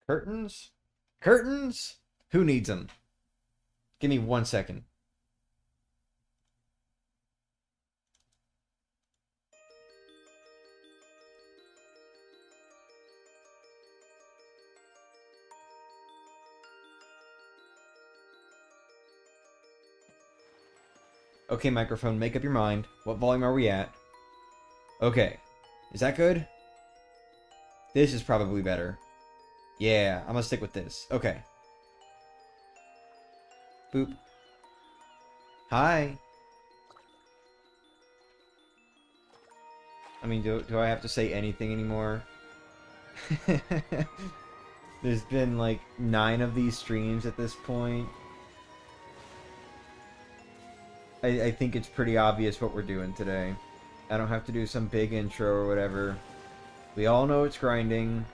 Curtains? Curtains? Who needs them? Give me 1 second. Okay, microphone, make up your mind. What volume are we at? Okay. Is that good? This is probably better. Yeah, I'm gonna stick with this. Okay. Boop. Hi. I mean, do I have to say anything anymore? There's been like 9 of these streams at this point. I think it's pretty obvious what we're doing today. I don't have to do some big intro or whatever. We all know it's grinding.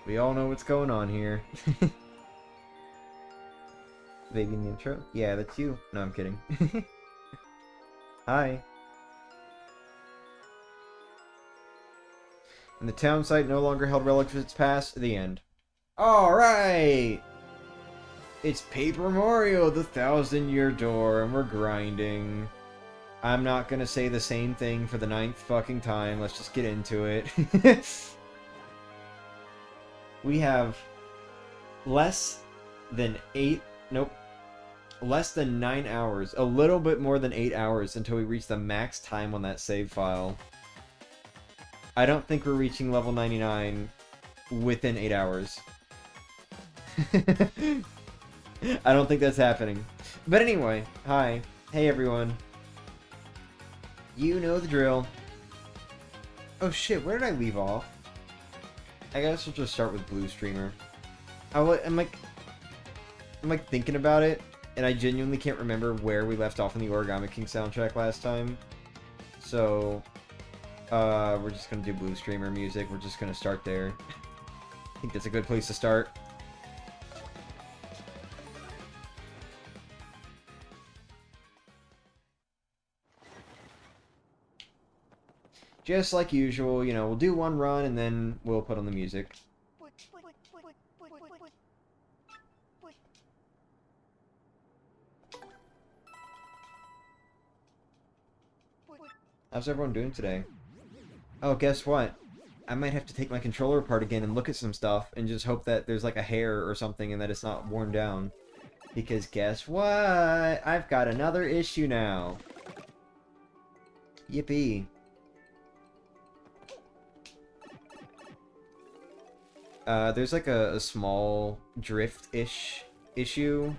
We all know what's going on here. Baby in the intro? Yeah, that's you. No, I'm kidding. Hi. And the town site no longer held relics of its past. The end. Alright! It's Paper Mario, the 1000-year door, and we're grinding. I'm not gonna say the same thing for the 9th fucking time. Let's just get into it. We have less than 9 hours. A little bit more than 8 hours until we reach the max time on that save file. I don't think we're reaching level 99 within 8 hours. I don't think that's happening. But anyway, hi. Hey everyone. You know the drill. Oh shit, where did I leave off? I guess we'll just start with Blue Streamer. I'm like thinking about it, and I genuinely can't remember where we left off in the Origami King soundtrack last time. So, we're just gonna do Blue Streamer music. We're just gonna start there. I think that's a good place to start. Just like usual, you know, we'll do one run and then we'll put on the music. How's everyone doing today? Oh, guess what? I might have to take my controller apart again and look at some stuff and just hope that there's like a hair or something and that it's not worn down. Because guess what? I've got another issue now. Yippee. There's like a small drift-ish issue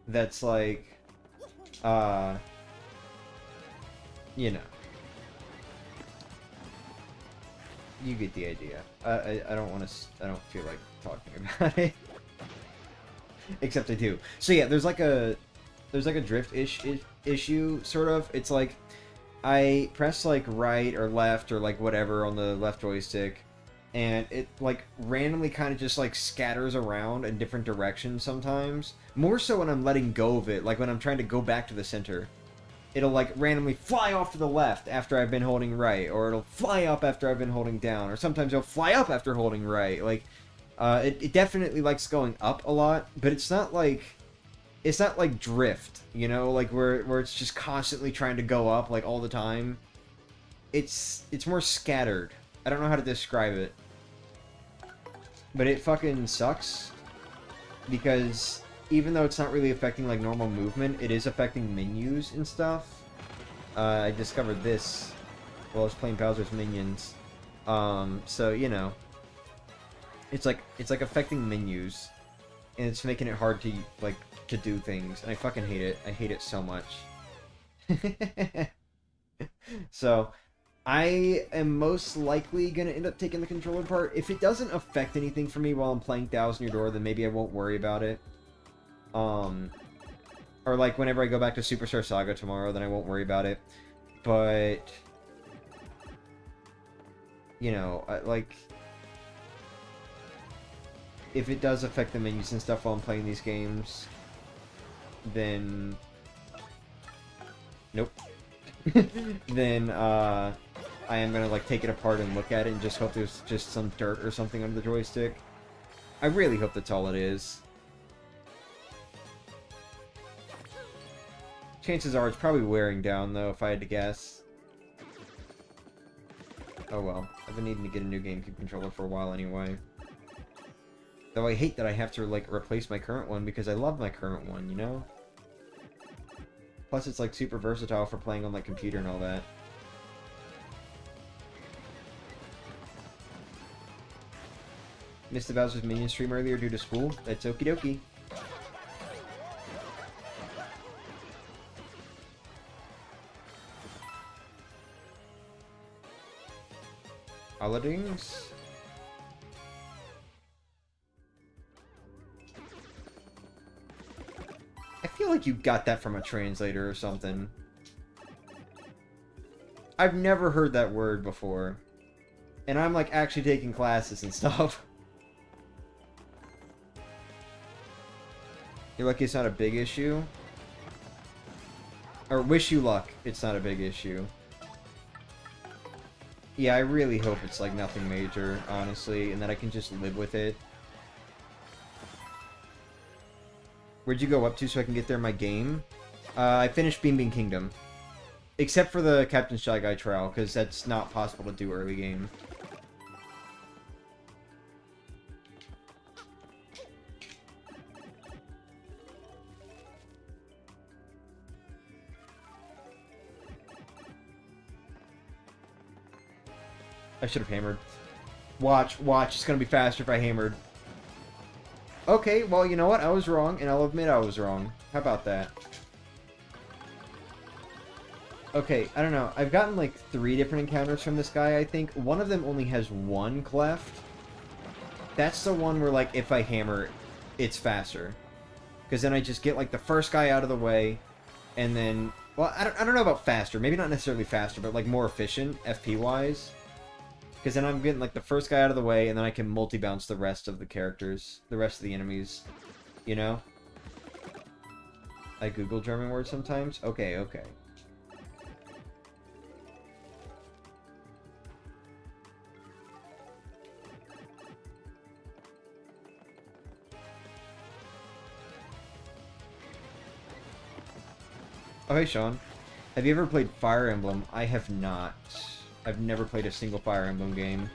that's like, you know. You get the idea. I don't want to, I don't feel like talking about it. Except I do. So yeah, there's like a drift-ish issue, sort of. It's like, I press like right or left or like whatever on the left joystick, and it like randomly kind of just like scatters around in different directions sometimes. More so when I'm letting go of it, like when I'm trying to go back to the center. It'll like randomly fly off to the left after I've been holding right, or it'll fly up after I've been holding down, or sometimes it'll fly up after holding right. Like, it definitely likes going up a lot, but it's not like drift, you know, like where it's just constantly trying to go up like all the time. It's more scattered. I don't know how to describe it. But it fucking sucks. Because even though it's not really affecting like normal movement, it is affecting menus and stuff. I discovered this while I was playing Bowser's Minions. So, you know. It's like affecting menus. And it's making it hard to like to do things, and I fucking hate it. I hate it so much. So, I am most likely gonna end up taking the controller part. If it doesn't affect anything for me while I'm playing Thousand Year Door, then maybe I won't worry about it. Or like whenever I go back to Superstar Saga tomorrow, then I won't worry about it. But, you know, like, if it does affect the menus and stuff while I'm playing these games, then, nope. Then, I am gonna, like, take it apart and look at it and just hope there's just some dirt or something under the joystick. I really hope that's all it is. Chances are it's probably wearing down, though, if I had to guess. Oh well. I've been needing to get a new GameCube controller for a while anyway. Though I hate that I have to, like, replace my current one because I love my current one, you know? Plus it's, like, super versatile for playing on, like, computer and all that. Missed the Bowser's Minion stream earlier due to school? That's okie dokie. Allerdings? I feel like you got that from a translator or something. I've never heard that word before. And I'm, like, actually taking classes and stuff. You're lucky it's not a big issue? Or wish you luck, it's not a big issue. Yeah, I really hope it's, like, nothing major, honestly, and that I can just live with it. Where'd you go up to so I can get there in my game? I finished Beam Beam Kingdom. Except for the Captain Shy Guy trial, because that's not possible to do early game. I should have hammered. Watch, it's gonna be faster if I hammered. Okay, well, you know what? I was wrong, and I'll admit I was wrong. How about that? Okay, I don't know. I've gotten, like, 3 different encounters from this guy, I think. One of them only has 1 cleft. That's the one where, like, if I hammer, it's faster. Because then I just get, like, the first guy out of the way, and then... Well, I don't know about faster. Maybe not necessarily faster, but, like, more efficient, FP-wise. Because then I'm getting, like, the first guy out of the way, and then I can multi-bounce the rest of the characters. The rest of the enemies. You know? I Google German words sometimes? Okay, okay. Oh, hey, Sean. Have you ever played Fire Emblem? I have not. I've never played a single Fire Emblem game.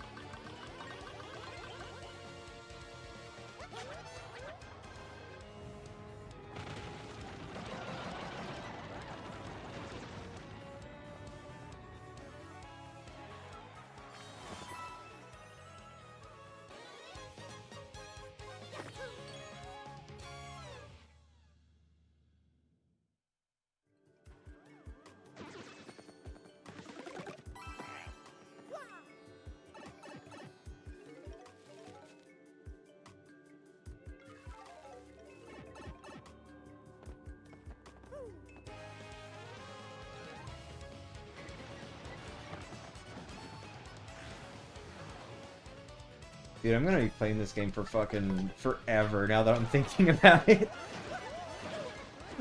Dude, I'm gonna be playing this game for fucking forever now that I'm thinking about it.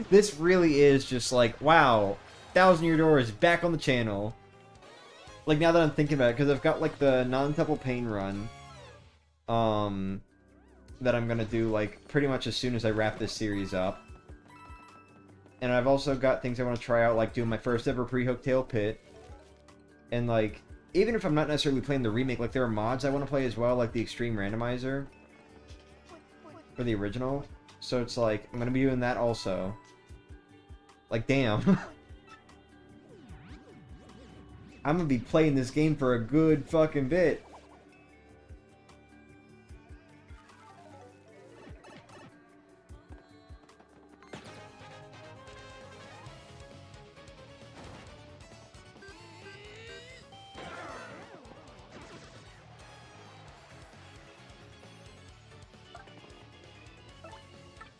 This really is just like, wow, Thousand Year Door is back on the channel. Like, now that I'm thinking about it, because I've got, like, the non-Temple Pain run, that I'm gonna do, like, pretty much as soon as I wrap this series up. And I've also got things I want to try out, like doing my first ever pre-hook tail pit. And, like, even if I'm not necessarily playing the remake, like, there are mods I want to play as well, like the Extreme Randomizer for the original. So it's like, I'm going to be doing that also. Like, damn. I'm going to be playing this game for a good fucking bit.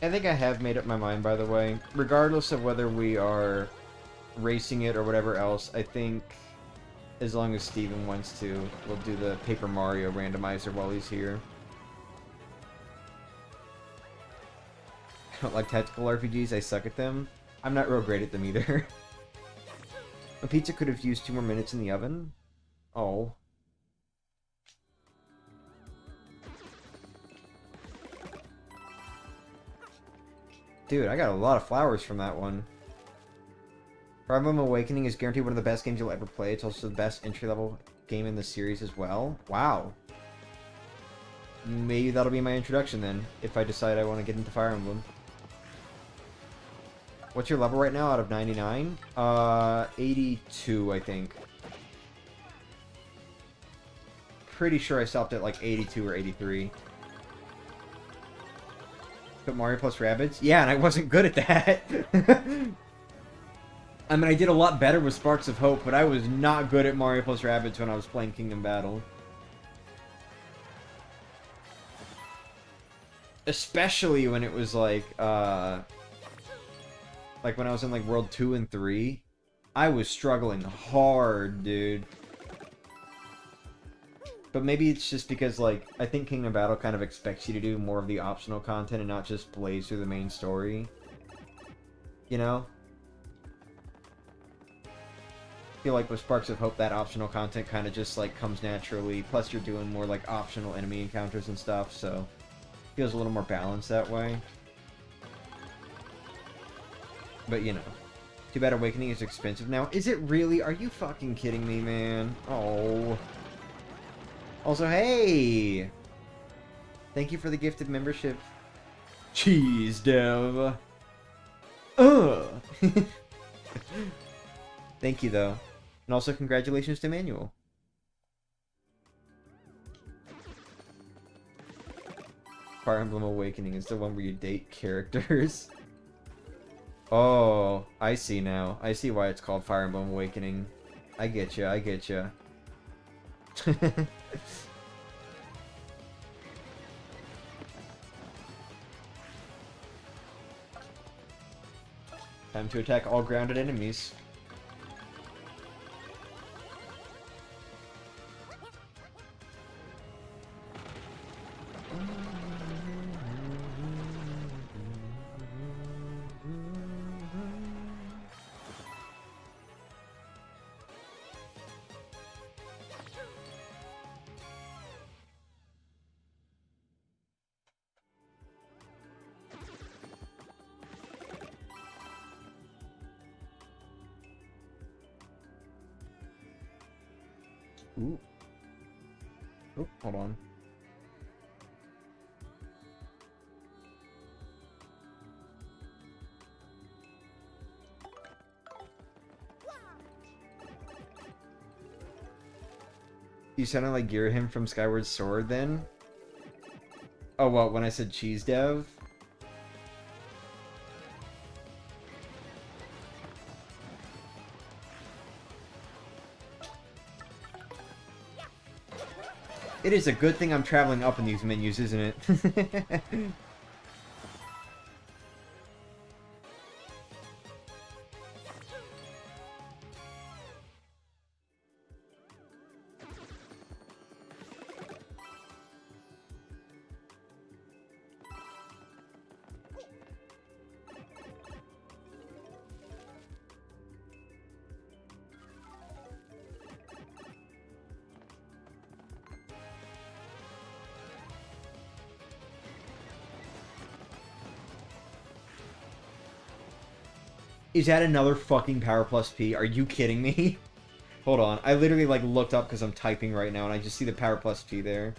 I think I have made up my mind, by the way. Regardless of whether we are racing it or whatever else, I think as long as Steven wants to, we'll do the Paper Mario randomizer while he's here. I don't like tactical RPGs, I suck at them. I'm not real great at them either. A pizza could have used 2 more minutes in the oven. Oh. Dude, I got a lot of flowers from that one. Fire Emblem Awakening is guaranteed one of the best games you'll ever play. It's also the best entry-level game in the series as well. Wow. Maybe that'll be my introduction then, if I decide I want to get into Fire Emblem. What's your level right now out of 99? 82, I think. Pretty sure I stopped at like 82 or 83. But Mario plus Rabbids? Yeah, and I wasn't good at that. I mean, I did a lot better with Sparks of Hope, but I was not good at Mario plus Rabbids when I was playing Kingdom Battle. Especially when it was like when I was in like World 2 and 3, I was struggling hard, dude. But maybe it's just because, like, I think Kingdom Battle kind of expects you to do more of the optional content and not just blaze through the main story. You know? I feel like with Sparks of Hope, that optional content kind of just, like, comes naturally. Plus, you're doing more, like, optional enemy encounters and stuff, so it feels a little more balanced that way. But, you know. Too bad Awakening is expensive now. Is it really? Are you fucking kidding me, man? Oh. Also, hey! Thank you for the gifted membership. Cheese Dev. Thank you, though. And also, congratulations to Manuel. Fire Emblem Awakening is the one where you date characters. Oh, I see now. I see why it's called Fire Emblem Awakening. I get ya, I get ya. Time to attack all grounded enemies. Ooh. Oh, hold on. You sounded like Girahim from Skyward Sword then? Oh, what, when I said cheese dev? It is a good thing I'm traveling up in these menus, isn't it? Is that another fucking Power Plus P? Are you kidding me? Hold on. I literally, like, looked up because I'm typing right now, and I just see the Power Plus P there.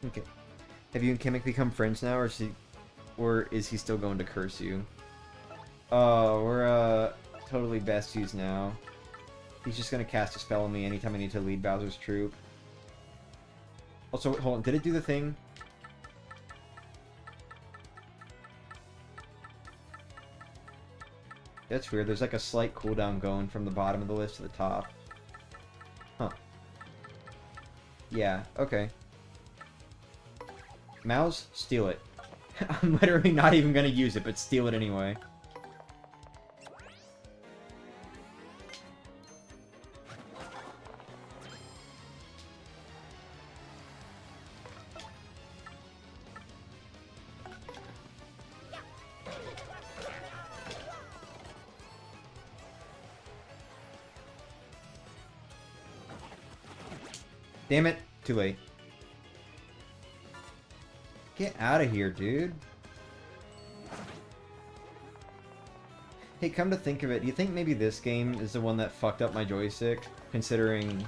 Okay. Have you and Kamek become friends now, or is he still going to curse you? Oh, we're totally besties now. He's just gonna cast a spell on me anytime I need to lead Bowser's troop. Also, hold on, did it do the thing? That's weird, there's like a slight cooldown going from the bottom of the list to the top. Huh. Yeah, okay. Mouse, steal it. I'm literally not even gonna use it, but steal it anyway. Damn it. Too late. Get out of here, dude. Hey, come to think of it, do you think maybe this game is the one that fucked up my joystick? Considering...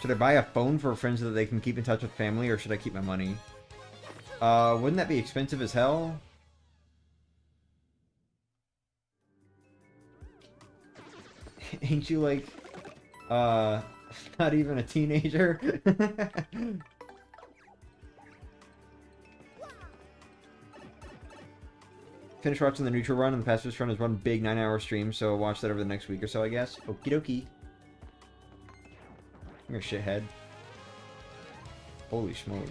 Should I buy a phone for friends so that they can keep in touch with family, or should I keep my money? Wouldn't that be expensive as hell? Ain't you like, not even a teenager? Finished watching the neutral run, and the pacifist run has run big 9-hour stream, so I'll watch that over the next week or so, I guess. Okie dokie. Come here, shithead. Holy schmoly.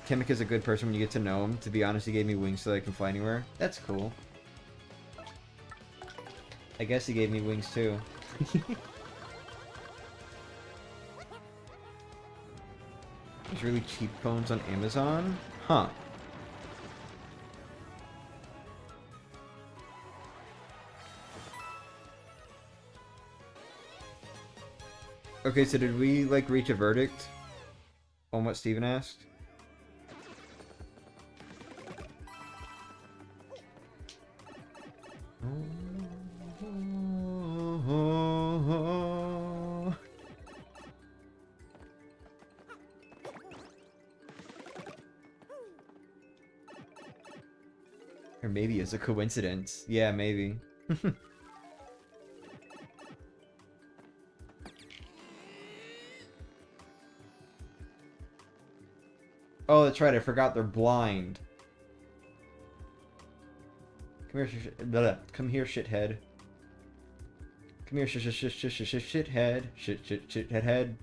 Kimika's a good person when you get to know him. To be honest, he gave me wings so that I can fly anywhere. That's cool. I guess he gave me wings too. There's really cheap phones on Amazon? Huh. Okay, so did we, like, reach a verdict on what Steven asked? Or maybe it's a coincidence. Yeah, maybe. Oh, that's right, I forgot they're blind. Come here, come here, shithead. Come here, shithead. Shithead.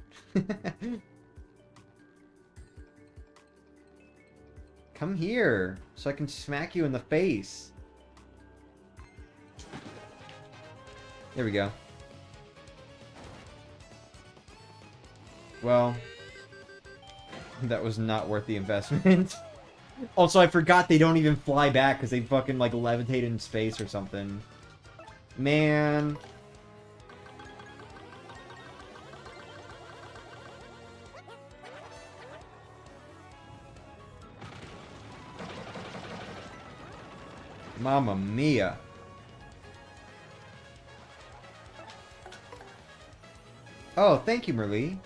Come here, so I can smack you in the face. There we go. Well, that was not worth the investment. Also, I forgot they don't even fly back because they fucking, like, levitate in space or something. Man. Mamma mia. Oh, thank you, Merlee.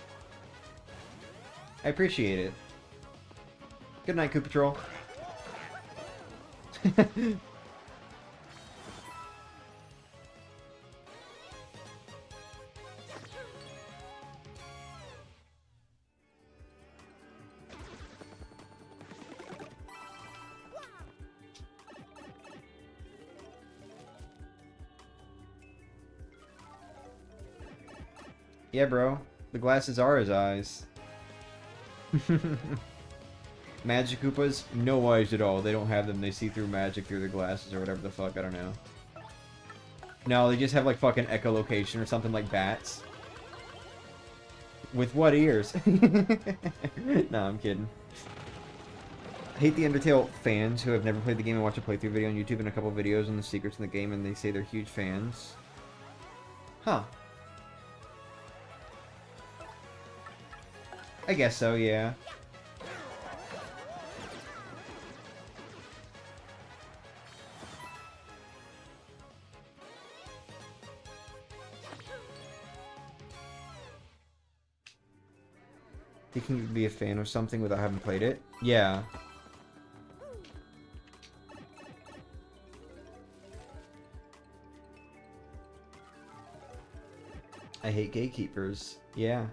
I appreciate it. Good night, Koopa Patrol. Yeah, bro. The glasses are his eyes. Magic Koopas? No eyes at all. They don't have them. They see through magic through their glasses or whatever the fuck. I don't know. No, they just have like fucking echolocation or something like bats. With what ears? No, I'm kidding. I hate the Undertale fans who have never played the game and watch a playthrough video on YouTube and a couple videos on the secrets in the game and they say they're huge fans. Huh. I guess so, yeah. You can be a fan of something without having played it? Yeah. I hate gatekeepers. Yeah.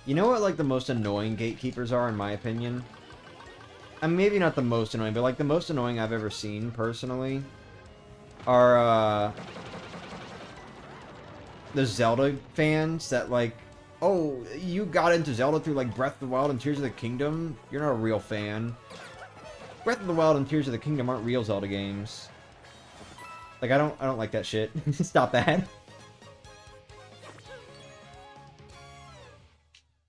You know what, like, the most annoying gatekeepers are, in my opinion? I mean, maybe not the most annoying, but, like, the most annoying I've ever seen, personally, are, the Zelda fans that, like, oh, you got into Zelda through, like, Breath of the Wild and Tears of the Kingdom? You're not a real fan. Breath of the Wild and Tears of the Kingdom aren't real Zelda games. Like, I don't like that shit. Stop that.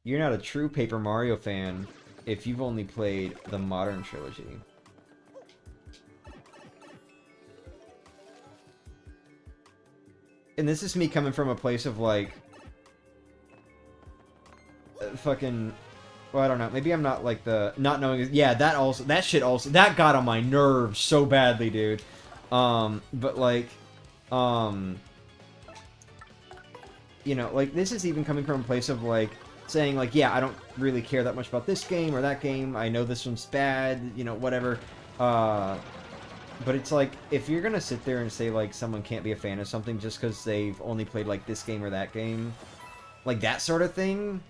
You're not a true Paper Mario fan if you've only played the modern trilogy. And this is me coming from a place of, like, fucking, well, I don't know, maybe I'm not, like, the, not knowing, yeah, that shit also, that got on my nerves so badly, dude. But, like, you know, like, this is even coming from a place of, like, saying, like, yeah, I don't really care that much about this game or that game, I know this one's bad, you know, whatever, but it's like, if you're gonna sit there and say, like, someone can't be a fan of something just because they've only played, like, this game or that game, like, that sort of thing,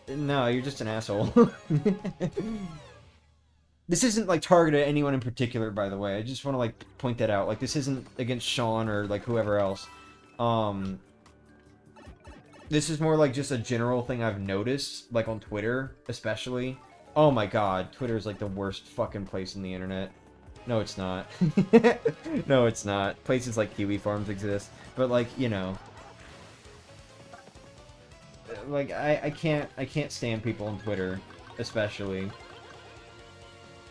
no, you're just an asshole. This isn't, like, targeted at anyone in particular, by the way, I just want to, like, point that out, like, this isn't against Sean or, like, whoever else, this is more like just a general thing I've noticed, like on Twitter, especially. Oh my god, Twitter is like the worst fucking place on the internet. No, it's not. No, it's not. Places like Kiwi Farms exist. But like, you know. Like, I can't stand people on Twitter, especially.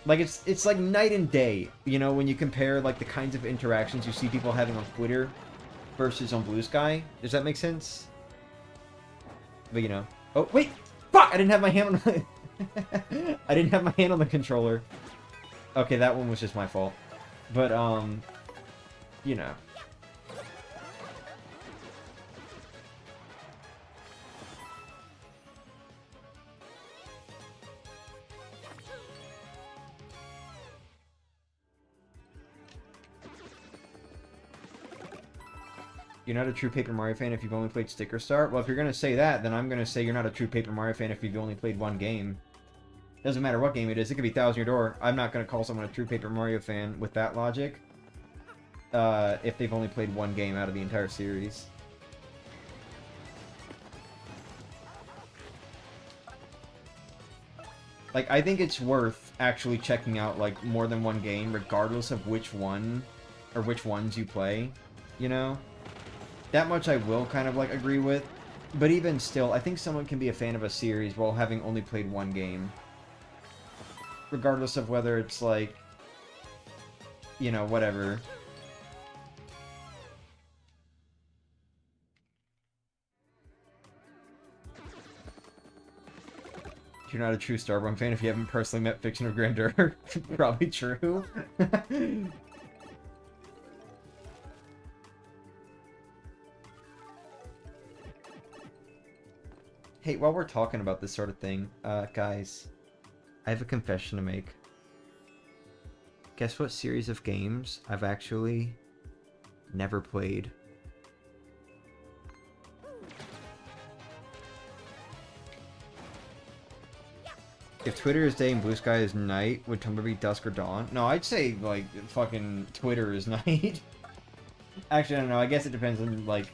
Like, it's like night and day, you know, when you compare, like, the kinds of interactions you see people having on Twitter versus on Blue Sky. Does that make sense? But, you know. Oh, wait! Fuck! I didn't have my hand on the... I didn't have my hand on the controller. Okay, that one was just my fault. But, you know. You're not a true Paper Mario fan if you've only played Sticker Star? Well, if you're going to say that, then I'm going to say you're not a true Paper Mario fan if you've only played one game. Doesn't matter what game it is. It could be Thousand Year Door. I'm not going to call someone a true Paper Mario fan with that logic. If they've only played one game out of the entire series. Like, I think it's worth actually checking out, like, more than one game, regardless of which one, or which ones you play, you know? That much I will kind of, like, agree with. But even still, I think someone can be a fan of a series while having only played one game. Regardless of whether it's, like, you know, whatever. You're not a true Starbomb fan if you haven't personally met Fiction of Grandeur. Probably true. Hey, while we're talking about this sort of thing, guys, I have a confession to make. Guess what series of games I've actually never played? If Twitter is day and Blue Sky is night, would Tumblr be dusk or dawn? No, I'd say, like, fucking Twitter is night. Actually, I don't know. I guess it depends on, like,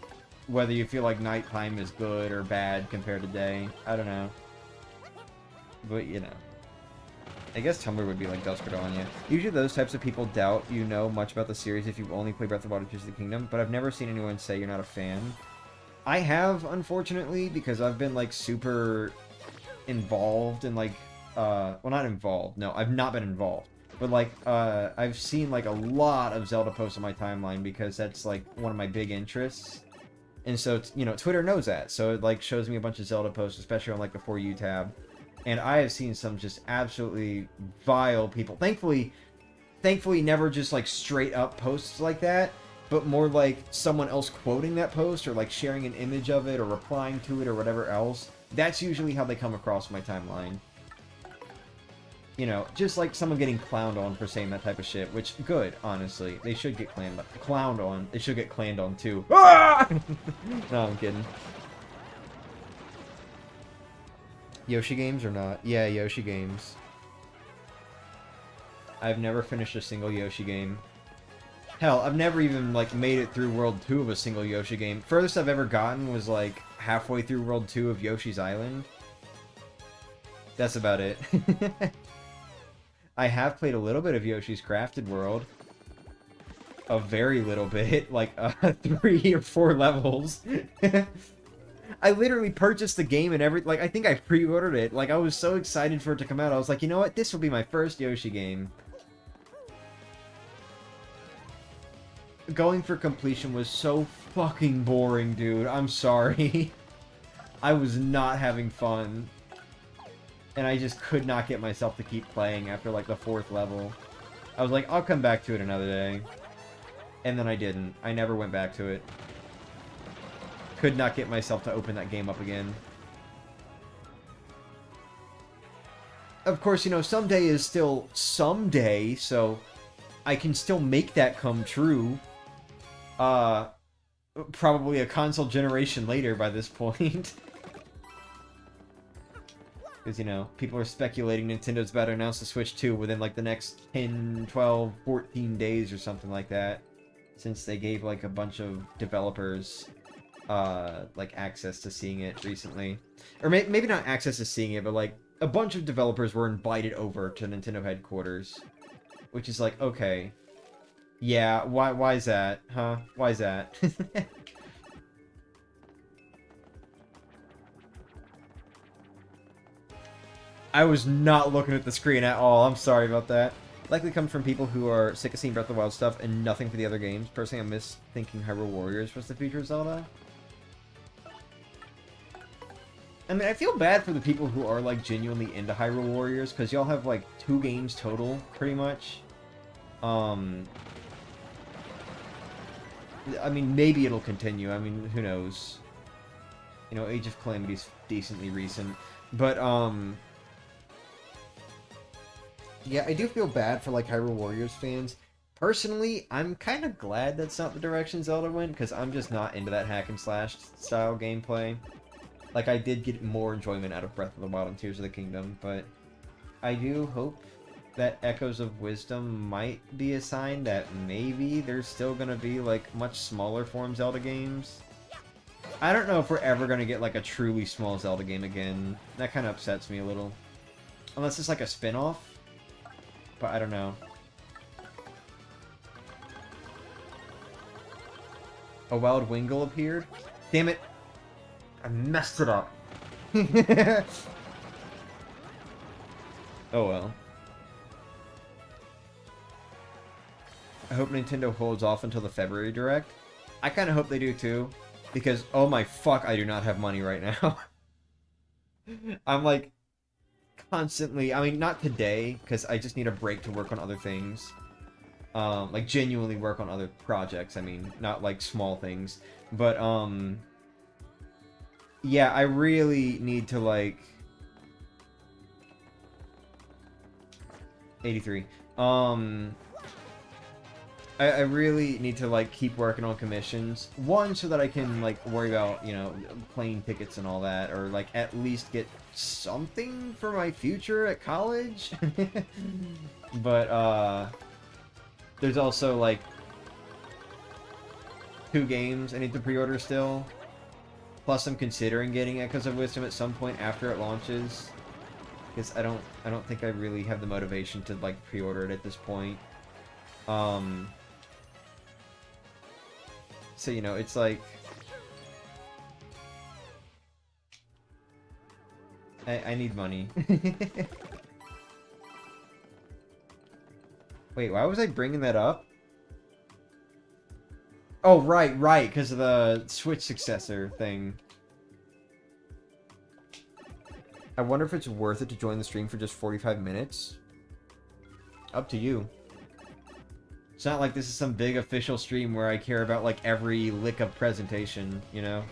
whether you feel like nighttime is good or bad compared to day. I don't know. But, you know. I guess Tumblr would be like dusk or dawn, yeah. Usually those types of people doubt you know much about the series if you've only played Breath of the Wild and Tears of the Kingdom, but I've never seen anyone say you're not a fan. I have, unfortunately, because I've been, like, super involved in, like, well, not involved. No, I've not been involved. But, like, I've seen, like, a lot of Zelda posts on my timeline because that's, like, one of my big interests. And so, you know, Twitter knows that. So it, like, shows me a bunch of Zelda posts, especially on, like, the For You tab. And I have seen some just absolutely vile people. Thankfully, thankfully never just like straight up posts like that, but more like someone else quoting that post or like sharing an image of it or replying to it or whatever else. That's usually how they come across my timeline. You know, just like someone getting clowned on for saying that type of shit, which, good, honestly. They should get clowned on. They should get clanned on, too. Ah! No, I'm kidding. Yoshi games or not? Yeah, Yoshi games. I've never finished a single Yoshi game. Hell, I've never even, like, made it through World 2 of a single Yoshi game. Furthest I've ever gotten was, like, halfway through World 2 of Yoshi's Island. That's about it. I have played a little bit of Yoshi's Crafted World. A very little bit. Like, 3 or 4 levels. I literally purchased the game and everything. Like, I think I pre-ordered it. Like, I was so excited for it to come out. I was like, you know what? This will be my first Yoshi game. Going for completion was so fucking boring, dude. I'm sorry. I was not having fun. And I just could not get myself to keep playing after, like, the 4th level. I was like, I'll come back to it another day. And then I didn't. I never went back to it. Could not get myself to open that game up again. Of course, you know, someday is still someday, so I can still make that come true. Probably a console generation later by this point. Because, you know, people are speculating Nintendo's about to announce the Switch 2 within, like, the next 10, 12, 14 days or something like that. Since they gave, like, a bunch of developers, like, access to seeing it recently. Or maybe not access to seeing it, but, like, a bunch of developers were invited over to Nintendo headquarters. Which is like, okay. Yeah, why is that? Huh? Why is that? I was not looking at the screen at all. I'm sorry about that. Likely comes from people who are sick of seeing Breath of the Wild stuff and nothing for the other games. Personally, I miss thinking Hyrule Warriors was the future of Zelda. I mean, I feel bad for the people who are, like, genuinely into Hyrule Warriors, because y'all have, like, 2 games total, pretty much. I mean, maybe it'll continue. I mean, who knows? You know, Age of Calamity's decently recent. But, yeah, I do feel bad for, like, Hyrule Warriors fans. Personally, I'm kind of glad that's not the direction Zelda went, because I'm just not into that hack-and-slash style gameplay. Like, I did get more enjoyment out of Breath of the Wild and Tears of the Kingdom, but I do hope that Echoes of Wisdom might be a sign that maybe there's still gonna be, like, much smaller form Zelda games. I don't know if we're ever gonna get, like, a truly small Zelda game again. That kind of upsets me a little. Unless it's, like, a spin-off. But I don't know. A wild Wingull appeared? Damn it! I messed it up. Oh well. I hope Nintendo holds off until the February Direct. I kind of hope they do too. Because, oh my fuck, I do not have money right now. I'm like, constantly, I mean, not today, because I just need a break to work on other things. Like, genuinely work on other projects, I mean, not like small things. But, yeah, I really need to, like... 83. I really need to, like, keep working on commissions. One, so that I can, like, worry about, you know, plane tickets and all that. Or, like, at least get something for my future at college. But, there's also, like, 2 games I need to pre-order still. Plus, I'm considering getting Echoes of Wisdom at some point after it launches. Because I don't think I really have the motivation to, like, pre-order it at this point. So, you know, it's like... I need money. Wait, why was I bringing that up? Oh, right, because of the Switch successor thing. I wonder if it's worth it to join the stream for just 45 minutes? Up to you. It's not like this is some big official stream where I care about, like, every lick of presentation, you know?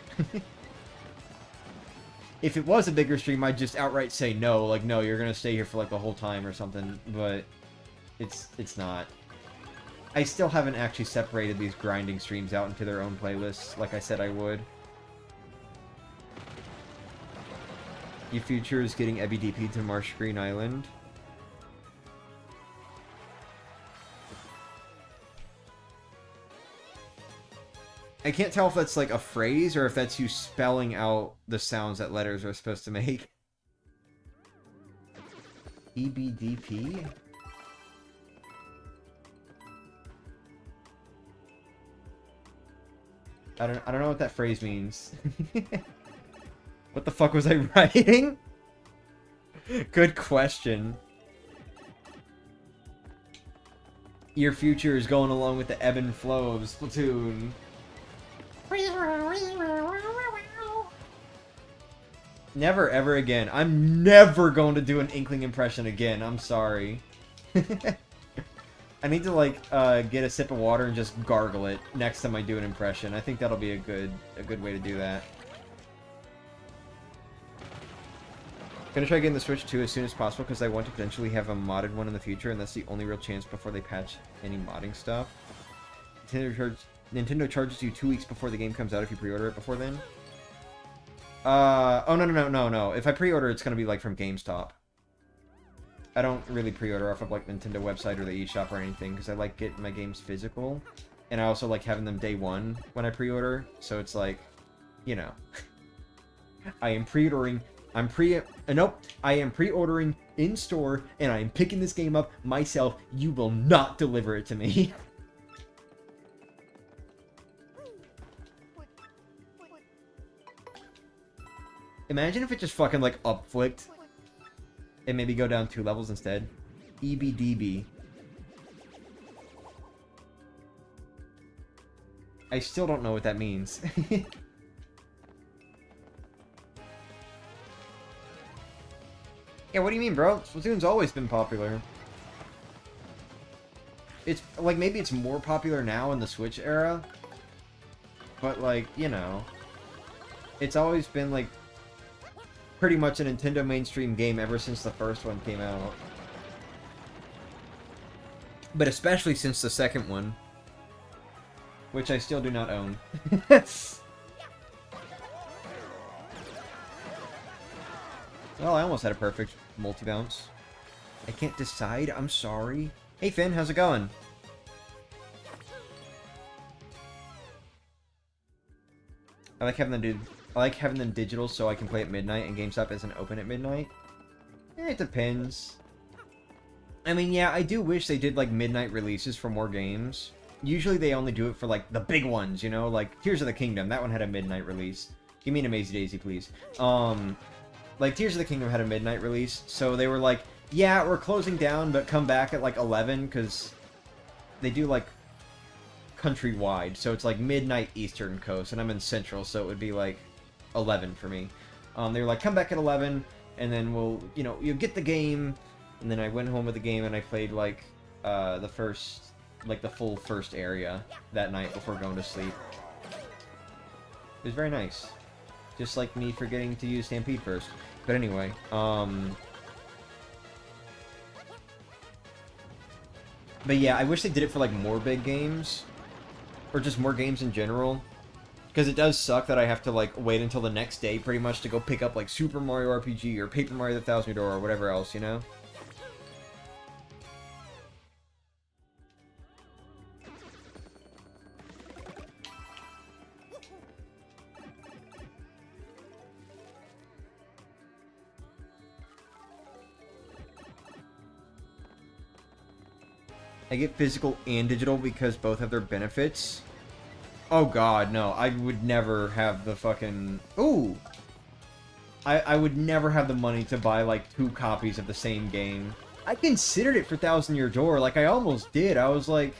If it was a bigger stream, I'd just outright say no. Like, no, you're gonna stay here for, like, the whole time or something. But it's not. I still haven't actually separated these grinding streams out into their own playlists, like I said I would. Your future is getting EBDP to Marsh Green Island. I can't tell if that's like a phrase or if that's you spelling out the sounds that letters are supposed to make. EBDP? I don't know what that phrase means. What the fuck was I writing? Good question. Your future is going along with the ebb and flow of Splatoon. Never ever again. I'm never going to do an Inkling impression again. I'm sorry. I need to, like, get a sip of water and just gargle it next time I do an impression. I think that'll be a good way to do that. Gonna try getting the Switch 2 as soon as possible because I want to potentially have a modded one in the future, and that's the only real chance before they patch any modding stuff. Nintendo charges you 2 weeks before the game comes out if you pre-order it before then. Oh, no. If I pre-order, it's gonna be, like, from GameStop. I don't really pre-order off of, like, Nintendo website or the eShop or anything, because I like getting my games physical. And I also like having them day one when I pre-order, so it's like, you know. I am pre-ordering... Nope. I am pre-ordering in-store, and I am picking this game up myself. You will not deliver it to me. Imagine if it just fucking, like, up-flicked. And maybe go down 2 levels instead. EBDB. I still don't know what that means. Yeah, what do you mean, bro? Splatoon's always been popular. It's, like, maybe it's more popular now in the Switch era. But, like, you know. It's always been, like, pretty much a Nintendo mainstream game ever since the first one came out. But especially since the second one. Which I still do not own. Well, I almost had a perfect multi-bounce. I can't decide, I'm sorry. Hey Finn, how's it going? I like having them digital so I can play at midnight and GameStop isn't open at midnight. It depends. I mean, yeah, I do wish they did, like, midnight releases for more games. Usually they only do it for, like, the big ones, you know? Like, Tears of the Kingdom, that one had a midnight release. Give me an Amazing Daisy, please. Like, Tears of the Kingdom had a midnight release, so they were like, yeah, we're closing down, but come back at, like, 11, because they do, like, countrywide, so it's, like, midnight Eastern Coast, and I'm in Central, so it would be, like, 11 for me. They were like, come back at 11, and then we'll, you know, you'll get the game, and then I went home with the game, and I played, like, the full first area that night before going to sleep. It was very nice. Just like me forgetting to use Stampede first. But anyway, but yeah, I wish they did it for, like, more big games. Or just more games in general. Because it does suck that I have to, like, wait until the next day, pretty much, to go pick up, like, Super Mario RPG or Paper Mario the Thousand Year Door or whatever else, you know? I get physical and digital because both have their benefits. Oh god, no. I would never have the fucking... Ooh! I would never have the money to buy, like, 2 copies of the same game. I considered it for Thousand Year Door. Like, I almost did. I was like,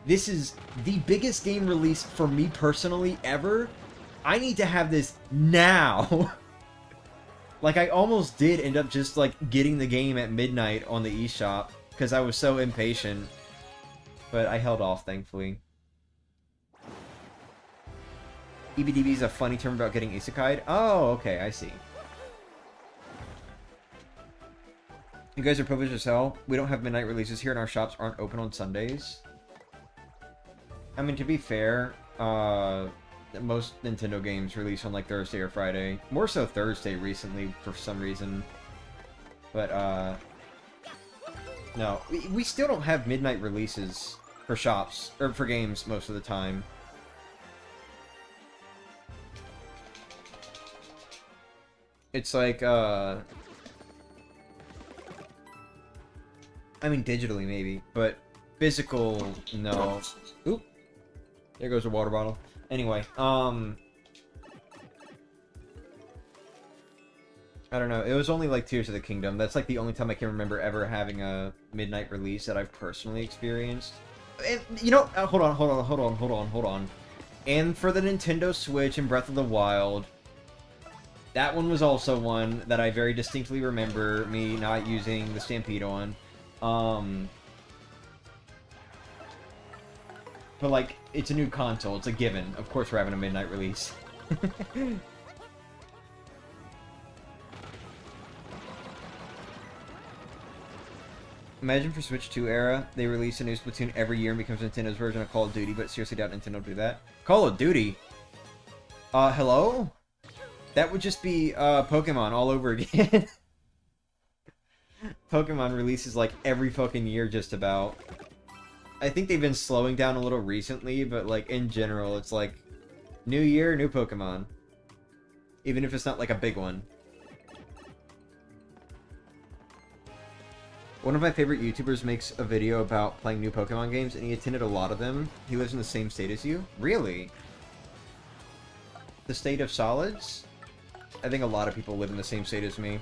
this is the biggest game release for me personally ever. I need to have this now. Like, I almost did end up just, like, getting the game at midnight on the eShop because I was so impatient. but I held off, thankfully. EBDB is a funny term about getting isekai'd. Oh, okay, I see. You guys are privileged as hell. We don't have midnight releases here, and our shops aren't open on Sundays. I mean, to be fair, most Nintendo games release on, like, Thursday or Friday. More so Thursday recently, for some reason. But, no. We still don't have midnight releases for shops, or for games most of the time. It's like, I mean, digitally, maybe, but physical, no. Oop. There goes a water bottle. Anyway, I don't know. It was only, like, Tears of the Kingdom. That's, like, the only time I can remember ever having a midnight release that I've personally experienced. And, you know, hold on. And for the Nintendo Switch and Breath of the Wild, that one was also one that I very distinctly remember me not using the Stampede on. But, like, it's a new console. It's a given. Of course we're having a midnight release. Imagine for Switch 2 era, they release a new Splatoon every year and becomes Nintendo's version of Call of Duty, but seriously doubt Nintendo will do that. Call of Duty? Hello? That would just be, Pokemon all over again. Pokemon releases, like, every fucking year, just about. I think they've been slowing down a little recently, but, like, in general, it's like, new year, new Pokemon. Even if it's not, like, a big one. One of my favorite YouTubers makes a video about playing new Pokemon games, and he attended a lot of them. He lives in the same state as you? Really? The state of Solids? I think a lot of people live in the same state as me.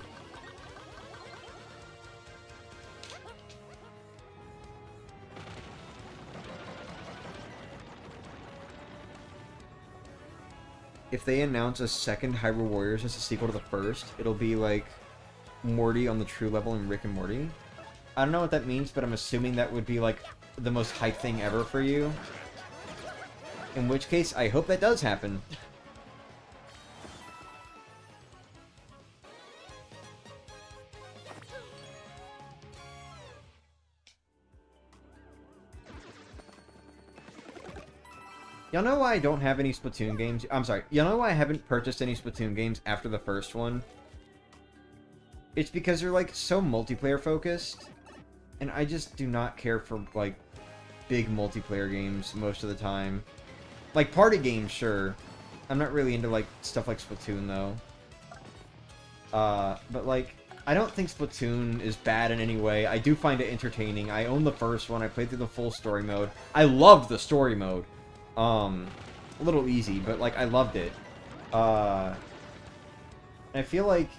If they announce a second Hyrule Warriors as a sequel to the first, it'll be like Morty on the True Level and Rick and Morty. I don't know what that means, but I'm assuming that would be like the most hype thing ever for you. In which case, I hope that does happen. Y'all know why I don't have any Splatoon games? I'm sorry. Y'all know why I haven't purchased any Splatoon games after the first one? It's because they're, like, so multiplayer focused. And I just do not care for, like, big multiplayer games most of the time. Like, party games, sure. I'm not really into, like, stuff like Splatoon, though. But, like, I don't think Splatoon is bad in any way. I do find it entertaining. I own the first one. I played through the full story mode. I loved the story mode. A little easy, but, like, I loved it. And I feel like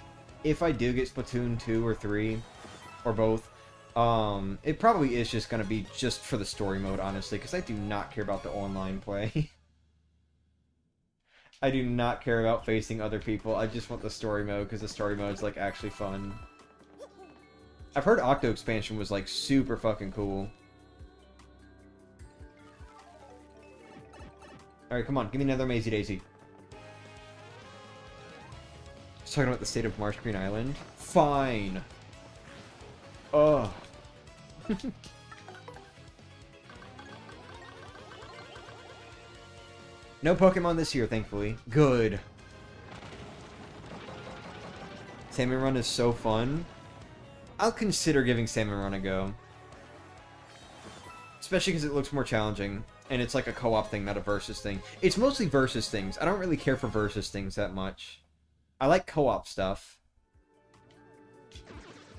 if I do get Splatoon 2 or 3, or both, it probably is just gonna be just for the story mode, honestly, because I do not care about the online play. I do not care about facing other people. I just want the story mode, because the story mode's, like, actually fun. I've heard Octo Expansion was, like, super fucking cool. Alright, come on, give me another Mazy Daisy. Just talking about the state of Marsh Green Island. Fine. Ugh. No Pokemon this year, thankfully. Good. Salmon Run is so fun. I'll consider giving Salmon Run a go. Especially because it looks more challenging. And it's like a co-op thing, not a versus thing. It's mostly versus things. I don't really care for versus things that much. I like co-op stuff.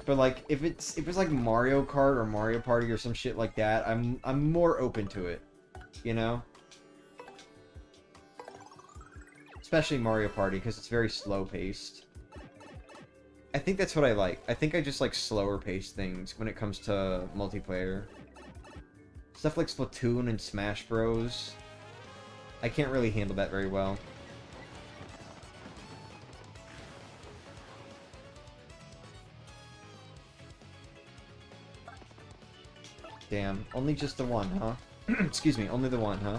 But like, if it's like Mario Kart or Mario Party or some shit like that, I'm more open to it. You know? Especially Mario Party, because it's very slow-paced. I think that's what I like. I think I just like slower-paced things when it comes to multiplayer. Stuff like Splatoon and Smash Bros. I can't really handle that very well. Damn, only just the one, huh? Excuse me, only the one, huh?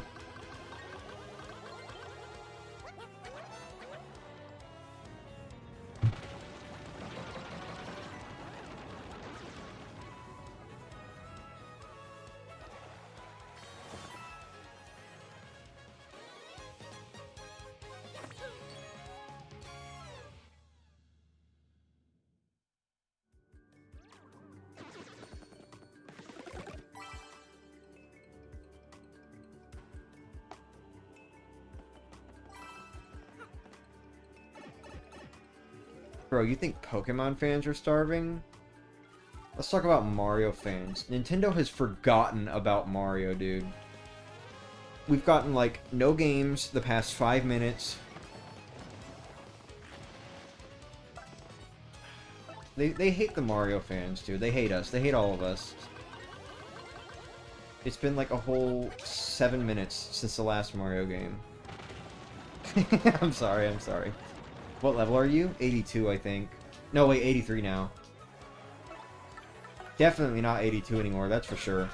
Bro, you think Pokemon fans are starving? Let's talk about Mario fans. Nintendo has forgotten about Mario, dude. We've gotten, like, no games the past 5 minutes. They hate the Mario fans, dude. They hate us. They hate all of us. It's been, like, a whole 7 minutes since the last Mario game. I'm sorry, I'm sorry. What level are you? 82, I think. No, wait, 83 now. Definitely not 82 anymore, that's for sure.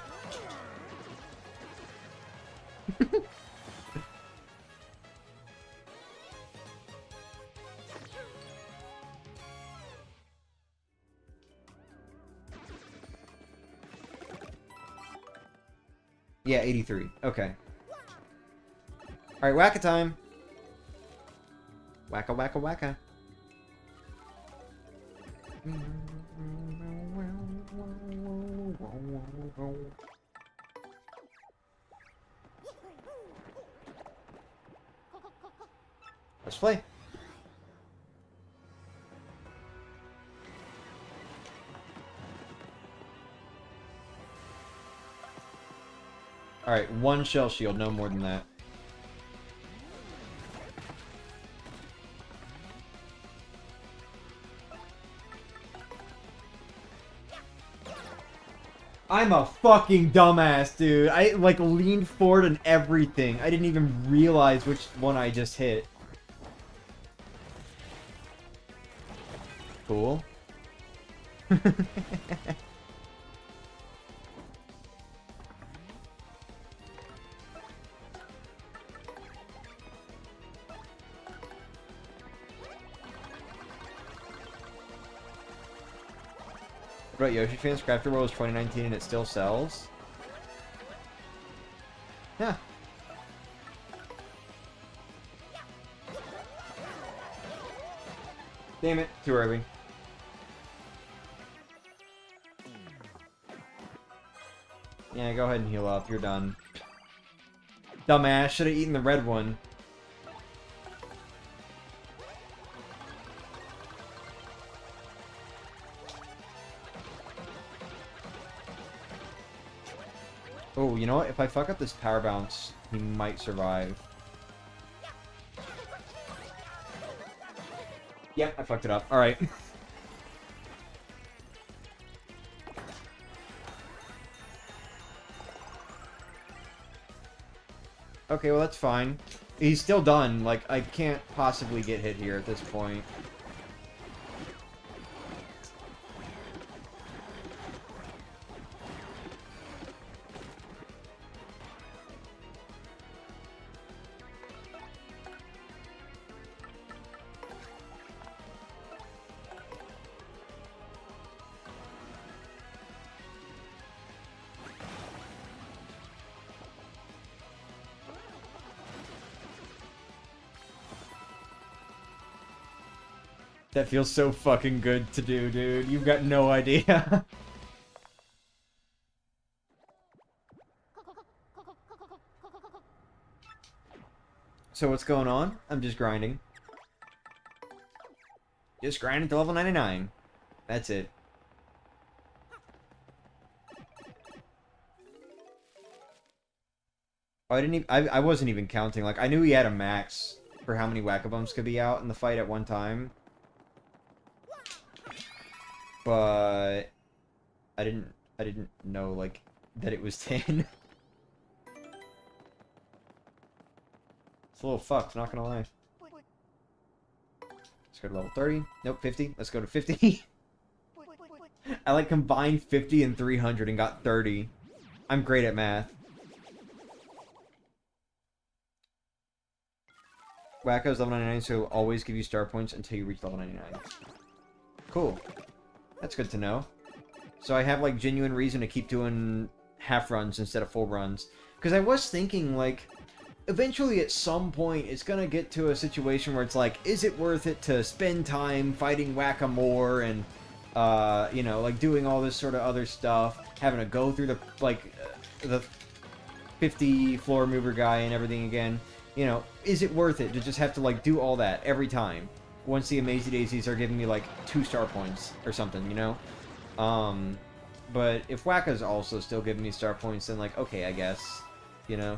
Yeah, 83. Okay. Alright, wacka time! Wacka, wacka, wacka. Let's play. Alright, one shell shield, no more than that. I'm a fucking dumbass, dude. I, like, leaned forward and everything. I didn't even realize which one I just hit. Cool. What about Yoshi fans? Crafter World was 2019 and it still sells? Yeah. Damn it, too early. Yeah, go ahead and heal up. You're done. Dumbass, should have eaten the red one. Oh, you know what? If I fuck up this power bounce, he might survive. Yep, I fucked it up. Alright. Okay, well that's fine. He's still done. Like, I can't possibly get hit here at this point. That feels so fucking good to do, dude. You've got no idea. So what's going on? I'm just grinding. Just grinding to level 99. That's it. Oh, I wasn't even counting. Like, I knew he had a max for how many Whack-A-Bums could be out in the fight at one time. But I didn't know, like, that it was 10. It's a little fucked, not gonna lie. Let's go to level 30. Nope, 50. Let's go to 50. I, like, combined 50 and 300 and got 30. I'm great at math. Wacko's level 99, so always give you star points until you reach level 99. Cool. That's good to know. So I have, like, genuine reason to keep doing half runs instead of full runs. Because I was thinking, like, eventually at some point it's gonna get to a situation where it's like, is it worth it to spend time fighting Whack-A-More and, you know, like, doing all this sort of other stuff, having to go through the, like, the 50 floor mover guy and everything again. You know, is it worth it to just have to, like, do all that every time? Once the Amazy Daisies are giving me, like, 2 star points or something, you know? But if Wacka's also still giving me star points, then, like, okay, I guess, you know?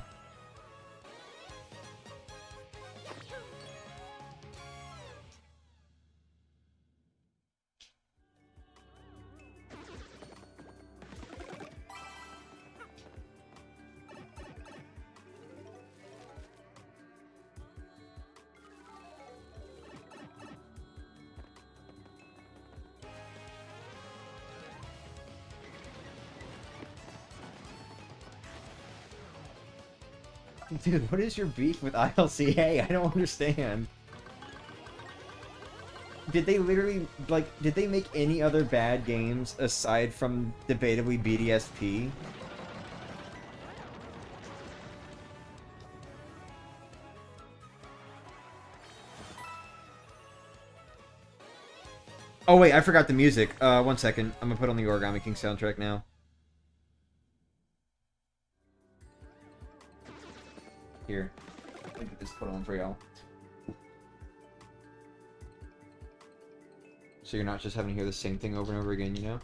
Dude, what is your beef with ILCA? I don't understand. Did they literally, like, did they make any other bad games aside from debatably BDSP? Oh wait, I forgot the music. 1 second. I'm gonna put on the Origami King soundtrack now. Here. Let me get this put on for y'all. So you're not just having to hear the same thing over and over again, you know?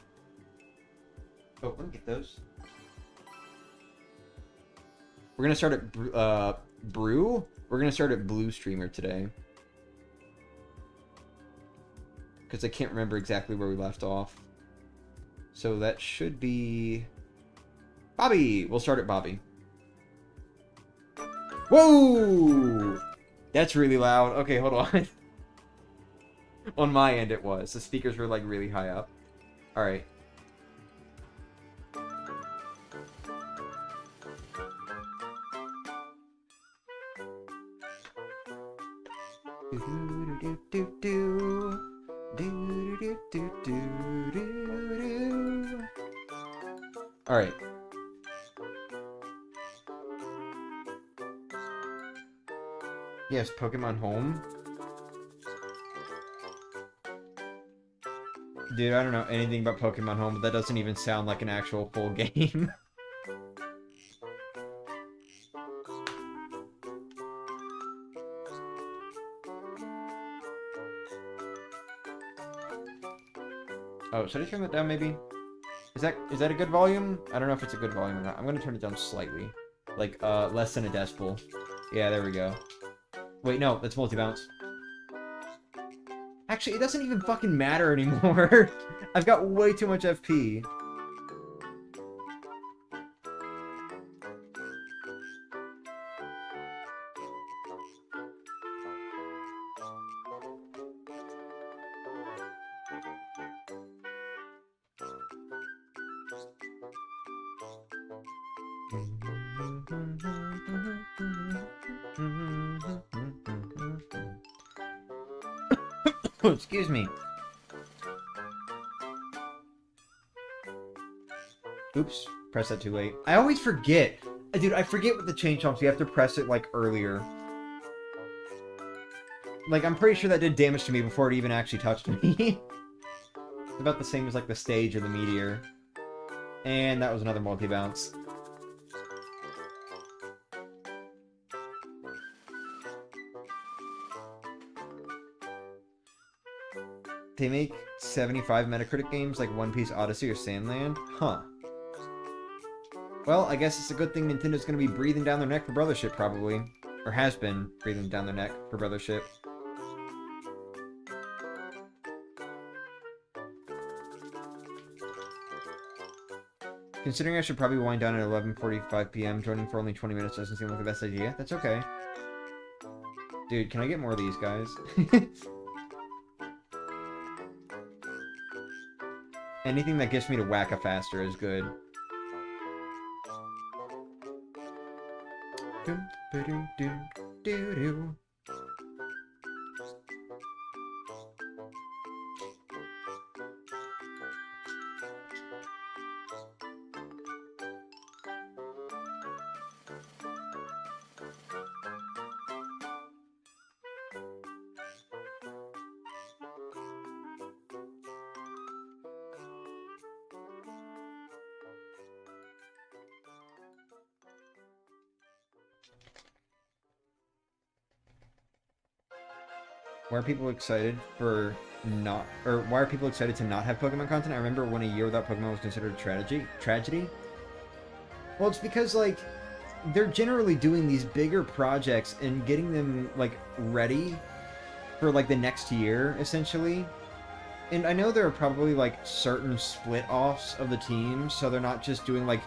Oh, let me get those. We're gonna start at Brew? We're gonna start at Blue Streamer today. Because I can't remember exactly where we left off. So that should be... Bobby! We'll start at Bobby. Whoa! That's really loud. Okay, hold on. On my end it was. The speakers were, like, really high up. Alright. Alright. Yes, Pokemon Home. Dude, I don't know anything about Pokemon Home, but that doesn't even sound like an actual full game. Oh, should I turn that down maybe? Is that a good volume? I don't know if it's a good volume or not. I'm gonna turn it down slightly. Like, less than a decibel. Yeah, there we go. Wait, no, that's multi-bounce. Actually, it doesn't even fucking matter anymore. I've got way too much FP. Excuse me. Oops, press that too late. I always forget. Dude, I forget with the chain chomps, you have to press it, like, earlier. Like, I'm pretty sure that did damage to me before it even actually touched me. It's about the same as, like, the stage or the meteor. And that was another multi-bounce. They make 75 Metacritic games like One Piece Odyssey or Sandland? Huh. Well, I guess it's a good thing Nintendo's gonna be breathing down their neck for Brothership, probably. Or has been breathing down their neck for Brothership. Considering I should probably wind down at 11:45 p.m., joining for only 20 minutes doesn't seem like the best idea. That's okay. Dude, can I get more of these guys? Anything that gets me to Wacka faster is good. Dum, ba-dum, dum, doo-doo. Why are people excited for not, or why are people excited to not have Pokemon content? I remember when a year without Pokemon was considered a tragedy. Well, it's because, like, they're generally doing these bigger projects and getting them, like, ready for, like, the next year, essentially. And I know there are probably, like, certain split-offs of the teams, so they're not just doing, like,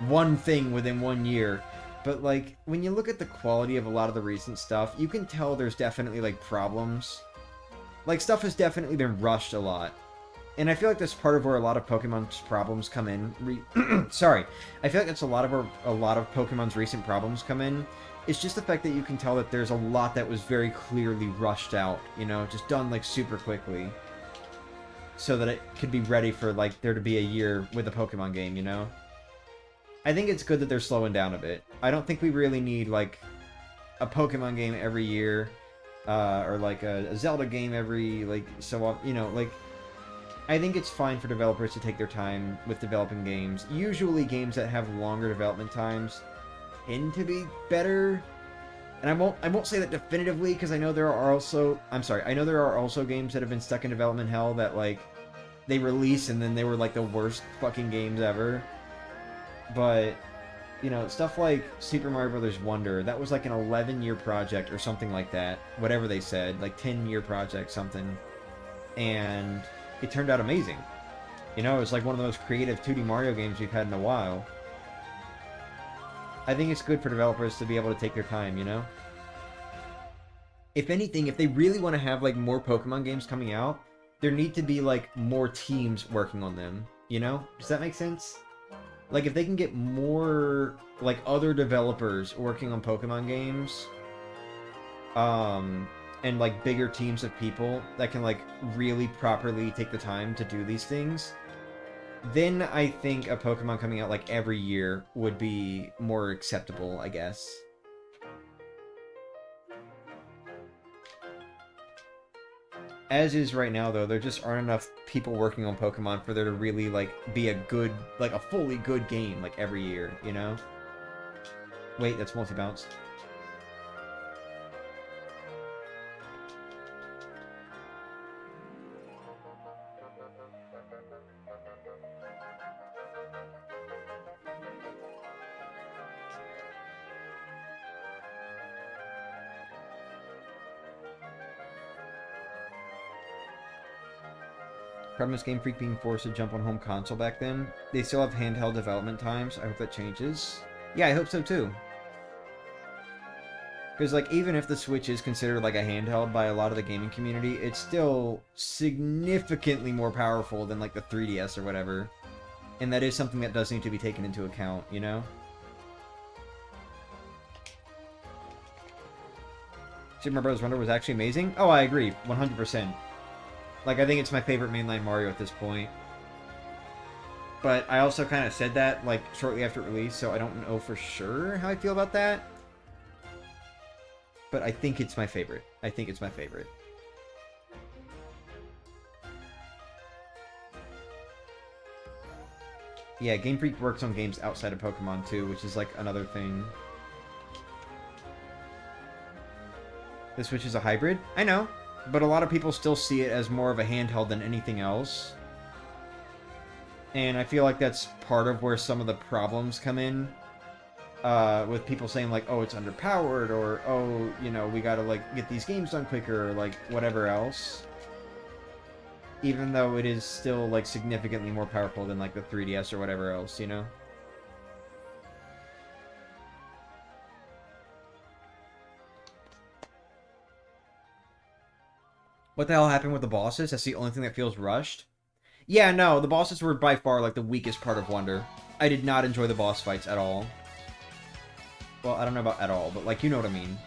one thing within 1 year. But, like, when you look at the quality of a lot of the recent stuff, you can tell there's definitely, like, problems. Like, stuff has definitely been rushed a lot. And I feel like that's part of where a lot of Pokemon's problems come in. Sorry. I feel like that's a lot of Pokemon's recent problems come in. It's just the fact that you can tell that there's a lot that was very clearly rushed out, you know, just done, like, super quickly. So that it could be ready for, like, there to be a year with a Pokemon game, you know? I think it's good that they're slowing down a bit. I don't think we really need, like, a Pokemon game every year, or, like, a Zelda game every, like, so often, you know, like, I think it's fine for developers to take their time with developing games. Usually games that have longer development times tend to be better. And I won't say that definitively, because I know there are also, I know there are also games that have been stuck in development hell that, like, they release and then they were, like, the worst fucking games ever. But, you know, stuff like Super Mario Bros. Wonder, that was like an 11-year project or something like that. Whatever they said, like 10-year project, something. And it turned out amazing. You know, it's like one of the most creative 2D Mario games we've had in a while. I think it's good for developers to be able to take their time, you know? If anything, if they really want to have, like, more Pokemon games coming out, there need to be, like, more teams working on them, you know? Does that make sense? Like, if they can get more, like, other developers working on Pokemon games, and, like, bigger teams of people that can, like, really properly take the time to do these things, then I think a Pokemon coming out, like, every year would be more acceptable, I guess. As is right now, though, there just aren't enough people working on Pokemon for there to really, like, be a good, like, a fully good game, like, every year, you know? Wait, that's multi-bounce. Problem is Game Freak being forced to jump on home console back then. They still have handheld development times. I hope that changes. Yeah, I hope so too. Because, like, even if the Switch is considered, like, a handheld by a lot of the gaming community, it's still significantly more powerful than, like, the 3DS or whatever. And that is something that does need to be taken into account, you know? Super Mario Bros. Wonder was actually amazing? Oh, I agree. 100%. Like, I think it's my favorite mainline Mario at this point. But I also kind of said that, like, shortly after it released, so I don't know for sure how I feel about that. But I think it's my favorite. I think it's my favorite. Yeah, Game Freak works on games outside of Pokemon, too, which is, like, another thing. The Switch is a hybrid? I know. But a lot of people still see it as more of a handheld than anything else. And I feel like that's part of where some of the problems come in. With people saying, like, oh, it's underpowered, or, oh, you know, we gotta, like, get these games done quicker, or, like, whatever else. Even though it is still, like, significantly more powerful than, like, the 3DS or whatever else, you know? What the hell happened with the bosses? That's the only thing that feels rushed? Yeah, no, the bosses were by far, like, the weakest part of Wonder. I did not enjoy the boss fights at all. Well, I don't know about at all, but, like, you know what I mean.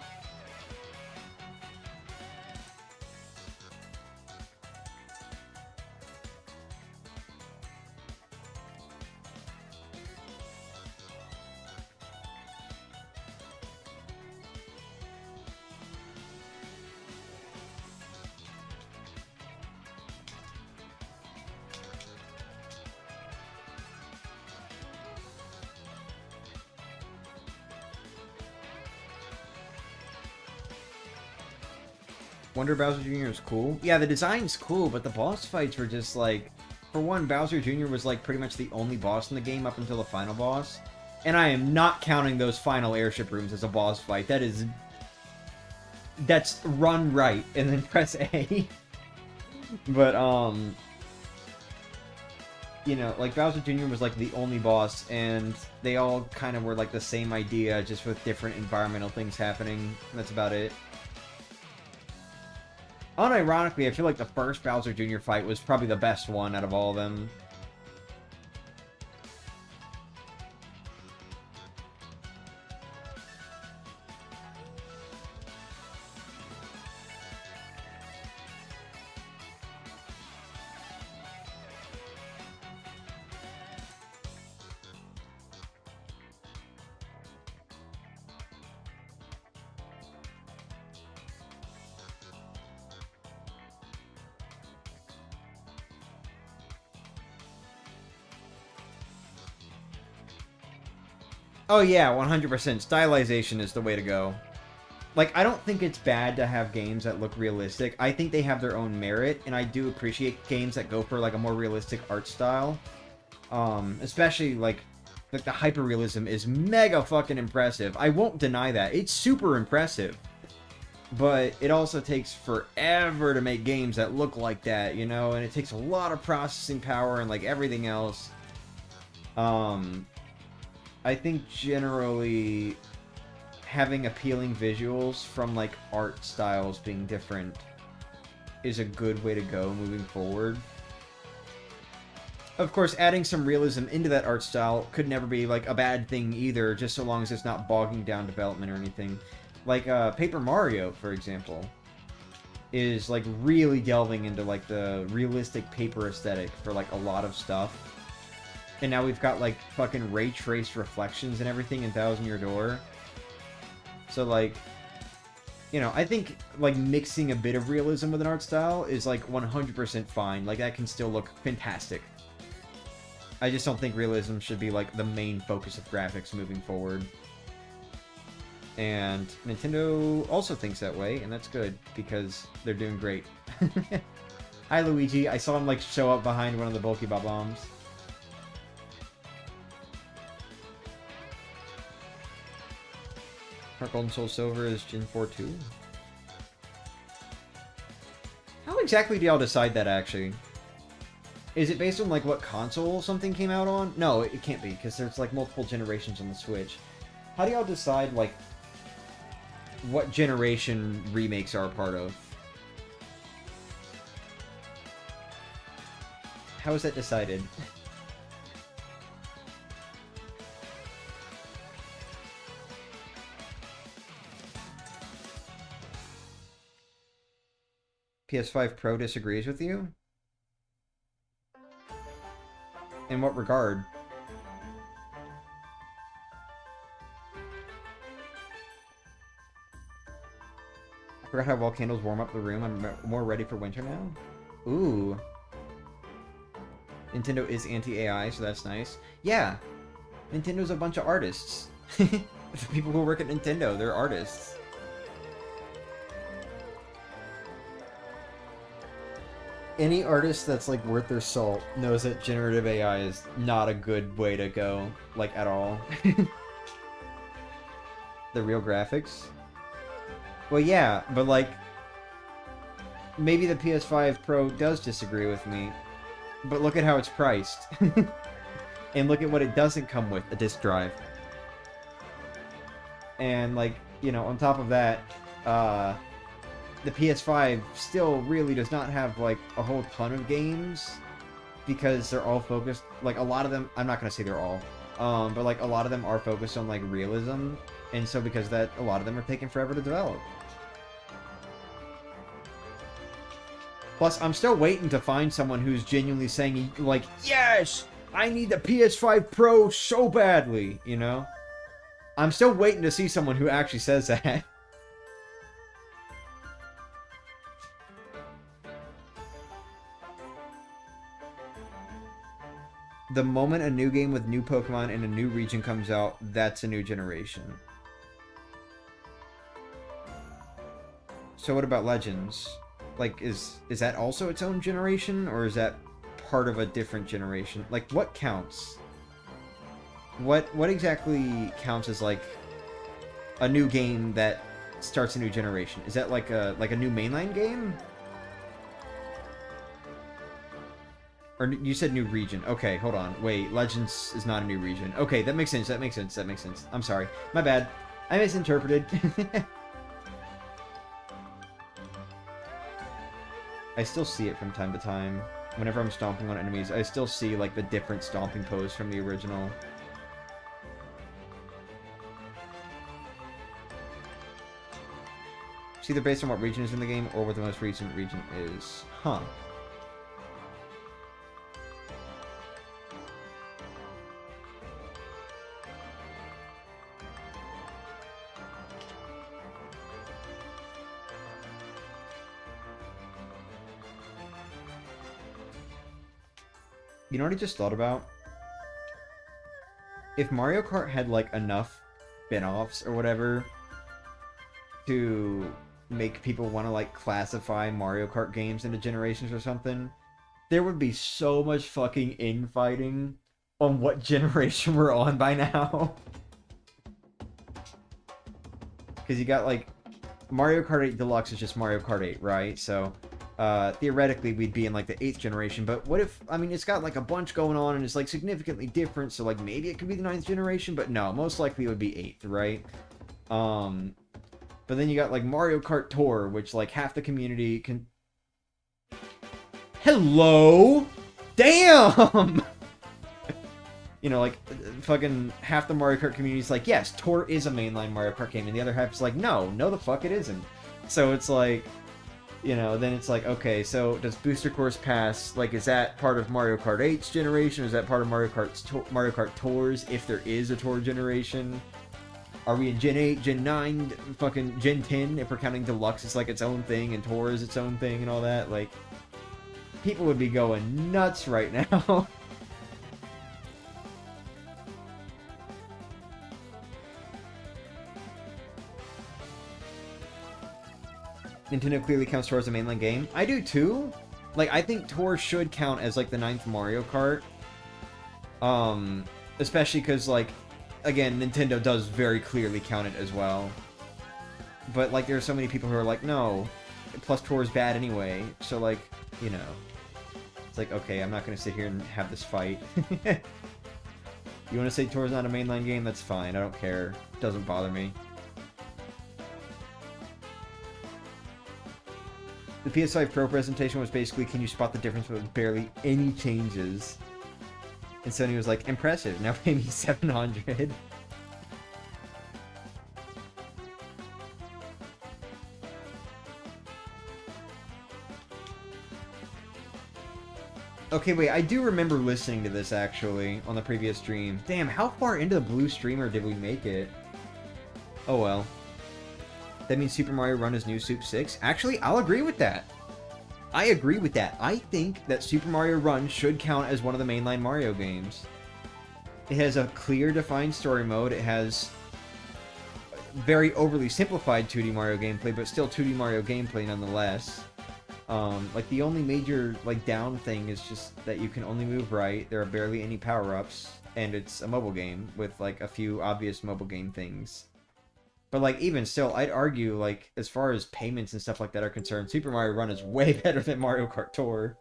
Wonder Bowser Jr. is cool. Yeah, the design's cool, but the boss fights were just like... For one, Bowser Jr. was like pretty much the only boss in the game up until the final boss. And I am not counting those final airship rooms as a boss fight. That is... That's run right and then press A. But, you know, like, Bowser Jr. was like the only boss, and they all kind of were like the same idea, just with different environmental things happening. That's about it. Unironically, I feel like the first Bowser Jr. fight was probably the best one out of all of them. Oh yeah, 100%. Stylization is the way to go. Like, I don't think it's bad to have games that look realistic. I think they have their own merit, and I do appreciate games that go for, like, a more realistic art style. Especially, like the hyperrealism is mega fucking impressive. I won't deny that. It's super impressive. But it also takes forever to make games that look like that, you know? And it takes a lot of processing power and, like, everything else. I think generally having appealing visuals from, like, art styles being different is a good way to go moving forward. Of course, adding some realism into that art style could never be, like, a bad thing either, just so long as it's not bogging down development or anything. Like, Paper Mario, for example, is, like, really delving into, like, the realistic paper aesthetic for, like, a lot of stuff. And now we've got, like, fucking ray-traced reflections and everything in Thousand Year Door. So, like, you know, I think, like, mixing a bit of realism with an art style is, like, 100% fine. Like, that can still look fantastic. I just don't think realism should be, like, the main focus of graphics moving forward. And Nintendo also thinks that way, and that's good, because they're doing great. Hi, Luigi. I saw him, like, show up behind one of the bulky bombs. Heart Gold and Soul Silver is Gen 4 too? How exactly do y'all decide that, actually? Is it based on, like, what console something came out on? No, it can't be, because there's, like, multiple generations on the Switch. How do y'all decide, like, what generation remakes are a part of? How is that decided? PS5 Pro disagrees with you? In what regard? I forgot how well candles warm up the room. I'm more ready for winter now. Ooh. Nintendo is anti-AI, so that's nice. Yeah. Nintendo's a bunch of artists. The people who work at Nintendo, they're artists. Any artist that's, like, worth their salt knows that generative AI is not a good way to go, like, at all. The real graphics? Well, yeah, but, like, maybe the PS5 Pro does disagree with me, but look at how it's priced. And look at what it doesn't come with, a disk drive. And, like, you know, on top of that, the PS5 still really does not have, like, a whole ton of games, because they're all focused, like, a lot of them, I'm not gonna say they're all, but, like, a lot of them are focused on, like, realism, And so because of that, a lot of them are taking forever to develop. Plus, I'm still waiting to find someone who's genuinely saying, like, yes, I need the PS5 Pro so badly, you know? I'm still waiting to see someone who actually says that. The moment a new game with new Pokemon in a new region comes out, that's a new generation. So what about Legends? Like, is that also its own generation, or is that part of a different generation? Like, what counts? What exactly counts as, like, a new game that starts a new generation? Is that like a new mainline game? Or you said new region. Okay, hold on. Wait, Legends is not a new region. Okay, that makes sense. That makes sense. That makes sense. I'm sorry. My bad. I misinterpreted. I still see it from time to time. Whenever I'm stomping on enemies, I still see, like, the different stomping pose from the original. It's either based on what region is in the game or what the most recent region is. Huh. You know what I just thought about? If Mario Kart had, like, enough spin-offs or whatever to make people want to, like, classify Mario Kart games into generations or something, there would be so much fucking infighting on what generation we're on by now. Because you got, like, Mario Kart 8 Deluxe is just Mario Kart 8, right? So theoretically we'd be in, like, the 8th generation, but what if, I mean, it's got, like, a bunch going on and it's, like, significantly different, so, like, maybe it could be the 9th generation, but no, most likely it would be 8th, right? But then you got, like, Mario Kart Tour, which, like, half the community can... Hello? Damn! You know, like, fucking half the Mario Kart community is like, yes, Tour is a mainline Mario Kart game, and the other half is like, no the fuck it isn't. So it's like, you know, then it's like, okay, so does Booster Course Pass, like, is that part of Mario Kart 8's generation, or is that part of Mario Kart Tours, if there is a Tour generation? Are we in Gen 8, Gen 9, fucking Gen 10, if we're counting Deluxe as, like, its own thing, and Tour is its own thing, and all that? Like, people would be going nuts right now. Nintendo clearly counts Tour as a mainline game. I do too. Like, I think Tour should count as, like, the 9th Mario Kart. Especially because, like, again, Nintendo does very clearly count it as well. But, like, there are so many people who are like, no, plus Tour is bad anyway. So, like, you know. It's like, okay, I'm not going to sit here and have this fight. You want to say Tour is not a mainline game? That's fine. I don't care. It doesn't bother me. The PS5 Pro presentation was basically, can you spot the difference with barely any changes? And Sony was like, impressive, now pay me $700. Okay, wait, I do remember listening to this, actually, on the previous stream. Damn, how far into the blue streamer did we make it? Oh well. That means Super Mario Run is new Soup 6? Actually, I'll agree with that. I agree with that. I think that Super Mario Run should count as one of the mainline Mario games. It has a clear, defined story mode. It has very overly simplified 2D Mario gameplay, but still 2D Mario gameplay nonetheless. Like, the only major, like, down thing is just that you can only move right, there are barely any power-ups, and it's a mobile game with, like, a few obvious mobile game things. But, like, even still, I'd argue, like, as far as payments and stuff like that are concerned, Super Mario Run is way better than Mario Kart Tour.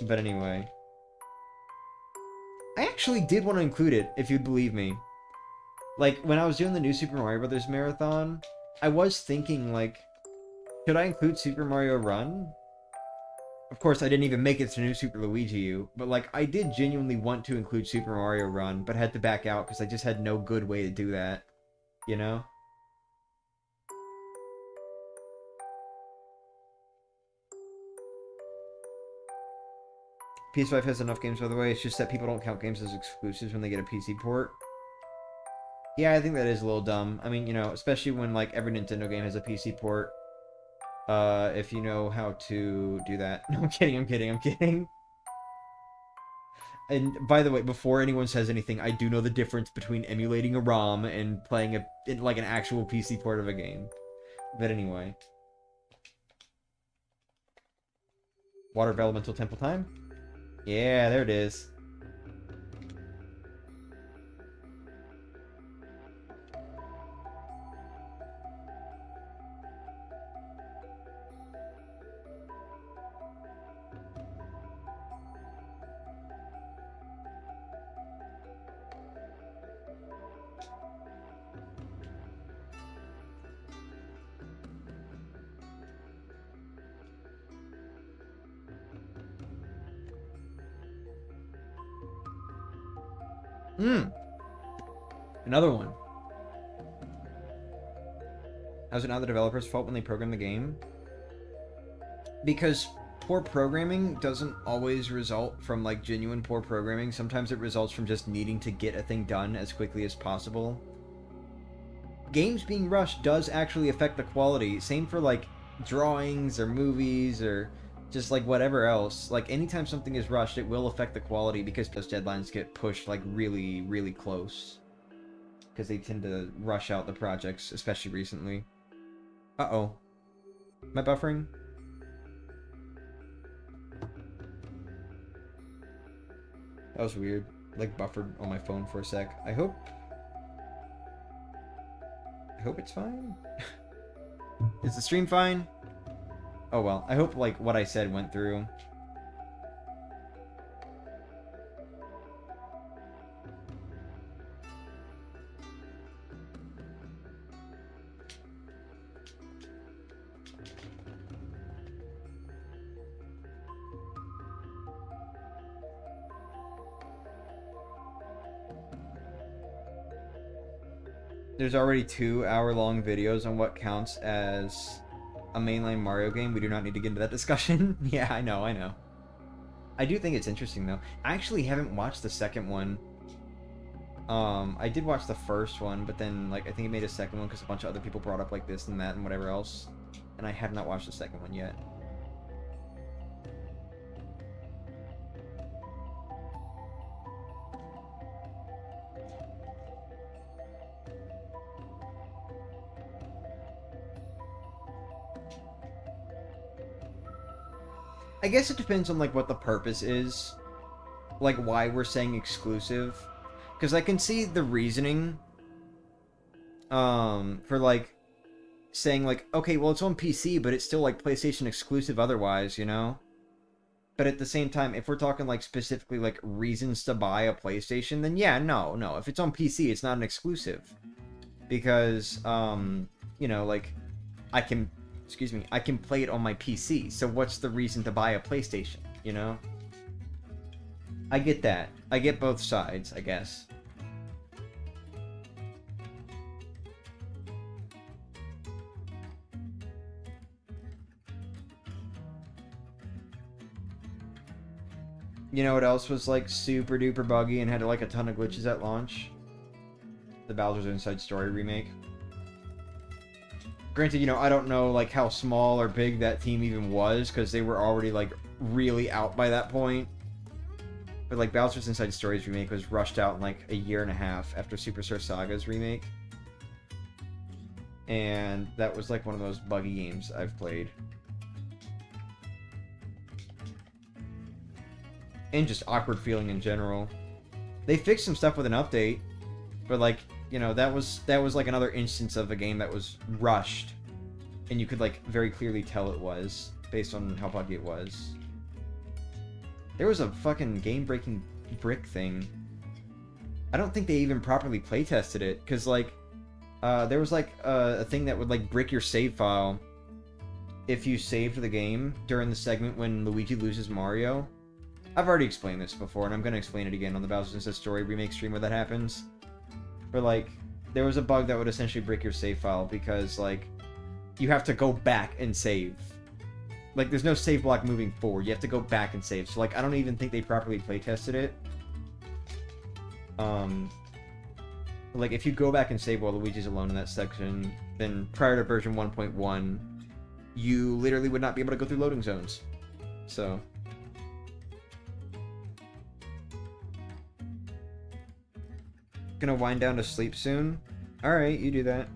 But anyway. I actually did want to include it, if you'd believe me. Like, when I was doing the new Super Mario Brothers marathon, I was thinking, like, should I include Super Mario Run? Of course, I didn't even make it to New Super Luigi U, but like I did genuinely want to include Super Mario Run, but had to back out because I just had no good way to do that, you know? PS5 has enough games, by the way. It's just that people don't count games as exclusives when they get a PC port. Yeah, I think that is a little dumb. I mean, you know, especially when like every Nintendo game has a PC port. If you know how to do that. No, I'm kidding, I'm kidding, I'm kidding. And by the way, before anyone says anything, I do know the difference between emulating a ROM and playing like an actual PC port of a game. But anyway. Water Elemental Temple time? Yeah, there it is. Another one. How's it not the developer's fault when they program the game? Because poor programming doesn't always result from like genuine poor programming. Sometimes it results from just needing to get a thing done as quickly as possible. Games being rushed does actually affect the quality. Same for like drawings or movies or just like whatever else. Like anytime something is rushed, it will affect the quality because those deadlines get pushed like really, really close. Because they tend to rush out the projects, especially recently. Uh-oh. Am I buffering? That was weird. Like buffered on my phone for a sec. I hope it's fine. Is the stream fine? Oh well. I hope like what I said went through. There's already 2-hour-long videos on what counts as a mainline Mario game. We do not need to get into that discussion. Yeah, I know. I do think it's interesting, though. I actually haven't watched the second one. I did watch the first one, but then, like, I think it made a second one because a bunch of other people brought up, like, this and that and whatever else. And I have not watched the second one yet. I guess it depends on, like, what the purpose is. Like, why we're saying exclusive. Because I can see the reasoning, for, like, saying, like, okay, well, it's on PC, but it's still, like, PlayStation exclusive otherwise, you know? But at the same time, if we're talking, like, specifically, like, reasons to buy a PlayStation, then yeah, no. If it's on PC, it's not an exclusive. Because, you know, like, I can play it on my PC, so what's the reason to buy a PlayStation, you know? I get that. I get both sides, I guess. You know what else was, like, super duper buggy and had, like, a ton of glitches at launch? The Bowser's Inside Story remake. Granted, you know, I don't know, like, how small or big that team even was, because they were already, like, really out by that point. But, like, Bowser's Inside Stories remake was rushed out in, like, a year and a half after Superstar Saga's remake. And that was, like, one of those buggy games I've played. And just awkward feeling in general. They fixed some stuff with an update, but, like, you know, that was like another instance of a game that was rushed, and you could like very clearly tell it was based on how buggy it was. There was a fucking game-breaking brick thing. I don't think they even properly playtested it, because like there was like a thing that would like brick your save file, if you saved the game during the segment when Luigi loses Mario. I've already explained this before, and I'm going to explain it again on the Bowser's Inside Story remake stream where that happens. But, like, there was a bug that would essentially break your save file because, like, you have to go back and save. Like, there's no save block moving forward. You have to go back and save. So, like, I don't even think they properly playtested it. Like, if you go back and save while Luigi's alone in that section, then prior to version 1.1, you literally would not be able to go through loading zones. So... Gonna wind down to sleep soon? Alright, you do that.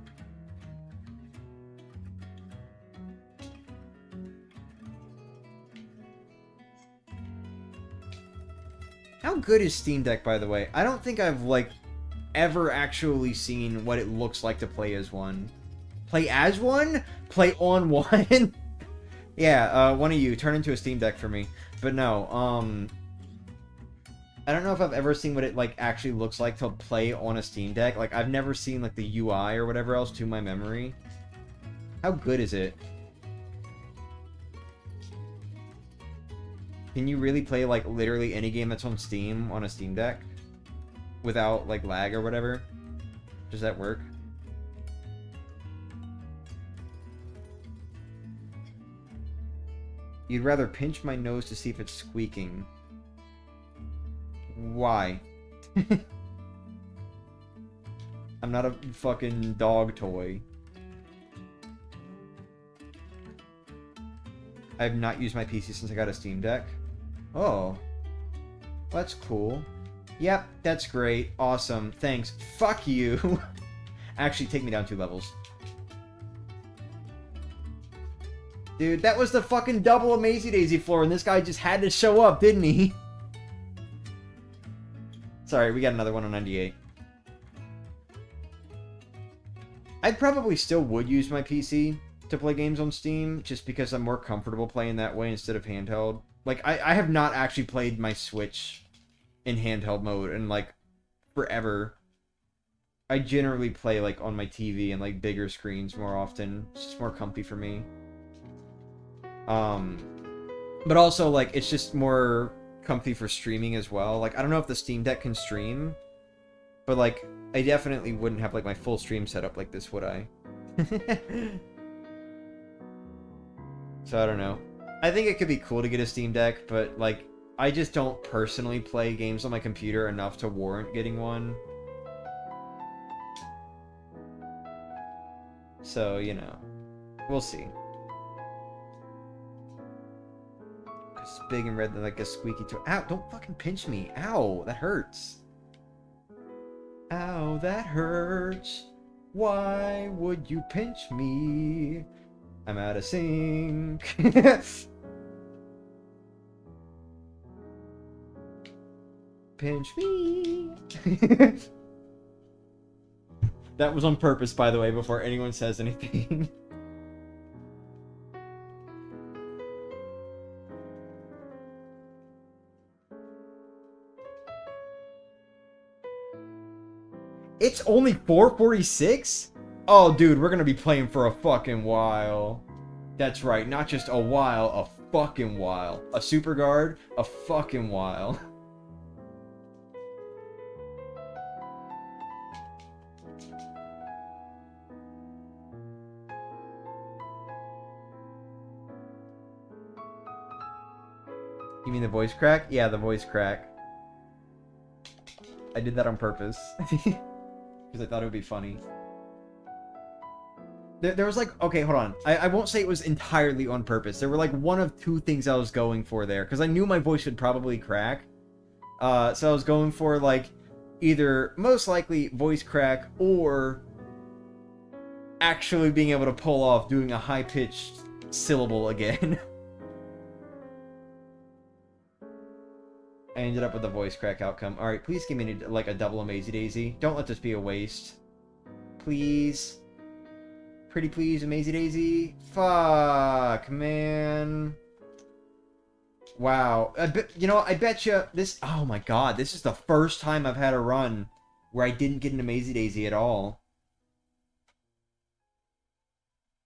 How good is Steam Deck, by the way? I don't think I've, like, ever actually seen what it looks like to play as one. Play as one? Play on one? Yeah, one of you, turn into a Steam Deck for me. But no, I don't know if I've ever seen what it, like, actually looks like to play on a Steam Deck. Like, I've never seen, like, the UI or whatever else to my memory. How good is it? Can you really play, like, literally any game that's on Steam on a Steam Deck? Without, like, lag or whatever? Does that work? You'd rather pinch my nose to see if it's squeaking. Why? I'm not a fucking dog toy. I have not used my PC since I got a Steam Deck. Oh. That's cool. Yep, that's great. Awesome. Thanks. Fuck you. Actually, take me down 2 levels. Dude, that was the fucking double Amazy Daisy floor, and this guy just had to show up, didn't he? Sorry, we got another one on 98. I probably still would use my PC to play games on Steam, just because I'm more comfortable playing that way instead of handheld. Like, I have not actually played my Switch in handheld mode in, like, forever. I generally play, like, on my TV and, like, bigger screens more often. It's just more comfy for me. But also, like, it's just more comfy for streaming as well. Like, I don't know if the Steam Deck can stream, but, like, I definitely wouldn't have, like, my full stream set up like this, would I? So, I don't know. I think it could be cool to get a Steam Deck, but, like, I just don't personally play games on my computer enough to warrant getting one. So, you know, we'll see. It's big and red like a squeaky toy. Ow, don't fucking pinch me. Ow, that hurts. Ow, that hurts. Why would you pinch me? I'm out of sync. Pinch me. That was on purpose, by the way, before anyone says anything. It's only 4:46? Oh, dude, we're gonna be playing for a fucking while. That's right, not just a while, a fucking while. A super guard, a fucking while. You mean the voice crack? Yeah, the voice crack. I did that on purpose. Because I thought it would be funny. There was like... Okay, hold on. I won't say it was entirely on purpose. There were like one of 2 things I was going for there. Because I knew my voice would probably crack. So I was going for like... Either most likely voice crack or... Actually being able to pull off doing a high-pitched syllable again. I ended up with a voice crack outcome. Alright, please give me, like, a double Amazy Daisy. Don't let this be a waste. Please. Pretty please, Amazy Daisy. Fuck, man. Wow. You know, I bet you this... Oh my god, this is the first time I've had a run where I didn't get an Amazy Daisy at all.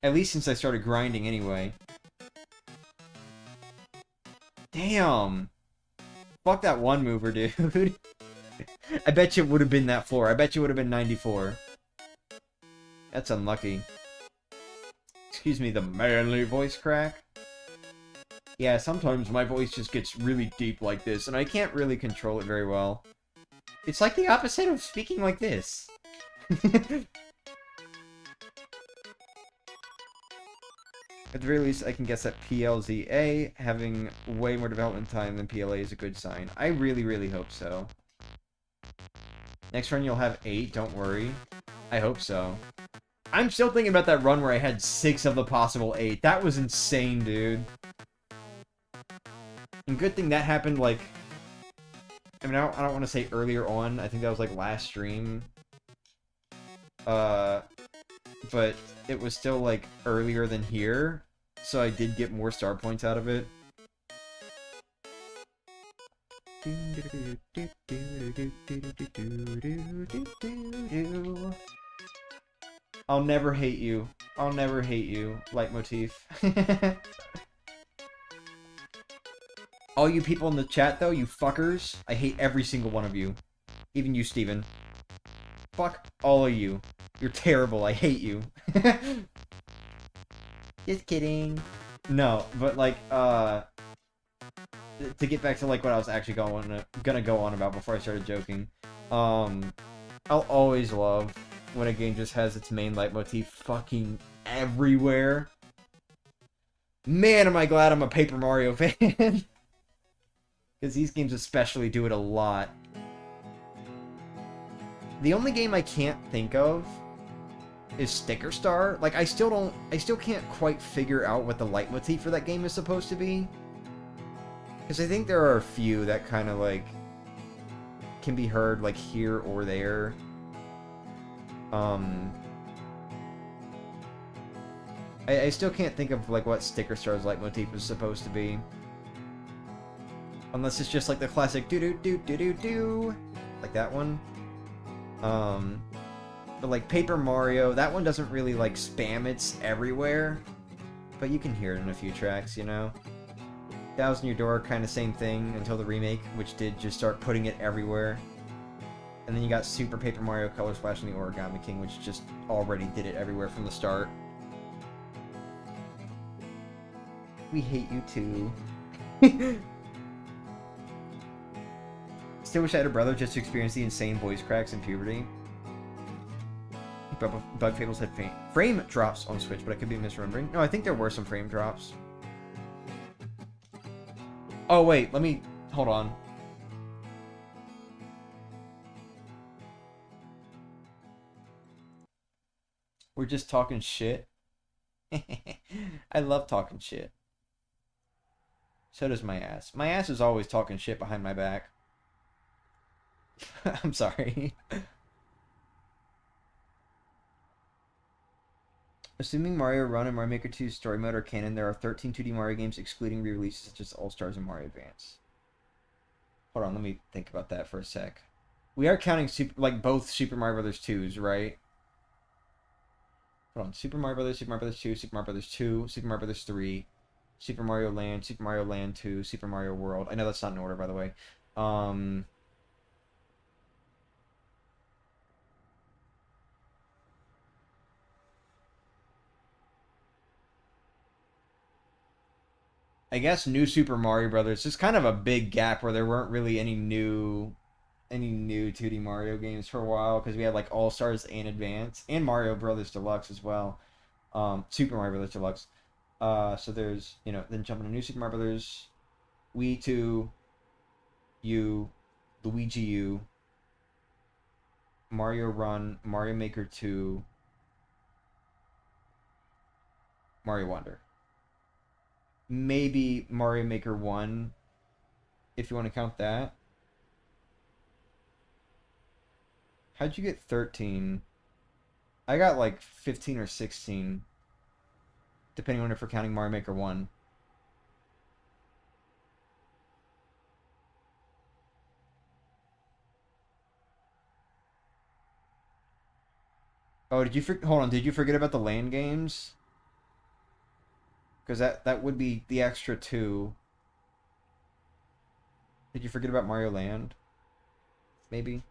At least since I started grinding anyway. Damn. Fuck that one mover, dude. I bet you it would have been that floor. I bet you it would have been 94. That's unlucky. Excuse me, the manly voice crack. Yeah, sometimes my voice just gets really deep like this, and I can't really control it very well. It's like the opposite of speaking like this. At the very least, I can guess that PLZA having way more development time than PLA is a good sign. I really, really hope so. Next run you'll have 8, don't worry. I hope so. I'm still thinking about that run where I had 6 of the possible 8. That was insane, dude. And good thing that happened, like... I mean, I don't want to say earlier on. I think that was, like, last stream. But it was still, like, earlier than here. So I did get more star points out of it. I'll never hate you. I'll never hate you. Leitmotif. All you people in the chat, though, you fuckers, I hate every single one of you. Even you, Steven. Fuck all of you. You're terrible. I hate you. Just kidding. No, but, like, to get back to, like, what I was actually gonna go on about before I started joking. I'll always love when a game just has its main leitmotif fucking everywhere. Man, am I glad I'm a Paper Mario fan. Because these games especially do it a lot. The only game I can't think of is Sticker Star. Like, I still can't quite figure out what the leitmotif for that game is supposed to be. Because I think there are a few that kind of, like, can be heard, like, here or there. I still can't think of, like, what Sticker Star's leitmotif is supposed to be. Unless it's just, like, the classic do-do-do-do-do-do. Like that one. But, like, Paper Mario, that one doesn't really, like, spam its everywhere. But you can hear it in a few tracks, you know? Thousand Year Door, kind of same thing until the remake, which did just start putting it everywhere. And then you got Super Paper Mario Color Splash and the Origami King, which just already did it everywhere from the start. We hate you too. Still wish I had a brother just to experience the insane voice cracks in puberty. Bug Fables had frame drops on Switch, but I could be misremembering. No, I think there were some frame drops. Oh, wait, let me... Hold on. We're just talking shit. I love talking shit. So does my ass. My ass is always talking shit behind my back. I'm sorry. Assuming Mario Run and Mario Maker 2's story mode are canon, there are 13 2D Mario games excluding re-releases such as All-Stars and Mario Advance. Hold on, let me think about that for a sec. We are counting both Super Mario Bros. 2s, right? Hold on, Super Mario Bros., Super Mario Bros. 2, Super Mario Bros. 2, Super Mario Bros. 3, Super Mario Land 2, Super Mario World. I know that's not in order, by the way. I guess New Super Mario Brothers. There's kind of a big gap where there weren't really any new 2D Mario games for a while because we had like All Stars and Advance and Mario Brothers Deluxe as well. Super Mario Brothers Deluxe. So there's, you know, then jumping to New Super Mario Brothers, Wii 2, U, Luigi U, Mario Run, Mario Maker 2, Mario Wonder. Maybe Mario Maker 1, if you want to count that. How'd you get 13? I got like 15 or 16, depending on if we're counting Mario Maker 1. Oh, hold on, did you forget about the LAN games? Because that would be the extra 2. Did you forget about Mario Land? Maybe?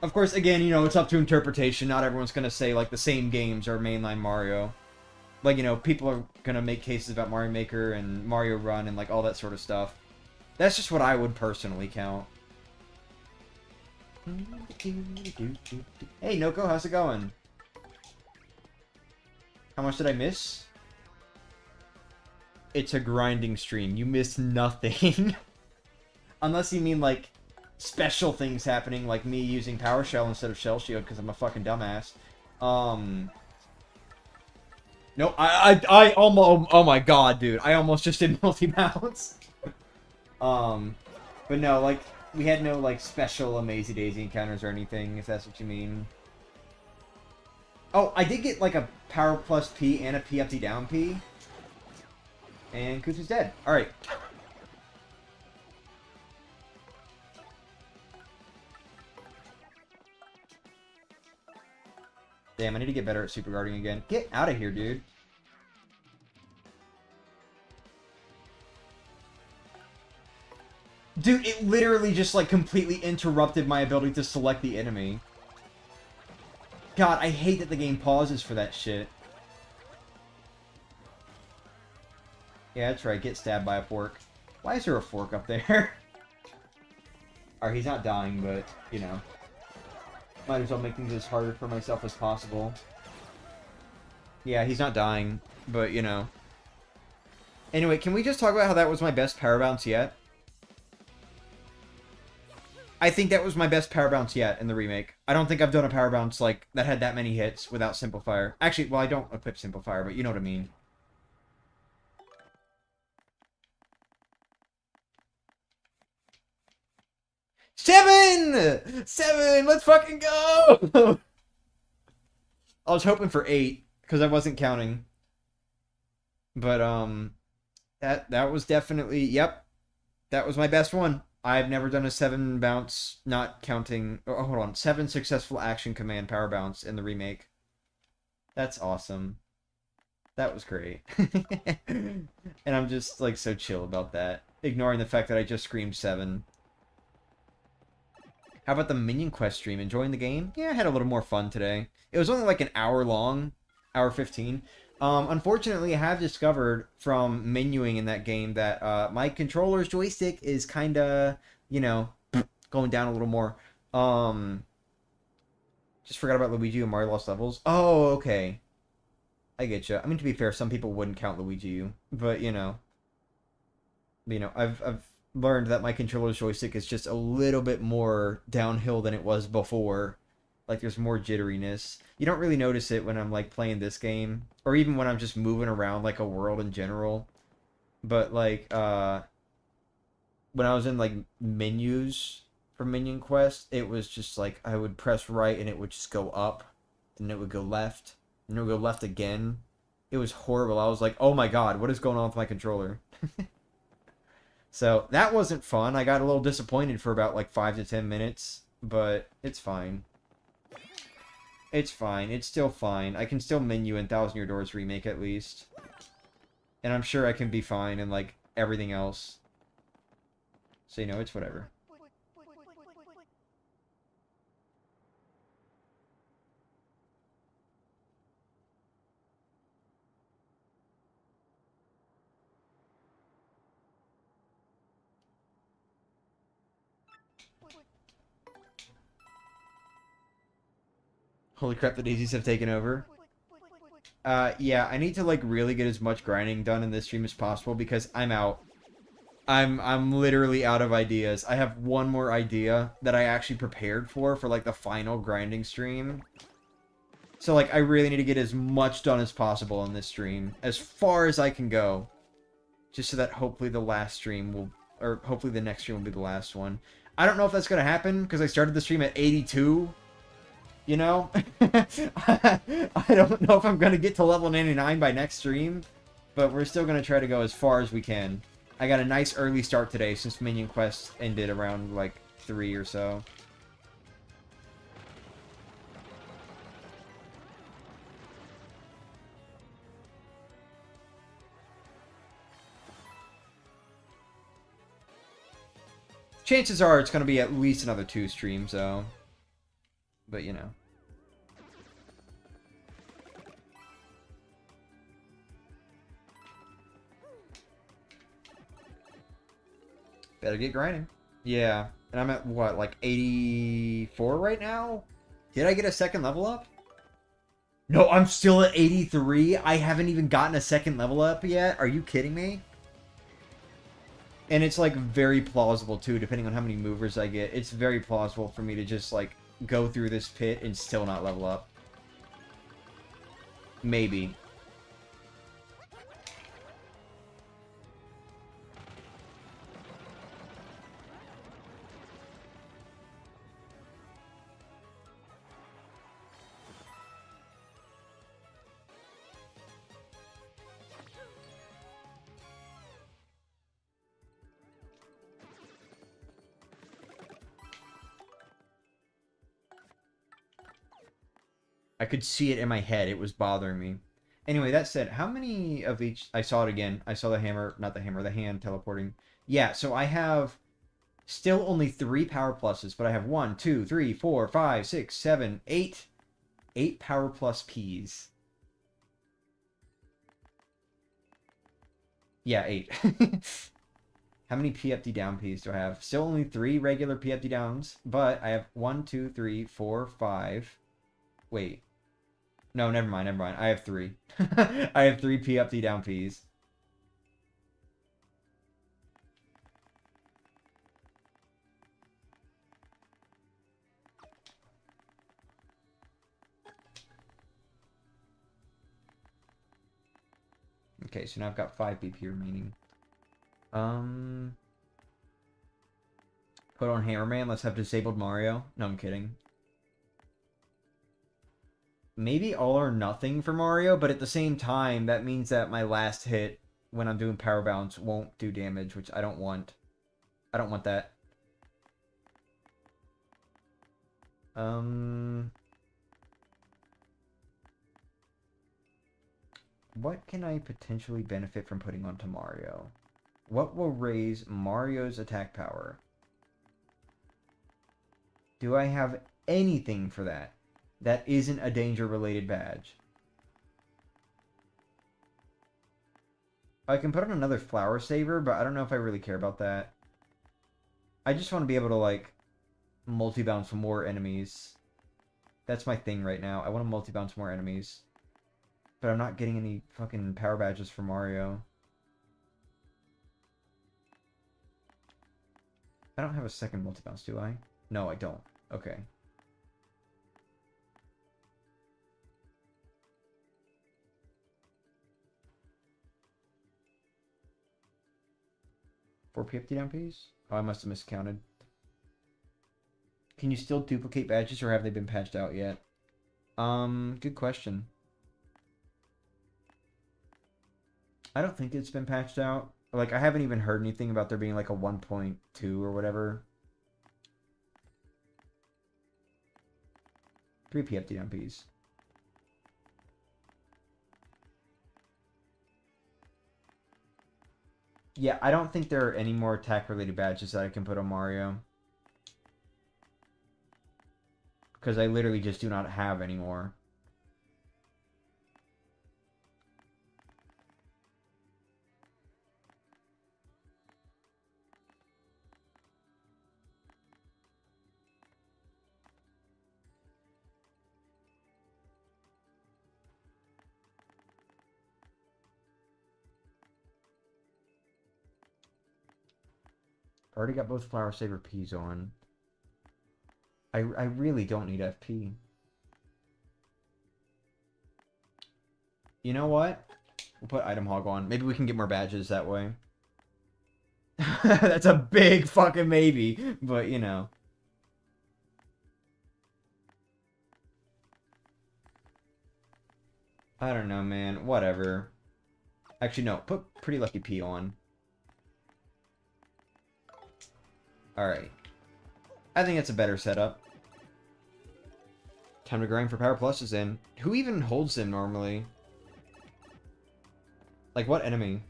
Of course, again, you know, it's up to interpretation. Not everyone's going to say, like, the same games are mainline Mario. Like, you know, people are going to make cases about Mario Maker and Mario Run and, like, all that sort of stuff. That's just what I would personally count. Hey, Noko, how's it going? How much did I miss? It's a grinding stream. You miss nothing. Unless you mean, like, special things happening, like me using Power Shell instead of Shell Shield because I'm a fucking dumbass. No, I almost, oh my god, dude. I almost just did multi-bounce. But no, like, we had no, like, special Amazy Daisy encounters or anything, if that's what you mean. Oh, I did get, like, a Power Plus P and a P up T down P. And Kutsu's dead. Alright. Damn, I need to get better at super guarding again. Get out of here, dude. Dude, it literally just, like, completely interrupted my ability to select the enemy. God, I hate that the game pauses for that shit. Yeah, that's right. Get stabbed by a fork. Why is there a fork up there? Alright, he's not dying, but, you know. Might as well make things as hard for myself as possible. Yeah, he's not dying, but, you know. Anyway, can we just talk about how that was my best power bounce yet? I think that was my best power bounce yet in the remake. I don't think I've done a power bounce, like, that had that many hits without Simplifier. Actually, well, I don't equip Simplifier, but you know what I mean. Seven! Let's fucking go! I was hoping for 8, because I wasn't counting. But, that was definitely, yep. That was my best one. I've never done a 7 bounce, not counting, oh, hold on, 7 successful action command power bounce in the remake. That's awesome. That was great. And I'm just, like, so chill about that. Ignoring the fact that I just screamed 7. How about the Minion Quest stream? Enjoying the game? Yeah, I had a little more fun today. It was only like an hour long, hour 15. Unfortunately, I have discovered from menuing in that game that my controller's joystick is kind of, you know, going down a little more. Just forgot about Luigi and Mario Lost Levels. Oh, okay. I get you. I mean, to be fair, some people wouldn't count Luigi U, but, you know, I've learned that my controller's joystick is just a little bit more downhill than it was before. Like, there's more jitteriness. You don't really notice it when I'm, like, playing this game. Or even when I'm just moving around, like, a world in general. But, like, when I was in, like, menus for Minion Quest, it was just, like, I would press right and it would just go up. And it would go left. And it would go left again. It was horrible. I was like, oh my god, what is going on with my controller? So, that wasn't fun. I got a little disappointed for about, like, 5 to 10 minutes. But, it's fine. It's fine. It's still fine. I can still menu in Thousand Year Doors Remake, at least. And I'm sure I can be fine in, like, everything else. So, you know, it's whatever. Holy crap, the daisies have taken over. Yeah, I need to, like, really get as much grinding done in this stream as possible because I'm out. I'm literally out of ideas. I have one more idea that I actually prepared for, like, the final grinding stream. So, like, I really need to get as much done as possible in this stream. As far as I can go. Just so that hopefully the last stream will... Or hopefully the next stream will be the last one. I don't know if that's going to happen, because I started the stream at 82. You know? I don't know if I'm going to get to level 99 by next stream. But we're still going to try to go as far as we can. I got a nice early start today since Minion Quest ended around, like, 3 or so. Chances are it's going to be at least another 2 streams, though. But, you know. Better get grinding. Yeah. And I'm at, what, like 84 right now? Did I get a second level up? No, I'm still at 83. I haven't even gotten a second level up yet. Are you kidding me? And it's, like, very plausible, too, depending on how many movers I get. It's very plausible for me to just, like, go through this pit and still not level up. Maybe. I could see it in my head. It was bothering me. Anyway, that said, how many of each... I saw it again. I saw the hammer, not the hammer, the hand teleporting. Yeah, so I have still only 3 power pluses, but I have 1, 2, 3, 4, 5, 6, 7, 8. 8 power plus Ps. Yeah, 8. How many PFD down Ps do I have? Still only 3 regular PFD downs, but I have 1, 2, 3, 4, 5. Wait. No, never mind, never mind. I have 3. I have 3 PFD down Ps. Okay, so now I've got 5 BP remaining. Put on Hammerman, let's have disabled Mario. No, I'm kidding. Maybe all or nothing for Mario, but at the same time, that means that my last hit when I'm doing power bounce won't do damage, which I don't want. I don't want that. What can I potentially benefit from putting onto Mario? What will raise Mario's attack power? Do I have anything for that? That isn't a danger-related badge. I can put on another Flower Saver, but I don't know if I really care about that. I just want to be able to, like, multi-bounce more enemies. That's my thing right now. I want to multi-bounce more enemies. But I'm not getting any fucking power badges for Mario. I don't have a second multi-bounce, do I? No, I don't. Okay. Four PFD down Ps? Oh, I must have miscounted. Can you still duplicate badges or have they been patched out yet? Good question. I don't think it's been patched out. Like, I haven't even heard anything about there being like a 1.2 or whatever. 3 PFD down Ps. Yeah, I don't think there are any more attack-related badges that I can put on Mario. Because I literally just do not have any more. I already got both Flower Saver Ps on. I really don't need FP. You know what? We'll put Item Hog on. Maybe we can get more badges that way. That's a big fucking maybe, but you know. I don't know, man. Whatever. Actually, no. Put Pretty Lucky P on. Alright. I think it's a better setup. Time to grind for Power Pluses in. Who even holds them normally? Like, what enemy?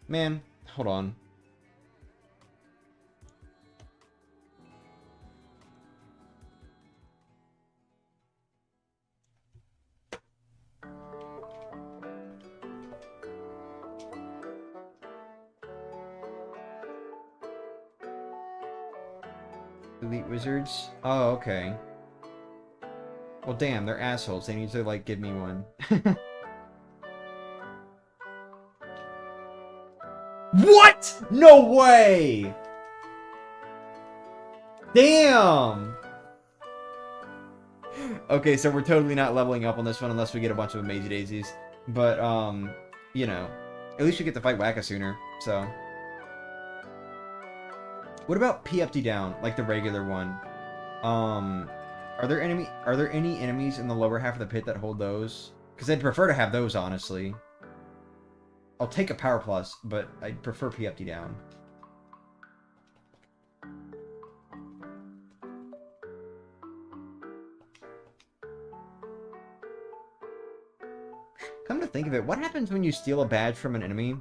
Man, hold on. Elite wizards? Oh, okay. Well, damn, they're assholes. They need to, like, give me one. What? No way! Damn! Okay, so we're totally not leveling up on this one unless we get a bunch of Amazing Daisies. But, you know, at least we get to fight Wacka sooner, so. What about PFD down, like the regular one? Are there any enemies in the lower half of the pit that hold those? Because I'd prefer to have those, honestly. I'll take a Power Plus, but I'd prefer PFD down. Come to think of it, what happens when you steal a badge from an enemy?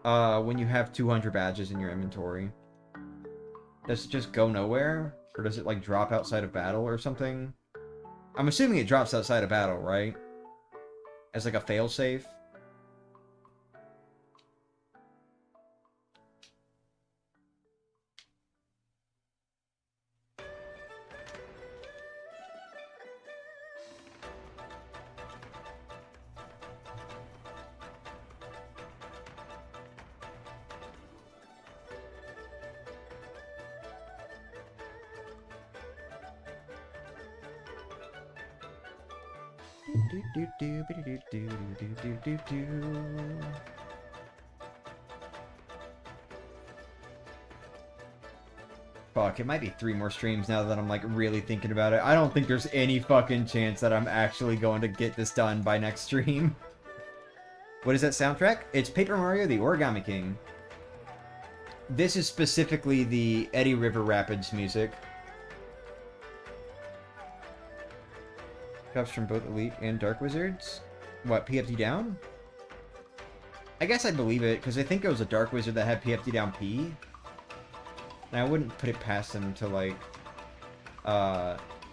When you have 200 badges in your inventory? Does it just go nowhere? Or does it, like, drop outside of battle or something? I'm assuming it drops outside of battle, right? As, like, a failsafe? Fuck, it might be 3 more streams now that I'm, like, really thinking about it. I don't think there's any fucking chance that I'm actually going to get this done by next stream. What is that soundtrack? It's Paper Mario: The Origami King. This is specifically the Eddie River Rapids music. Cups from both Elite and Dark Wizards? What, PFD down? I guess I believe it, because I think it was a Dark Wizard that had PFD down P. And I wouldn't put it past him to, like,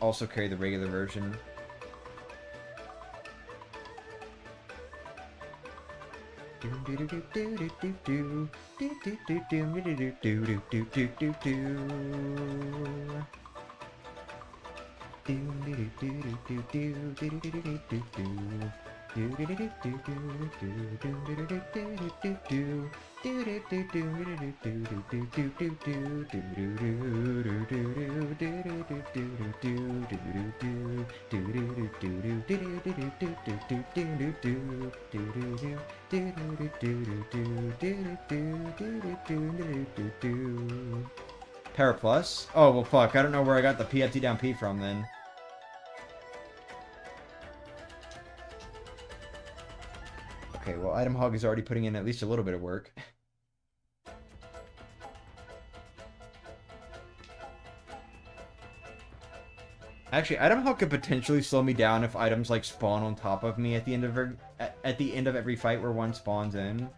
also carry the regular version. Para Plus? Oh, well, fuck. I don't know where I got the PFT down P from, then. Okay, well, Item Hog is already putting in at least a little bit of work. Actually, Item Hog could potentially slow me down if items, like, spawn on top of me at the end of every fight where one spawns in.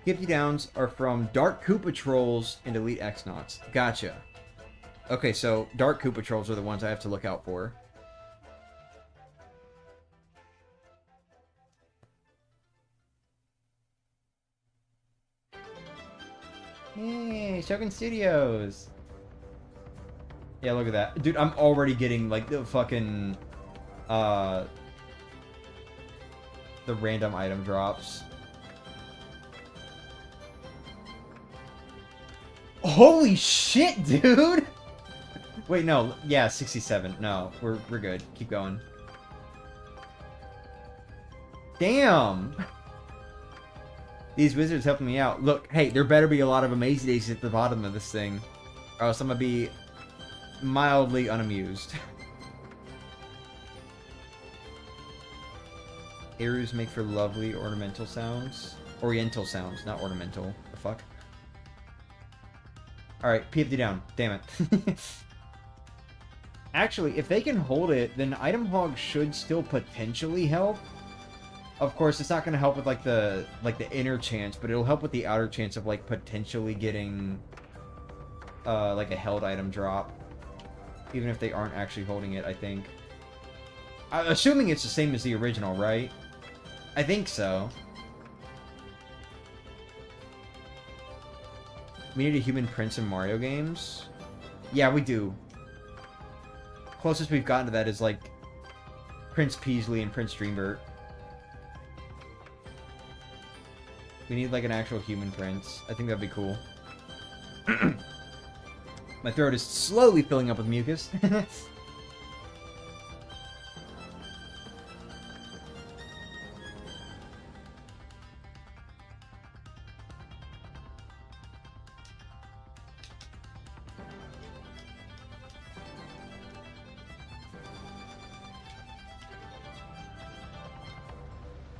PFT downs are from Dark Koopa Trolls and Elite X-Nauts. Gotcha. Okay, so Dark Koopa Trolls are the ones I have to look out for. Hey, Shogun Studios! Yeah, look at that. Dude, I'm already getting, like, the fucking, the random item drops. Holy shit, dude! Wait, no. Yeah, 67. No, we're good. Keep going. Damn! These wizards helping me out. Look, hey, there better be a lot of Amazing Daisies at the bottom of this thing. Or else I'm gonna be mildly unamused. Arrows make for lovely ornamental sounds. Oriental sounds, not ornamental. The fuck? Alright, PFD down. Damn it. Actually, if they can hold it, then Item Hog should still potentially help. Of course, it's not going to help with, like, the inner chance, but it'll help with the outer chance of, like, potentially getting, like, a held item drop. Even if they aren't actually holding it, I think. Assuming it's the same as the original, right? I think so. We need a human prince in Mario games. Yeah, we do. Closest we've gotten to that is like Prince Peasley and Prince Dreambert. We need like an actual human prince. I think that'd be cool. My throat is slowly filling up with mucus.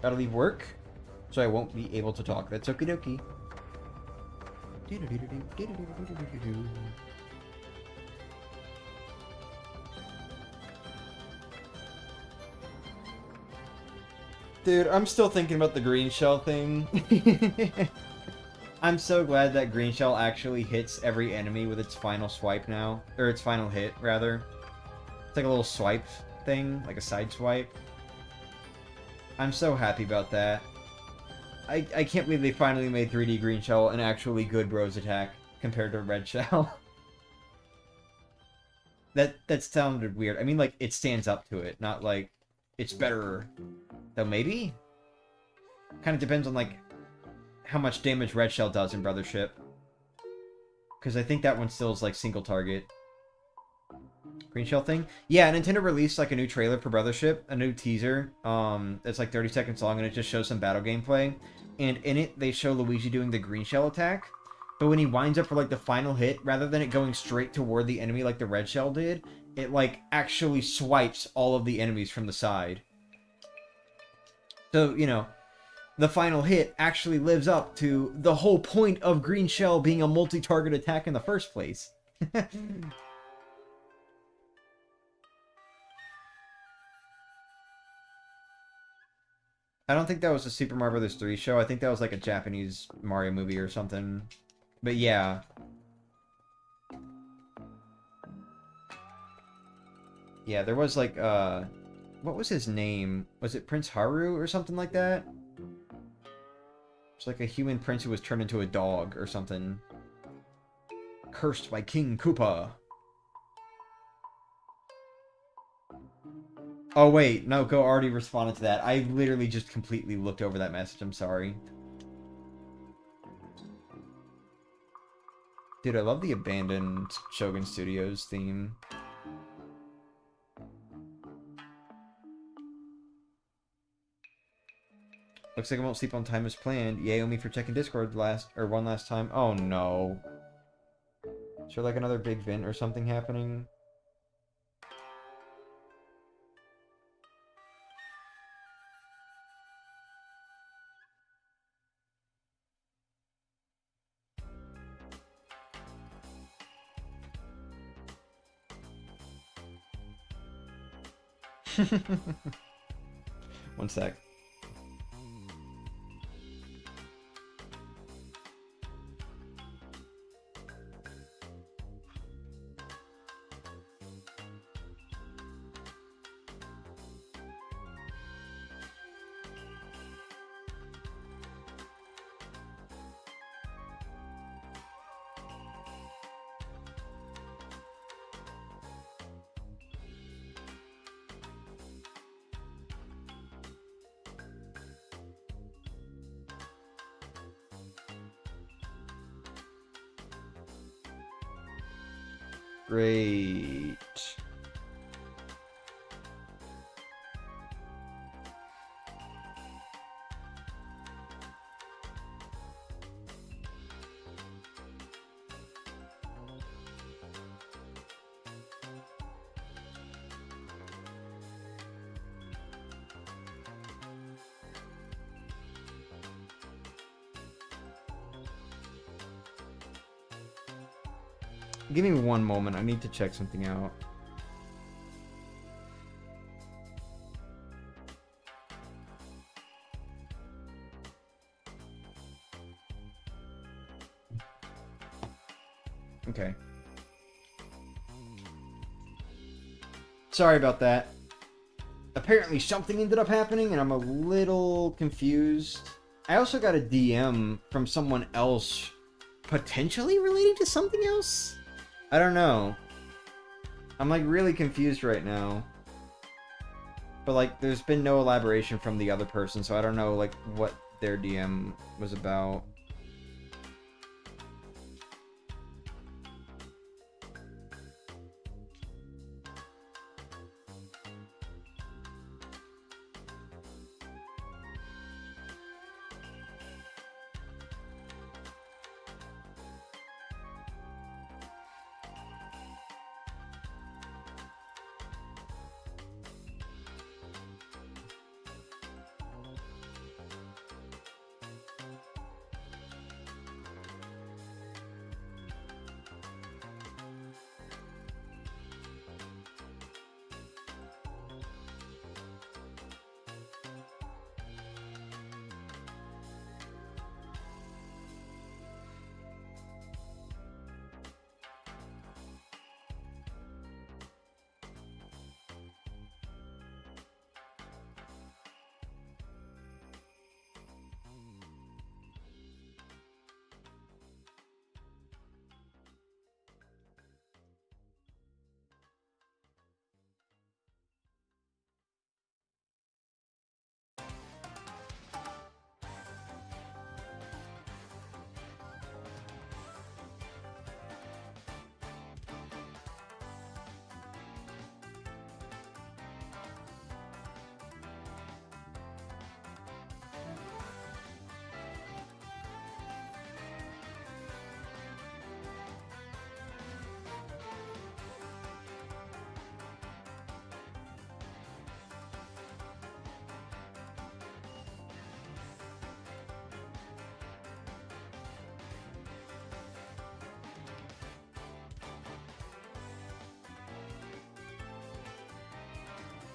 Gotta leave work, so I won't be able to talk. That's okie dokie. Dude, I'm still thinking about the green shell thing. I'm so glad that green shell actually hits every enemy with its final swipe now. Or its final hit, rather. It's like a little swipe thing, like a side swipe. I'm so happy about that. I can't believe they finally made 3D green shell an actually good bros attack compared to red shell. That sounded weird. I mean, like, it stands up to it, not like it's better. Though maybe? Kind of depends on, like, how much damage red shell does in Brothership. Because I think that one still is, like, single target. Green shell thing? Yeah, Nintendo released, like, a new trailer for Brothership, a new teaser. It's, like, 30 seconds long, and it just shows some battle gameplay. And in it, they show Luigi doing the green shell attack. But when he winds up for, like, the final hit, rather than it going straight toward the enemy like the red shell did, it, like, actually swipes all of the enemies from the side. So, you know, the final hit actually lives up to the whole point of green shell being a multi-target attack in the first place. I don't think that was a Super Mario Bros. 3 show. I think that was like a Japanese Mario movie or something. But yeah. Yeah, there was like, what was his name? Was it Prince Haru or something like that? It's like a human prince who was turned into a dog or something. Cursed by King Koopa. Oh wait, no, Go already responded to that. I literally just completely looked over that message, I'm sorry. Dude, I love the abandoned Shogun Studios theme. Looks like I won't sleep on time as planned. Yay, me for checking Discord one last time. Oh no. Is there like another big vent or something happening? One sec. Great. Give me one moment. I need to check something out. Okay. Sorry about that. Apparently something ended up happening and I'm a little confused. I also got a DM from someone else potentially relating to something else? I don't know. I'm like really confused right now. But like there's been no elaboration from the other person, so I don't know like what their DM was about.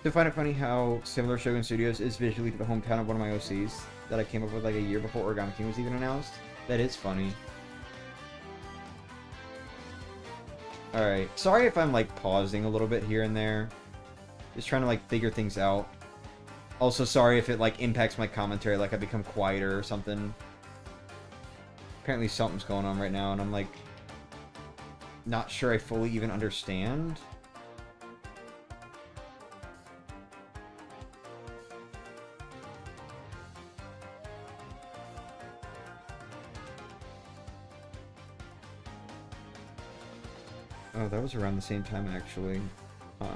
I find it funny how similar Shogun Studios is visually to the hometown of one of my OCs that I came up with like a year before Origami King was even announced. That is funny. Alright, sorry if I'm like pausing a little bit here and there. Just trying to like figure things out. Also sorry if it like impacts my commentary, like I become quieter or something. Apparently something's going on right now and I'm like not sure I fully even understand. Oh, that was around the same time, actually. Huh.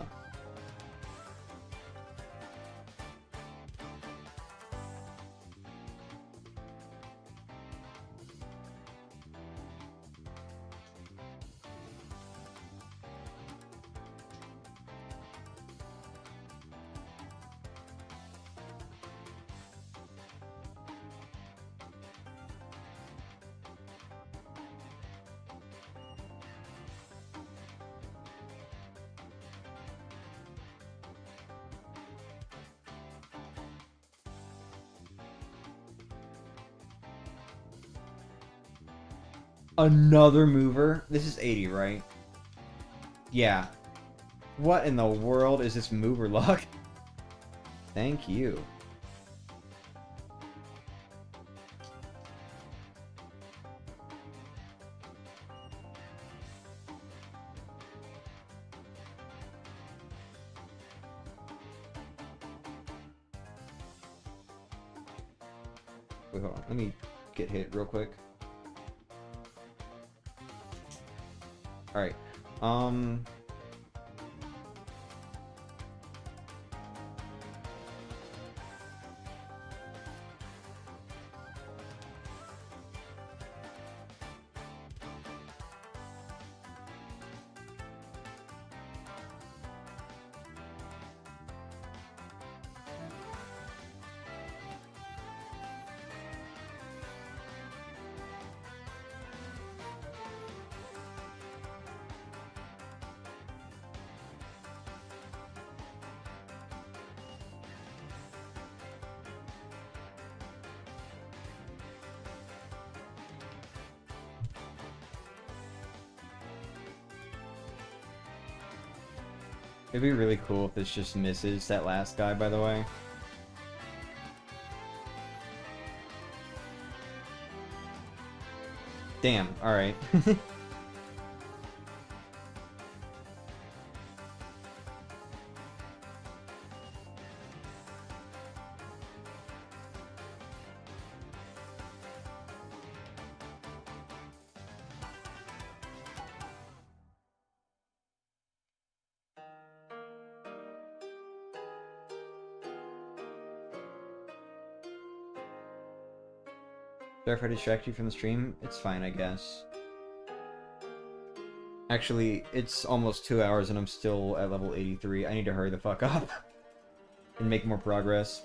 Another mover? This is 80, right? Yeah. What in the world is this mover luck? Thank you. Wait, hold on. Let me get hit real quick. Alright. It'd be really cool if this just misses that last guy, by the way. Damn, alright. Sorry if I distract you from the stream. It's fine, I guess. Actually, it's almost 2 hours and I'm still at level 83. I need to hurry the fuck up and make more progress.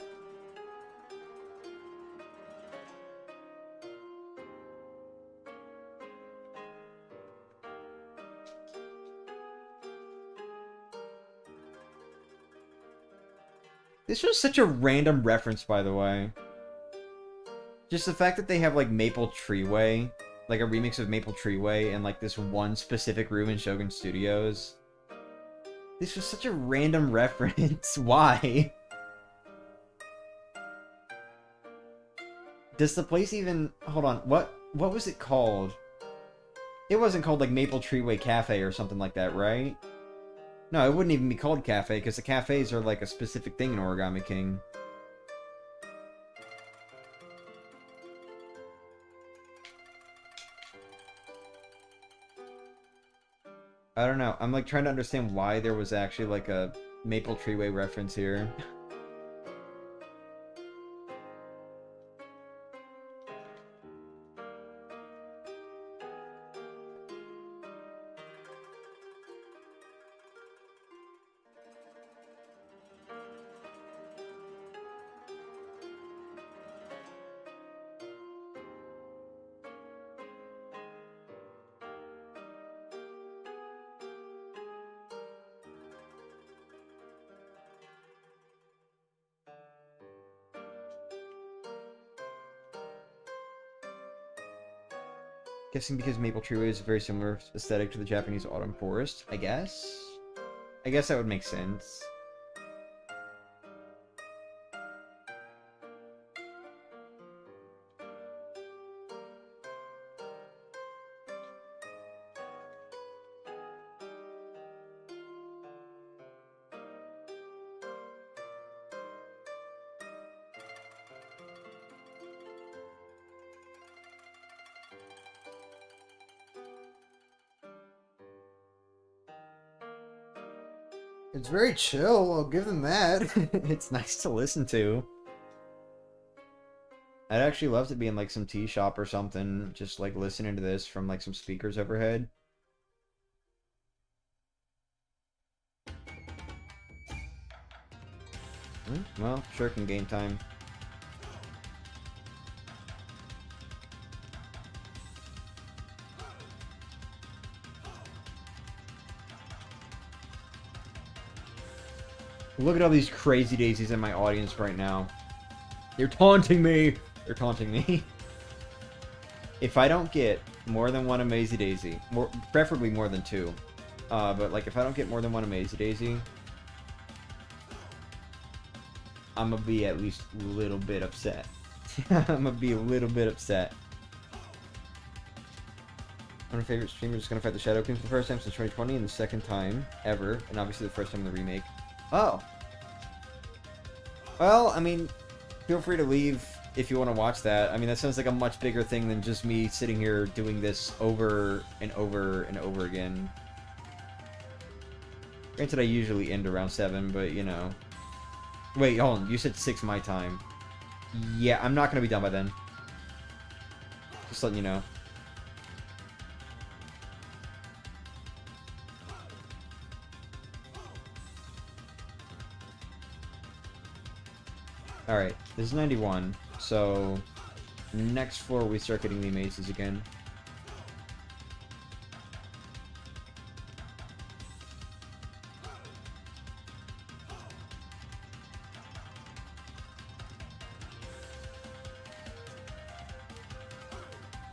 This was such a random reference, by the way. Just the fact that they have, like, Maple Treeway, like a remix of Maple Treeway, and, like, this one specific room in Shogun Studios. This was such a random reference. Why? Does the place even... Hold on, what was it called? It wasn't called, like, Maple Treeway Cafe or something like that, right? No, it wouldn't even be called Cafe, because the cafes are, like, a specific thing in Origami King. I don't know. I'm like trying to understand why there was actually like a Maple Treeway reference here. Guessing because Maple Treeway is a very similar aesthetic to the Japanese autumn forest, I guess? I guess that would make sense. It's very chill, I'll give them that. It's nice to listen to. I'd actually love to be in like some tea shop or something, just like listening to this from like some speakers overhead. Well, sure can gain time. Look at all these crazy daisies in my audience right now. They're taunting me! They're taunting me. If I don't get more than one Amazy Daisy, preferably more than two, but like if I don't get more than one Amazy Daisy, I'm gonna be at least a little bit upset. I'm gonna be a little bit upset. One of my favorite streamers is gonna fight the Shadow King for the first time since 2020 and the second time ever, and obviously the first time in the remake. Oh. Well, I mean, feel free to leave if you want to watch that. I mean, that sounds like a much bigger thing than just me sitting here doing this over and over and over again. Granted, I usually end around 7, but, you know. Wait, hold on. You said 6 my time. Yeah, I'm not going to be done by then. Just letting you know. Alright, this is 91, so next floor we start getting the mazes again.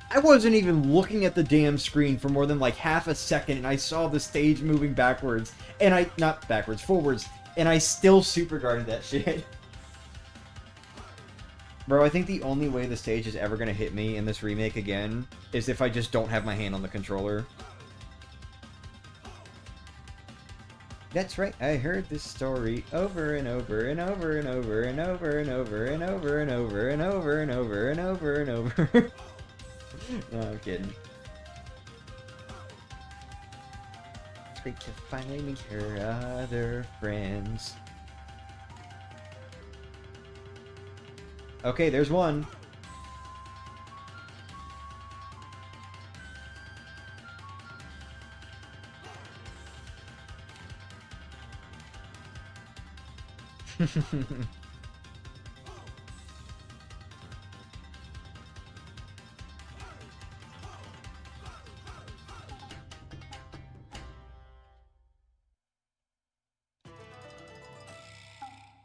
I wasn't even looking at the damn screen for more than like half a second and I saw the stage moving backwards, and not backwards, forwards, and I still super guarded that shit. Bro, I think the only way the stage is ever gonna hit me in this remake again is if I just don't have my hand on the controller. That's right, I heard this story over and over and over and over and over and over and over and over and over and over and over and over. No, I'm kidding. It's great to finally meet her other friends. Okay, there's one.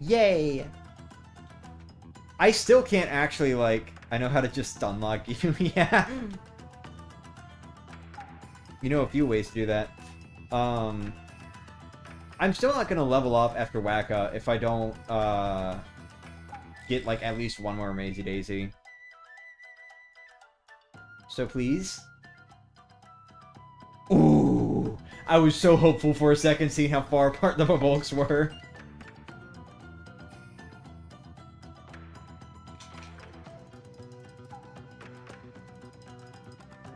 Yay! I still can't actually, like... I know how to just unlock you, yeah. You know a few ways to do that. I'm still not gonna level up after Wacka if I don't, get, like, at least one more Mazy Daisy. So please? Ooh! I was so hopeful for a second seeing how far apart the Bulks were.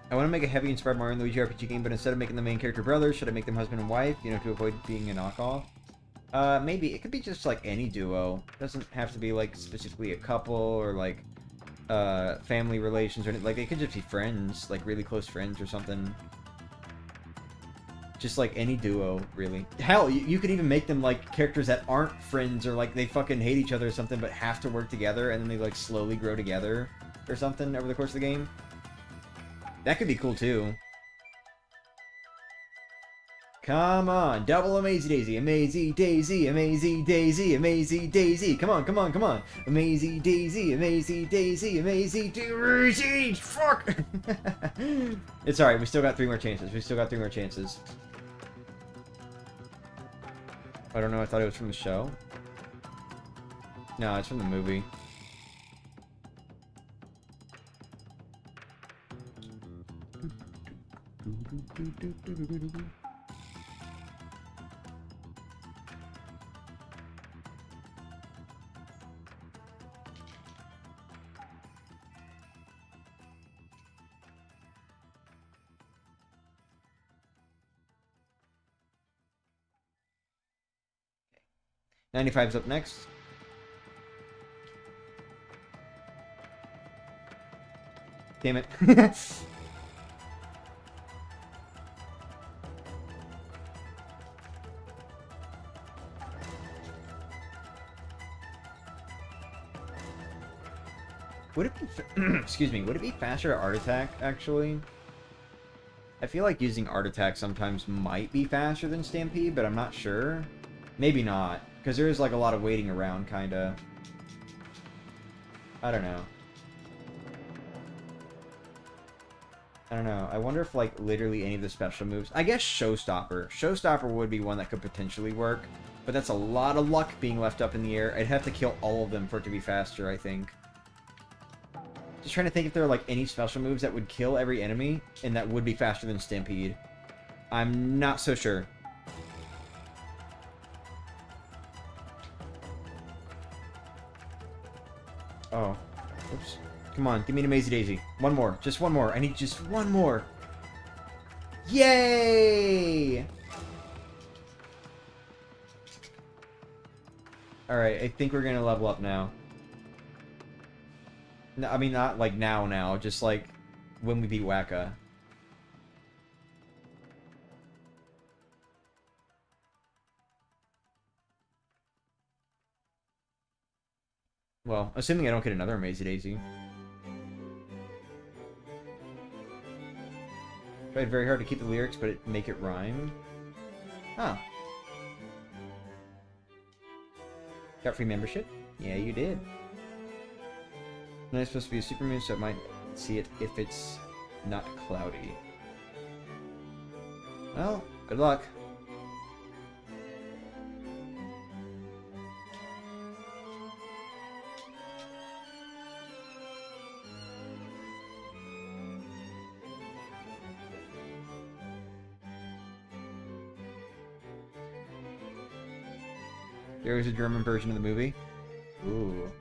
I want to make a heavy inspired Mario and Luigi RPG game, but instead of making the main character brothers, should I make them husband and wife, you know, to avoid being a knockoff? Maybe. It could be just, like, any duo. It doesn't have to be, like, specifically a couple, or, like, family relations, or anything. Like, they could just be friends, like, really close friends or something. Just, like, any duo, really. Hell, you could even make them, like, characters that aren't friends, or, like, they fucking hate each other or something, but have to work together, and then they, like, slowly grow together, or something, over the course of the game. That could be cool, too. Come on, double Amazy Daisy, Amazy Daisy, Amazy Daisy, Amazy Daisy. Come on, come on, come on. Amazy Daisy, Amazy Daisy, Amazy Daisy. Fuck! It's alright, we still got 3 more chances. We still got 3 more chances. I don't know, I thought it was from the show. No, it's from the movie. '95's up next. Damn it. Would it be... excuse me. Would it be faster to Art Attack, actually? I feel like using Art Attack sometimes might be faster than Stampede, but I'm not sure. Maybe not. Because there is, like, a lot of waiting around, kinda. I don't know. I don't know. I wonder if, like, literally any of the special moves... I guess Showstopper. Showstopper would be one that could potentially work. But that's a lot of luck being left up in the air. I'd have to kill all of them for it to be faster, I think. Just trying to think if there are, like, any special moves that would kill every enemy, and that would be faster than Stampede. I'm not so sure. Oh. Oops. Come on, give me an Amazy Daisy. One more. Just one more. I need just one more. Yay! Alright, I think we're gonna level up now. No, I mean, not like now, just like when we beat Wacka. Well, assuming I don't get another Amazy Daisy. Tried very hard to keep the lyrics, but make it rhyme. Oh. Got free membership? Yeah, you did. And it's supposed to be a supermoon, so it might see it if it's not cloudy. Well, good luck. There was a German version of the movie. Ooh.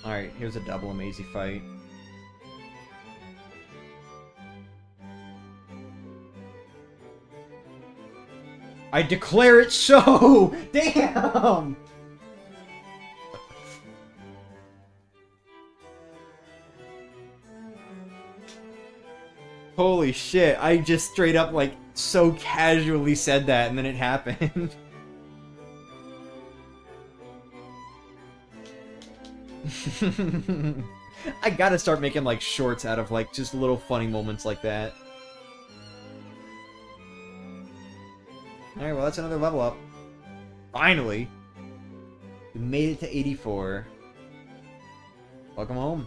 Alright, here's a double amazing fight. I declare it so! Damn! Holy shit, I just straight up, like, so casually said that, and then it happened. I gotta start making, like, shorts out of, like, just little funny moments like that. Alright, well, that's another level up. Finally! We made it to 84. Welcome home.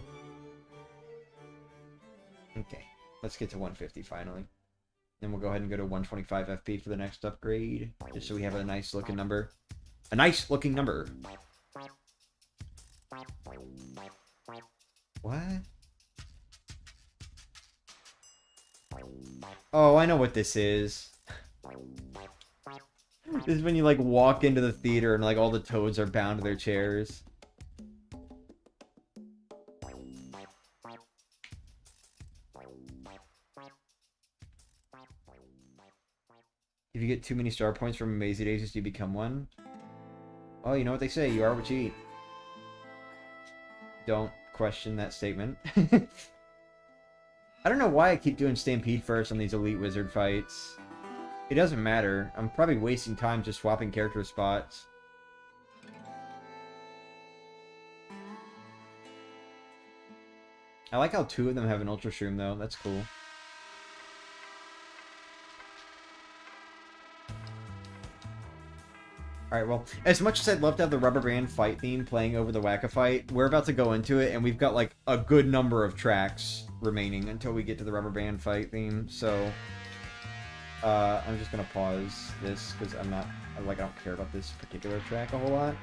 Okay. Let's get to 150 finally. Then we'll go ahead and go to 125 FP for the next upgrade. Just so we have a nice looking number. A nice looking number! What? Oh, I know what this is. This is when you, like, walk into the theater and, like, all the toads are bound to their chairs. If you get too many star points from Amazing Daisies, do you become one? Oh, you know what they say, you are what you eat. Don't question that statement. I don't know why I keep doing Stampede first on these Elite Wizard fights. It doesn't matter. I'm probably wasting time just swapping character spots. I like how two of them have an Ultra Shroom, though. That's cool. Alright, well, as much as I'd love to have the Rubber Band fight theme playing over the Whack-A-Fight, we're about to go into it, and we've got, like, a good number of tracks remaining until we get to the Rubber Band fight theme, so... I'm just gonna pause this, because I don't care about this particular track a whole lot.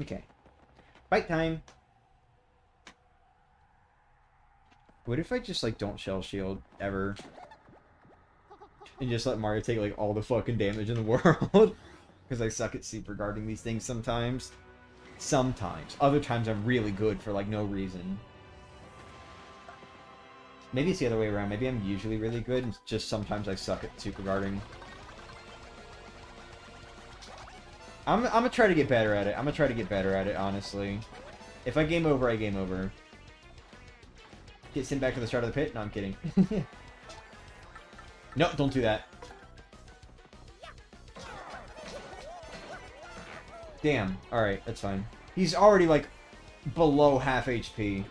Okay. Fight time! What if I just, like, don't Shell Shield, ever? And just let Mario take, like, all the fucking damage in the world? Because I suck at super guarding these things sometimes. Sometimes. Other times I'm really good for, like, no reason. Maybe it's the other way around. Maybe I'm usually really good, and just sometimes I suck at super guarding. I'm gonna try to get better at it. I'm gonna try to get better at it, honestly. If I game over, I game over. Get sent back to the start of the pit? No, I'm kidding. No, don't do that. Damn. Alright, that's fine. He's already, like, below half HP.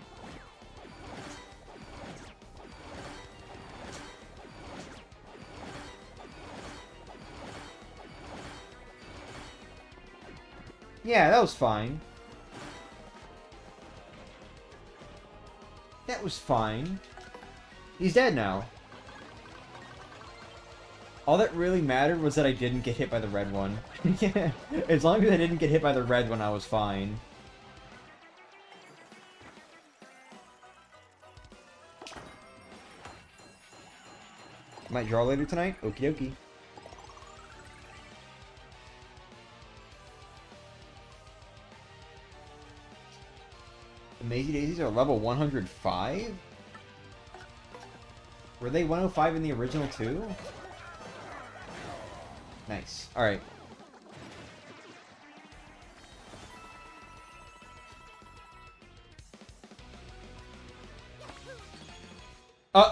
Yeah, that was fine. That was fine. He's dead now. All that really mattered was that I didn't get hit by the red one. Yeah, as long as I didn't get hit by the red one, I was fine. Might draw later tonight? Okie dokie. Amazing Daisies are level 105? Were they 105 in the original too? Nice. Alright.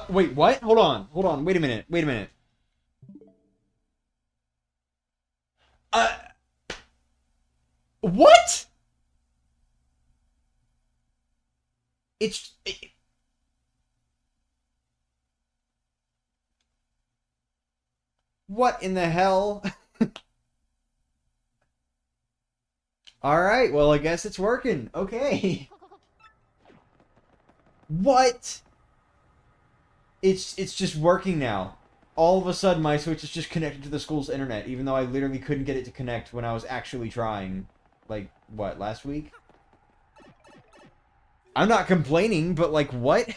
Wait, what? Hold on. Hold on. Wait a minute. Wait a minute. What? What in the hell? Alright, well, I guess it's working. Okay. What? It's just working now. All of a sudden, my Switch is just connected to the school's internet, even though I literally couldn't get it to connect when I was actually trying. Like, what, last week? I'm not complaining, but like, what?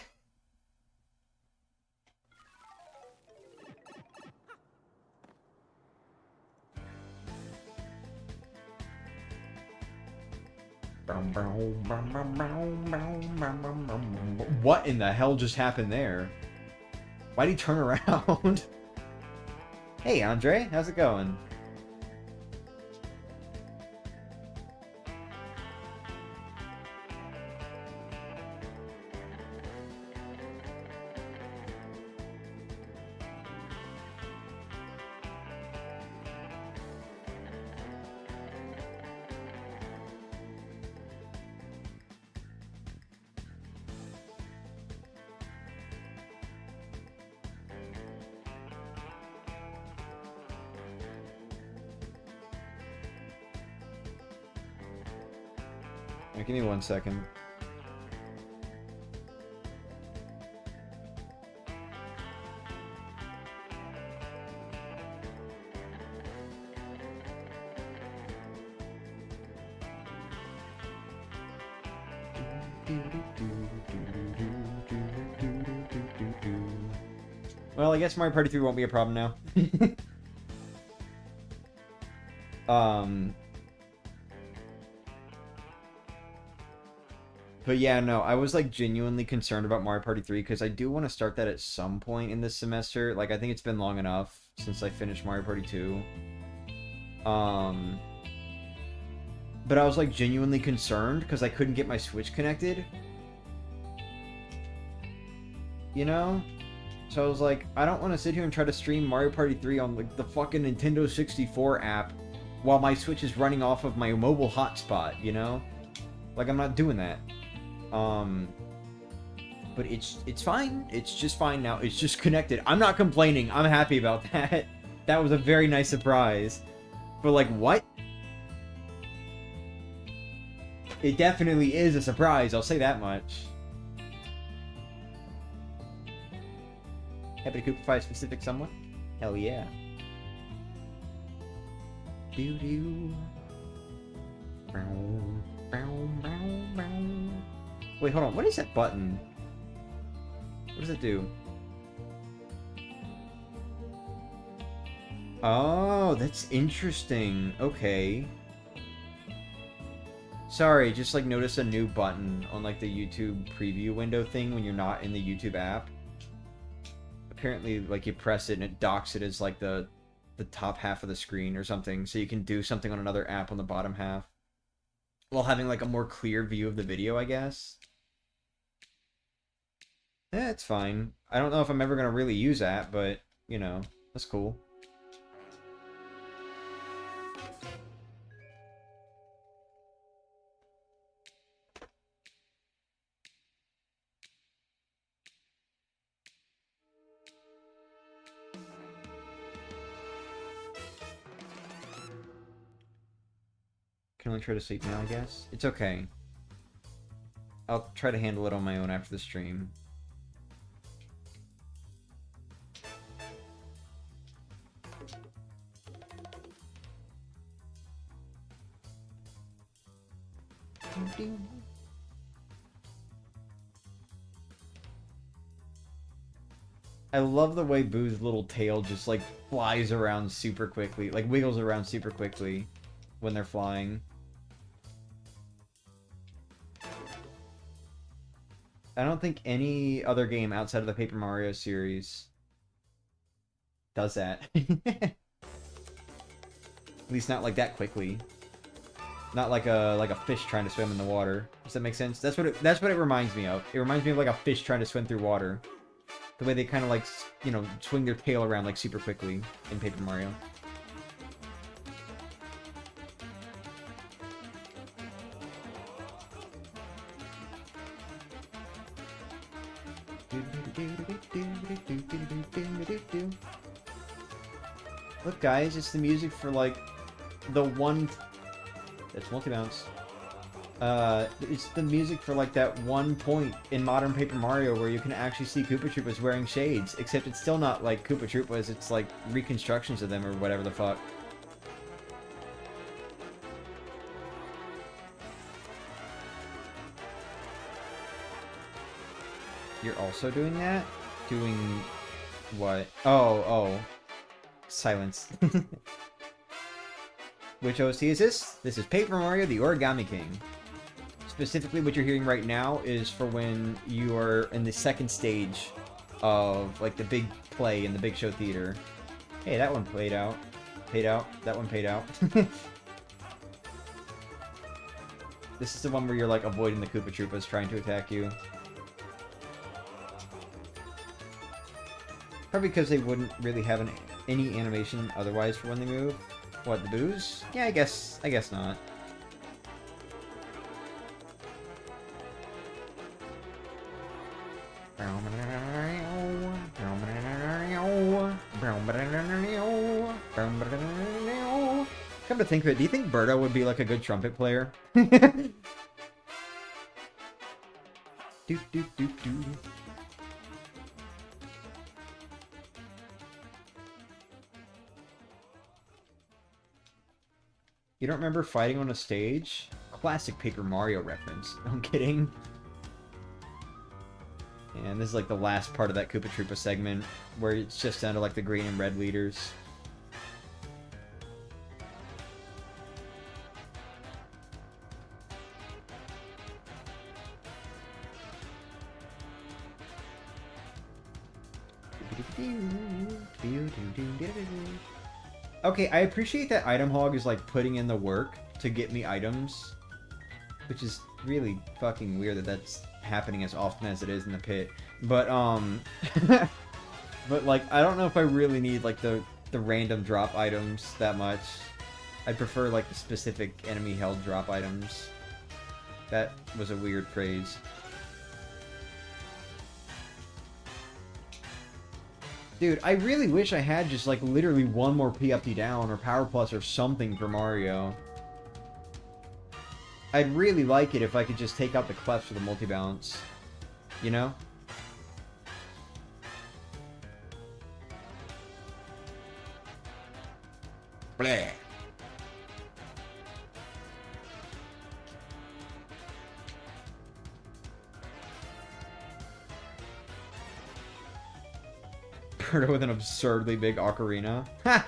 What in the hell just happened there? Why'd he turn around? Hey, Andre, how's it going? Give me 1 second. Well, I guess Mario Party 3 won't be a problem now. But yeah, no, I was like genuinely concerned about Mario Party 3 because I do want to start that at some point in this semester. Like, I think it's been long enough since I finished Mario Party 2. But I was like genuinely concerned because I couldn't get my Switch connected. You know? So I was like, I don't want to sit here and try to stream Mario Party 3 on like the fucking Nintendo 64 app while my Switch is running off of my mobile hotspot, you know? Like, I'm not doing that. But it's fine. It's just fine now. It's just connected. I'm not complaining. I'm happy about that. That was a very nice surprise. But like, what? It definitely is a surprise. I'll say that much. Happy to coopify a specific someone? Hell yeah. Doo-doo. Wait, hold on. What is that button? What does it do? Oh, that's interesting. Okay. Sorry, just like notice a new button on like the YouTube preview window thing when you're not in the YouTube app. Apparently, like you press it and it docks it as like the top half of the screen or something, so you can do something on another app on the bottom half while having like a more clear view of the video, I guess. Yeah, it's fine. I don't know if I'm ever gonna really use that, but you know, that's cool. Can only try to sleep now, I guess. It's okay. I'll try to handle it on my own after the stream. I love the way Boo's little tail just like flies around super quickly, like wiggles around super quickly when they're flying. I don't think any other game outside of the Paper Mario series does that. At least not like that quickly. Not like a fish trying to swim in the water. Does that make sense? That's what it reminds me of. It reminds me of like a fish trying to swim through water. The way they kind of like, you know, swing their tail around like super quickly in Paper Mario. Look, guys, it's the music for, like, the one... That's multi-bounce. It's the music for, like, that one point in Modern Paper Mario where you can actually see Koopa Troopas wearing shades, except it's still not, like, Koopa Troopas, it's, like, reconstructions of them or whatever the fuck. You're also doing that? Doing... what? Oh. Silence. Which OC is this? This is Paper Mario the Origami King. Specifically, what you're hearing right now is for when you are in the second stage of, like, the big play in the Big Show Theater. Hey, that one played out. Paid out. That one paid out. This is the one where you're, like, avoiding the Koopa Troopas trying to attack you. Probably because they wouldn't really have any animation otherwise for when they move. What, the booze? Yeah, I guess not. Come to think of it, do you think Birdo would be like a good trumpet player? Do. You don't remember fighting on a stage? Classic Paper Mario reference. No, I'm kidding. And this is like the last part of that Koopa Troopa segment, where it's just down to like the green and red leaders. Okay, I appreciate that Item Hog is like putting in the work to get me items, which is really fucking weird that that's happening as often as it is in the pit. But but like I don't know if I really need like the random drop items that much. I prefer like the specific enemy held drop items. That was a weird phrase. Dude, I really wish I had just, like, literally one more P up, D down, or Power Plus, or something for Mario. I'd really like it if I could just take out the clefs for the multi-bounce. You know? Bleh. With an absurdly big ocarina. Ha!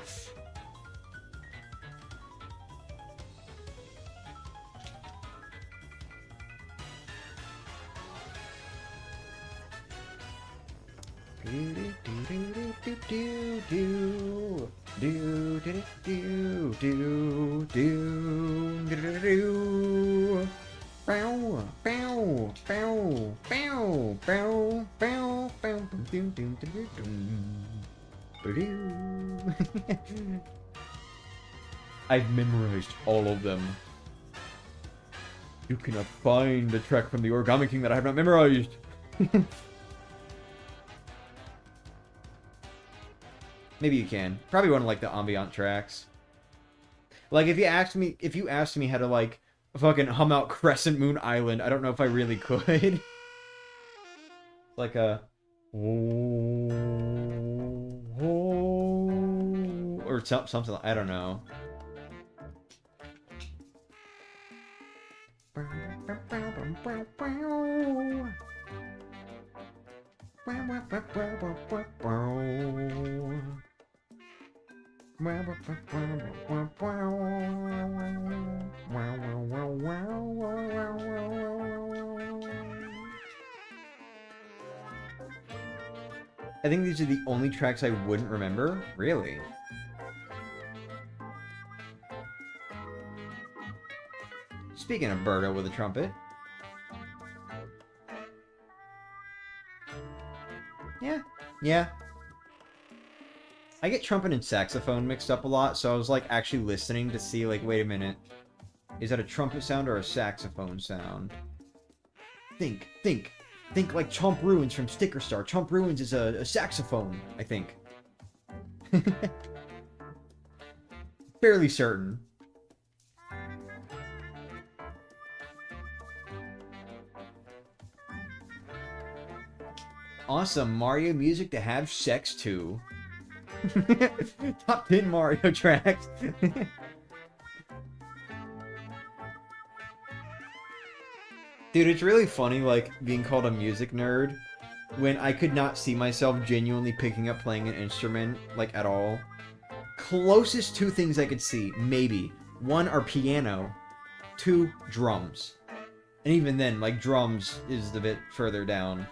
I've memorized all of them. You cannot find the track from the Origami King that I have not memorized. Maybe you can. Probably one of like the ambient tracks. Like if you asked me how to like fucking hum out Crescent Moon Island, I don't know if I really could. Like a or something. I don't know. I think these are the only tracks I wouldn't remember. Really? Speaking of Birdo with a trumpet. Yeah. I get trumpet and saxophone mixed up a lot, so I was like actually listening to see like, wait a minute. Is that a trumpet sound or a saxophone sound? Think like Chomp Ruins from Sticker Star. Chomp Ruins is a saxophone, I think. fairly certain. Awesome Mario music to have sex to. Top 10 Mario tracks. Dude, it's really funny, like, being called a music nerd when I could not see myself genuinely picking up playing an instrument, like, at all. Closest two things I could see, maybe. One are piano, two, drums. And even then, like, drums is a bit further down.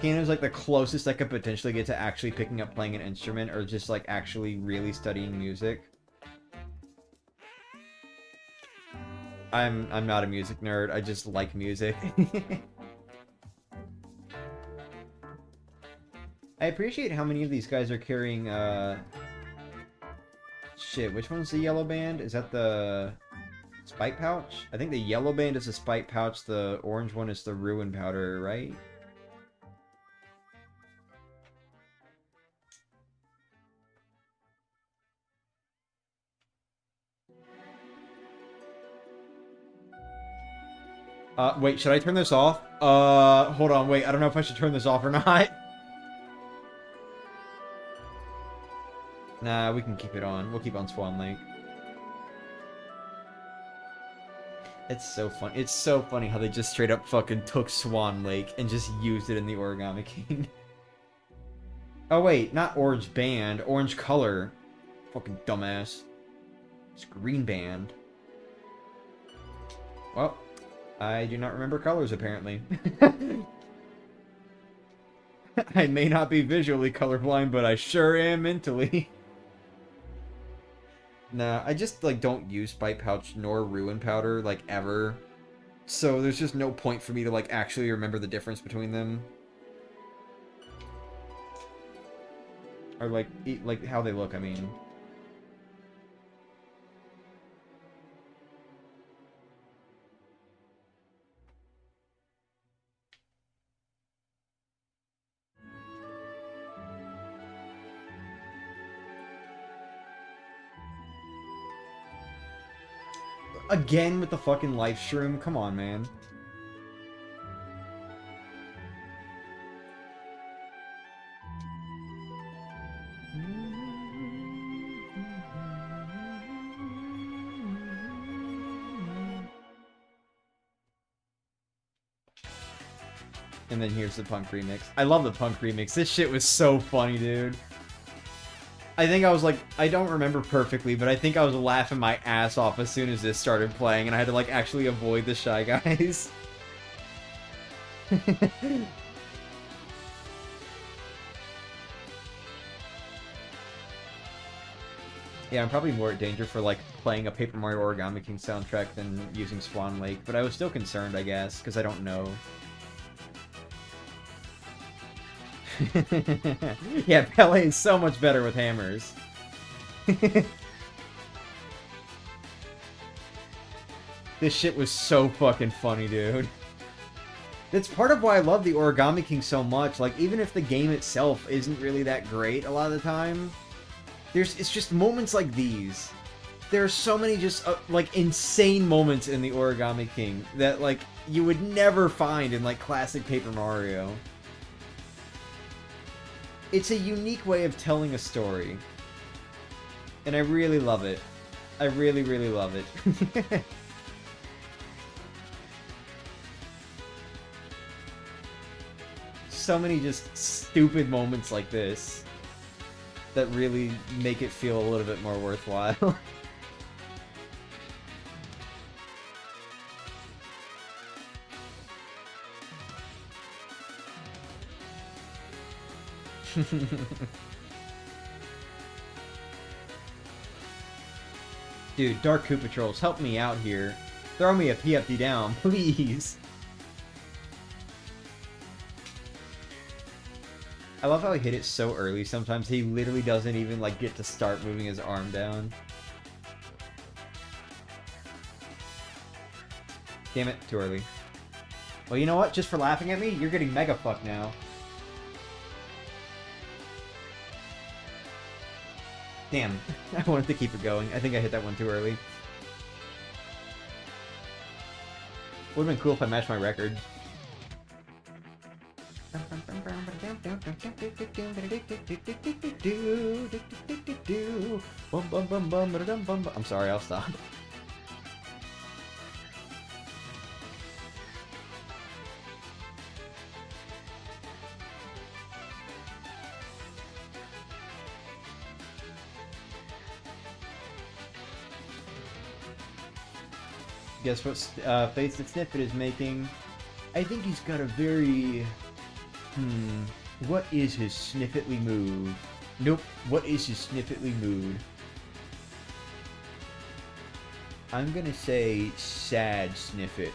Piano's like the closest I could potentially get to actually picking up playing an instrument, or just, like, actually really studying music. I'm not a music nerd, I just like music. I appreciate how many of these guys are carrying, shit, which one's the yellow band? Is that the spike pouch? I think the yellow band is the spike pouch, the orange one is the ruin powder, right? Wait, should I turn this off? Hold on, wait, I don't know if I should turn this off or not. Nah, we can keep it on. We'll keep on Swan Lake. It's so fun. It's so funny how they just straight up fucking took Swan Lake and just used it in the Origami King. Oh wait, not orange band, orange color. Fucking dumbass. It's green band. Well, I do not remember colors, apparently. I may not be visually colorblind, but I sure am mentally. Nah, I just, like, don't use Spike Pouch nor Ruin Powder, like, ever. So there's just no point for me to, like, actually remember the difference between them. Or, like how they look, I mean. Again with the fucking life shroom? Come on, man. And then here's the punk remix. I love the punk remix. This shit was so funny, dude. I think I was like, I don't remember perfectly, but I think I was laughing my ass off as soon as this started playing, and I had to, like, actually avoid the Shy Guys. Yeah, I'm probably more at danger for, like, playing a Paper Mario Origami King soundtrack than using Swan Lake, but I was still concerned, I guess, because I don't know. Yeah, Pele is so much better with hammers. This shit was so fucking funny, dude. That's part of why I love the Origami King so much. Like, even if the game itself isn't really that great a lot of the time, it's just moments like these. There are so many just, like, insane moments in the Origami King that, like, you would never find in, like, classic Paper Mario. It's a unique way of telling a story. And I really love it. I really, really love it. So many just stupid moments like this that really make it feel a little bit more worthwhile. Dude, Dark Koopa Trolls, help me out here. Throw me a PFD down, please. I love how he hit it so early sometimes. He literally doesn't even, like, get to start moving his arm down. Damn it, too early. Well, you know what? Just for laughing at me, you're getting mega fucked now. Damn, I wanted to keep it going. I think I hit that one too early. Would've been cool if I matched my record. I'm sorry, I'll stop. Guess what face that Snippet is making? I think he's got a very... What is his Snippetly move? Nope. What is his Snippetly mood? I'm gonna say sad Sniffet.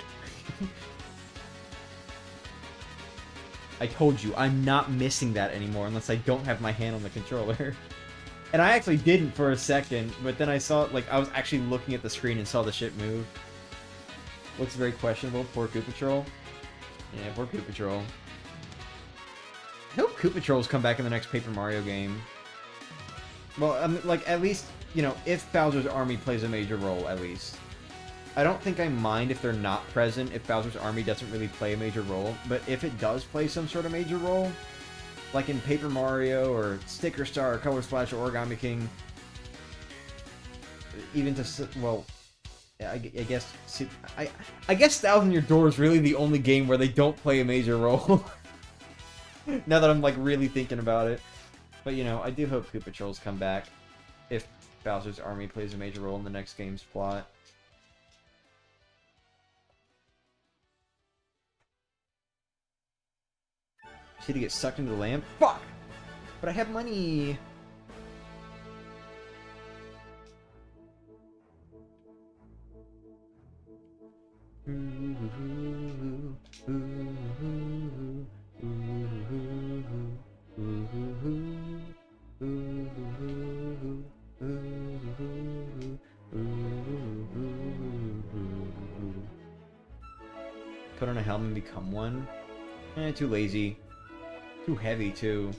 I told you, I'm not missing that anymore unless I don't have my hand on the controller. And I actually didn't for a second, but then I saw, like, I was actually looking at the screen and saw the shit move. Looks very questionable. Poor Koopa Patrol. Yeah, poor Koopa Patrol. I hope Koopa Patrol's come back in the next Paper Mario game. Well, I mean, like, at least, you know, if Bowser's Army plays a major role, at least. I don't think I mind if they're not present, if Bowser's Army doesn't really play a major role, but if it does play some sort of major role, like in Paper Mario, or Sticker Star, or Color Splash, or Origami King, even to, well, I guess, I guess Thousand Year Door is really the only game where they don't play a major role. Now that I'm, like, really thinking about it. But, you know, I do hope Koopa Patrols come back if Bowser's Army plays a major role in the next game's plot. See to get sucked into the lamp? Fuck! But I have money! Put on a helmet and become one? Too lazy. Too heavy, too.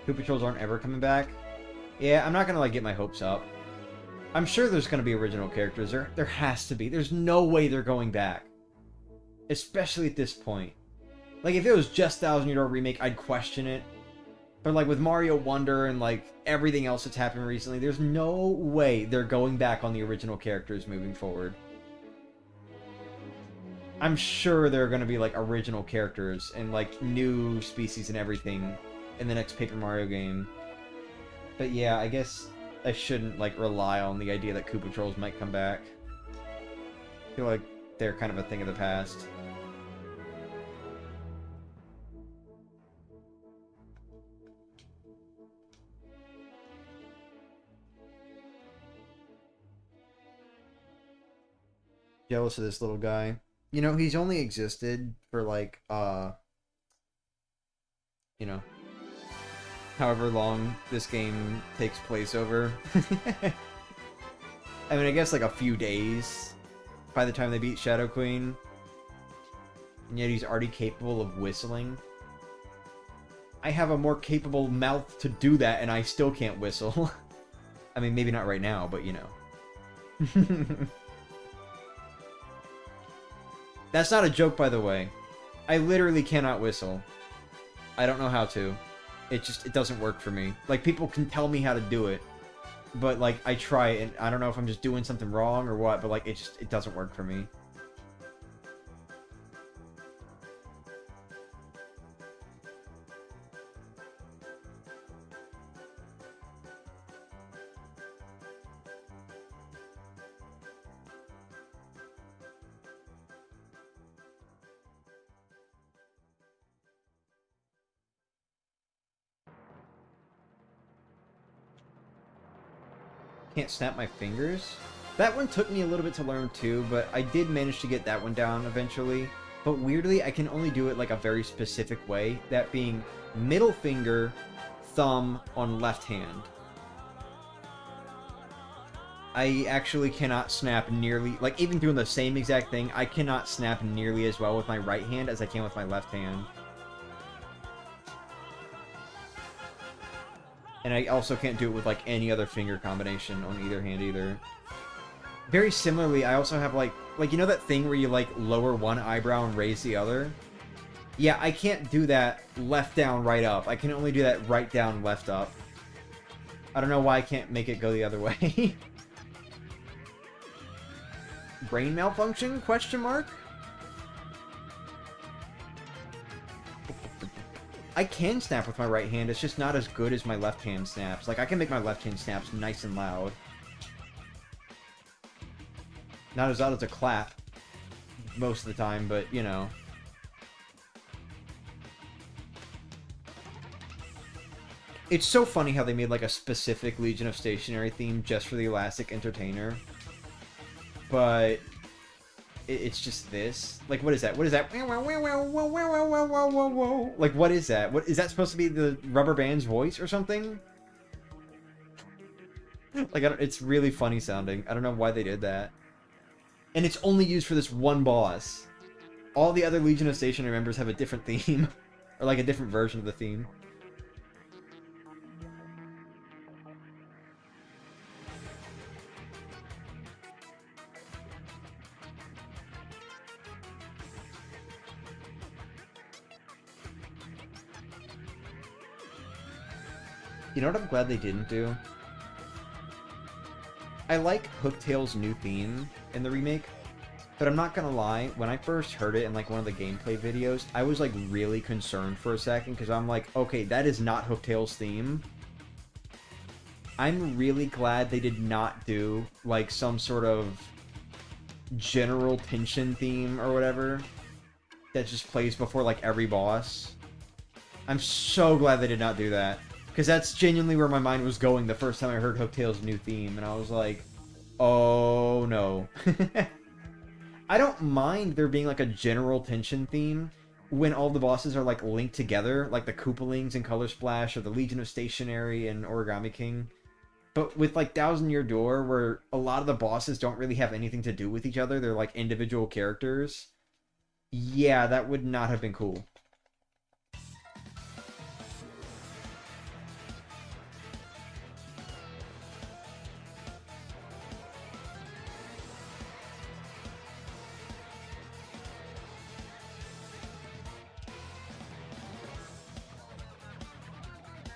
Koopa Patrols aren't ever coming back? Yeah, I'm not gonna, like, get my hopes up. I'm sure there's gonna be original characters. There has to be. There's no way they're going back. Especially at this point. Like, if it was just Thousand Year Door Remake, I'd question it. But, like, with Mario Wonder and, like, everything else that's happened recently, there's no way they're going back on the original characters moving forward. I'm sure there are going to be, like, original characters and, like, new species and everything in the next Paper Mario game. But yeah, I guess I shouldn't, like, rely on the idea that Koopa Patrols might come back. I feel like they're kind of a thing of the past. Jealous of this little guy. You know, he's only existed for, like, you know, however long this game takes place over. I mean, I guess, like, a few days by the time they beat Shadow Queen. And yet he's already capable of whistling. I have a more capable mouth to do that, and I still can't whistle. I mean, maybe not right now, but, you know. That's not a joke, by the way. I literally cannot whistle. I don't know how to. It doesn't work for me. Like, people can tell me how to do it, but, like, I try, and I don't know if I'm just doing something wrong or what, but, like, it doesn't work for me. Can't snap my fingers? That one took me a little bit to learn too, but I did manage to get that one down eventually. But weirdly, I can only do it like a very specific way, that being middle finger, thumb on left hand. I actually cannot snap nearly, like even doing the same exact thing, I cannot snap nearly as well with my right hand as I can with my left hand. And I also can't do it with, like, any other finger combination on either hand either. Very similarly, I also have, like, you know that thing where you, like, lower one eyebrow and raise the other? Yeah, I can't do that left down, right up. I can only do that right down, left up. I don't know why I can't make it go the other way. Brain malfunction? Question mark? I can snap with my right hand, it's just not as good as my left hand snaps. Like, I can make my left hand snaps nice and loud. Not as loud as a clap most of the time, but, you know. It's so funny how they made, like, a specific Legion of Stationary theme just for the Elastic Entertainer. But it's just this. Like, what is that? What is that? Like, what is that? What is that supposed to be? The rubber band's voice or something? Like, it's really funny sounding. I don't know why they did that. And it's only used for this one boss. All the other Legion of Stationary members have a different theme. Or, like, a different version of the theme. You know what I'm glad they didn't do? I like Hooktail's new theme in the remake, but I'm not gonna lie, when I first heard it in like one of the gameplay videos, I was like really concerned for a second, because I'm like, okay, that is not Hooktail's theme. I'm really glad they did not do like some sort of general tension theme or whatever that just plays before like every boss. I'm so glad they did not do that. Because that's genuinely where my mind was going the first time I heard Hooktail's new theme, and I was like, oh no. I don't mind there being like a general tension theme when all the bosses are like linked together, like the Koopalings and Color Splash, or the Legion of Stationary and Origami King. But with like Thousand Year Door, where a lot of the bosses don't really have anything to do with each other, they're like individual characters, yeah, that would not have been cool.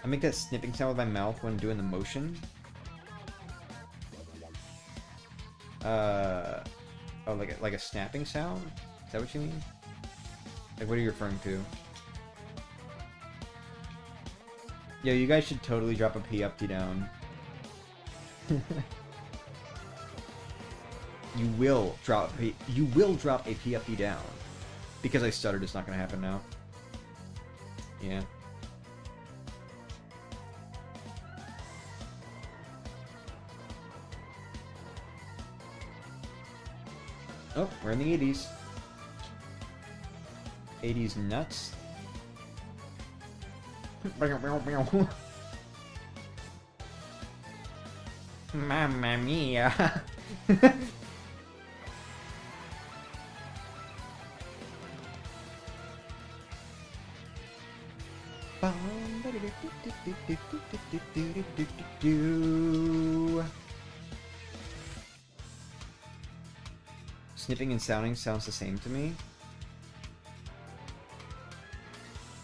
I make that snipping sound with my mouth when doing the motion. Oh, like a snapping sound? Is that what you mean? Like, what are you referring to? Yo, you guys should totally drop a P up, T down. You will drop a P up, T down. Because I stuttered, it's not gonna happen now. Yeah. Oh, we're in the 80s. 80s nuts. Mamma mia. Snipping and sounding sounds the same to me.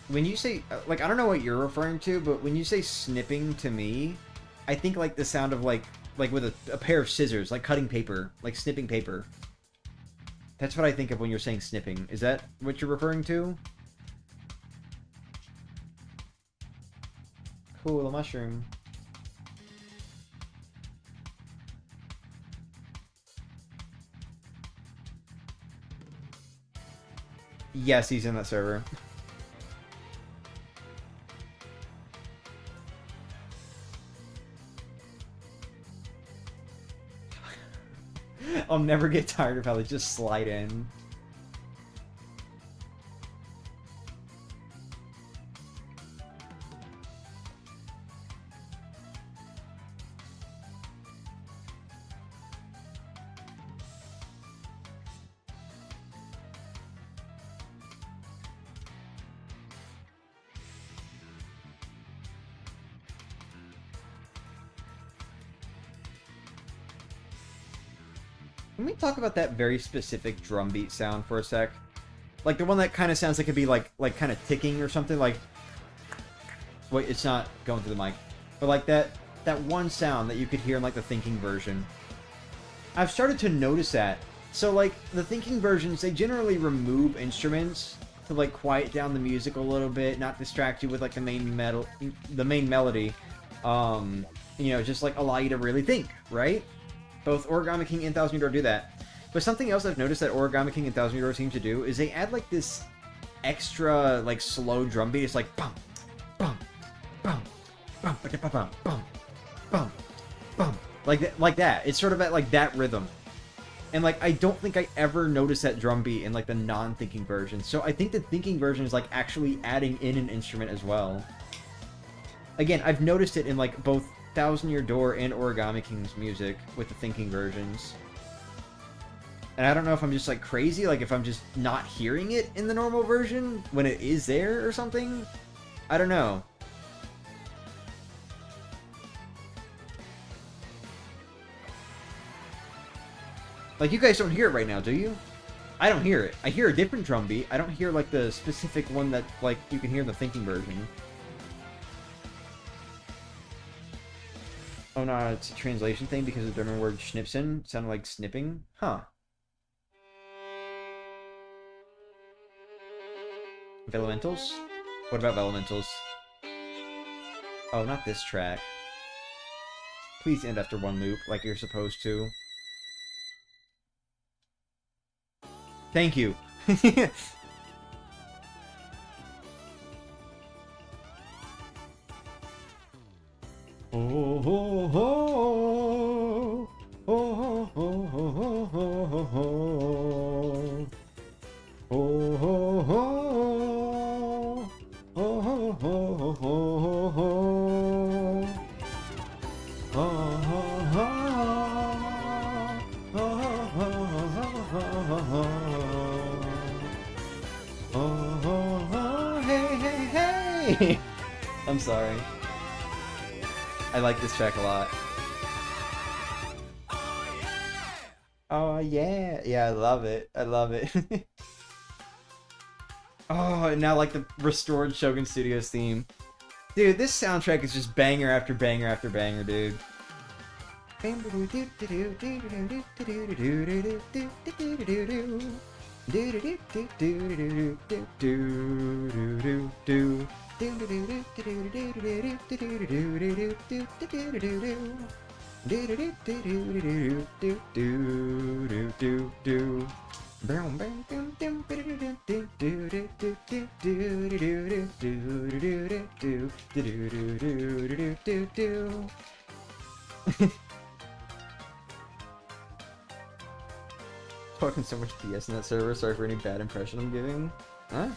When you say, like, I don't know what you're referring to, but when you say snipping to me, I think like the sound of like with a pair of scissors, like cutting paper, like snipping paper. That's what I think of when you're saying snipping. Is that what you're referring to? Cool, a mushroom. Yes, he's in that server. I'll never get tired of how they just slide in. Can we talk about that very specific drum beat sound for a sec? Like the one that kind of sounds like it'd be like kind of ticking or something. Like, wait, it's not going through the mic, but like that one sound that you could hear in like the thinking version. I've started to notice that. So like the thinking versions, they generally remove instruments to like quiet down the music a little bit, not distract you with like the main melody. You know, just like allow you to really think, right? Both Origami King and Thousand Year Door do that. But something else I've noticed that Origami King and Thousand Year Door seem to do is they add like this extra like slow drum beat. It's like bum, bum, bum, bum, bum, bum, bum, bum, bum, like that. It's sort of at like that rhythm. And like I don't think I ever noticed that drum beat in like the non-thinking version. So I think the thinking version is like actually adding in an instrument as well. Again, I've noticed it in like both Thousand Year Door and Origami King's music with the thinking versions. And I don't know if I'm just like crazy, like if I'm just not hearing it in the normal version when it is there or something. I don't know. Like you guys don't hear it right now, do you? I don't hear it. I hear a different drum beat. I don't hear like the specific one that like you can hear in the thinking version. Oh no, it's a translation thing because the German word schnipsen sounded like snipping? Huh. Elementals? What about Elementals? Oh, not this track. Please end after one loop, like you're supposed to. Thank you. Oh, ho, ho. Oh, ho, ho, ho, ho, ho, ho. Oh, ho, ho. Oh, ho, ho, ho, ho. Oh, ho, ho. Oh, ho, ho. Hey, hey, hey. I'm sorry. I like this track a lot. Oh yeah, yeah, I love it. I love it. Oh, and now like the restored Shogun Studios theme. Dude, this soundtrack is just banger after banger after banger, dude. Talking so much BS in that server, sorry for any bad impression I'm giving. Huh?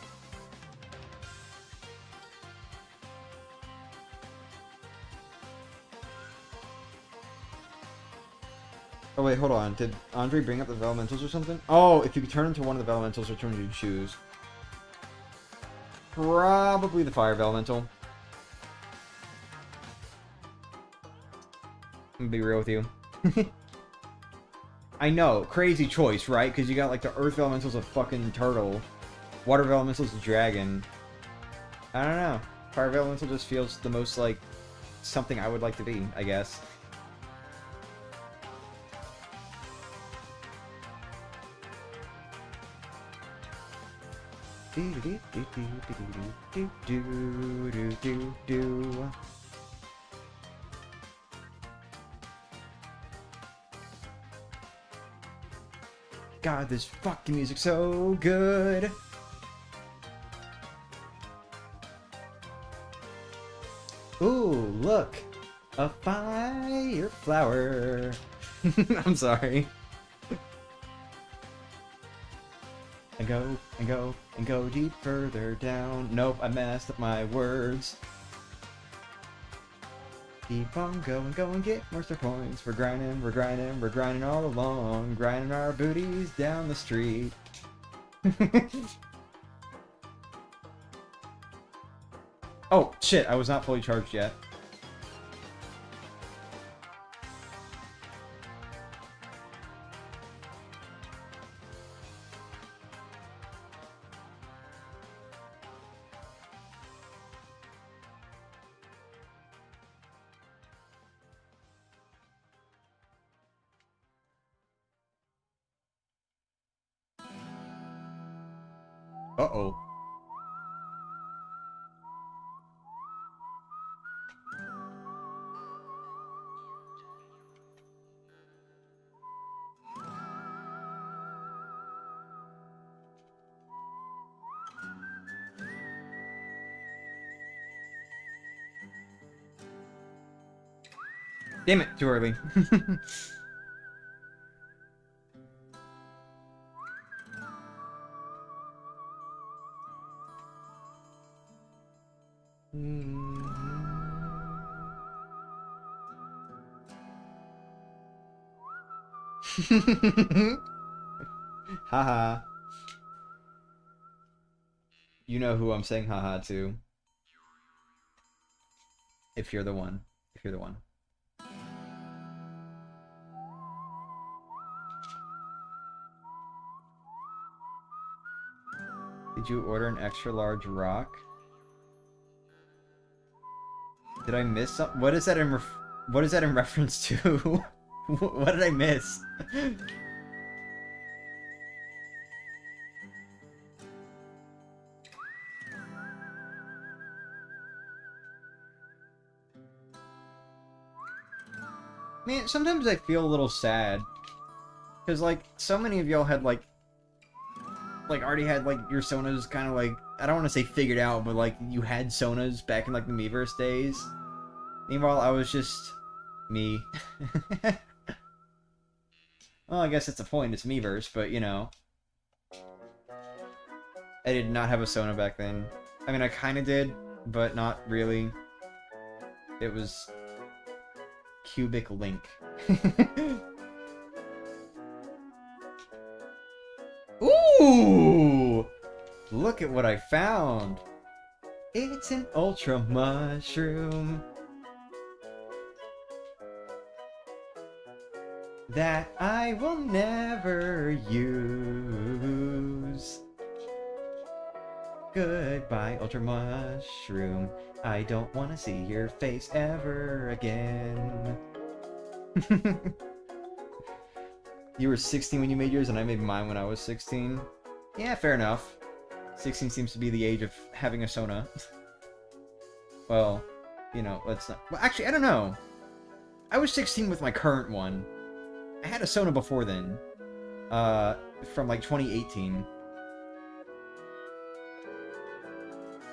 Oh wait, hold on. Did Andre bring up the Elementals or something? Oh, if you could turn into one of the Elementals, which one would you choose? Probably the Fire Elemental. I'm gonna be real with you. I know, crazy choice, right? Because you got like the Earth Elemental's a fucking turtle. Water Elemental's a dragon. I don't know. Fire Elemental just feels the most like something I would like to be, I guess. God, this fucking music's so good. Ooh, look. A fire flower. I'm sorry. And go, and go, and go deep further down. Nope, I messed up my words. Keep on going, go and get more star points. We're grinding, we're grinding, we're grinding all along. Grinding our booties down the street. Oh, shit, I was not fully charged yet. Uh-oh. Damn it, too early. Haha. You know who I'm saying haha to. If you're the one. If you're the one. Did you order an extra large rock? Did I miss something? What is that in reference to? What did I miss? Man, sometimes I feel a little sad. Because, like, so many of y'all had, like, already had, like, your Sonas kind of, like, I don't want to say figured out, but, like, you had Sonas back in, like, the Miiverse days. Meanwhile, I was just me. Well, I guess that's the point, it's Miiverse, but, you know. I did not have a Sona back then. I mean, I kind of did, but not really. It was Cubic Link. Ooh! Look at what I found! It's an Ultra Mushroom that I will never use. Goodbye, Ultra Mushroom. I don't want to see your face ever again. You were 16 when you made yours, and I made mine when I was 16. Yeah, fair enough. 16 seems to be the age of having a Sona. Well, you know, let's not... Well, actually, I don't know. I was 16 with my current one. I had a Sona before then. From, like, 2018.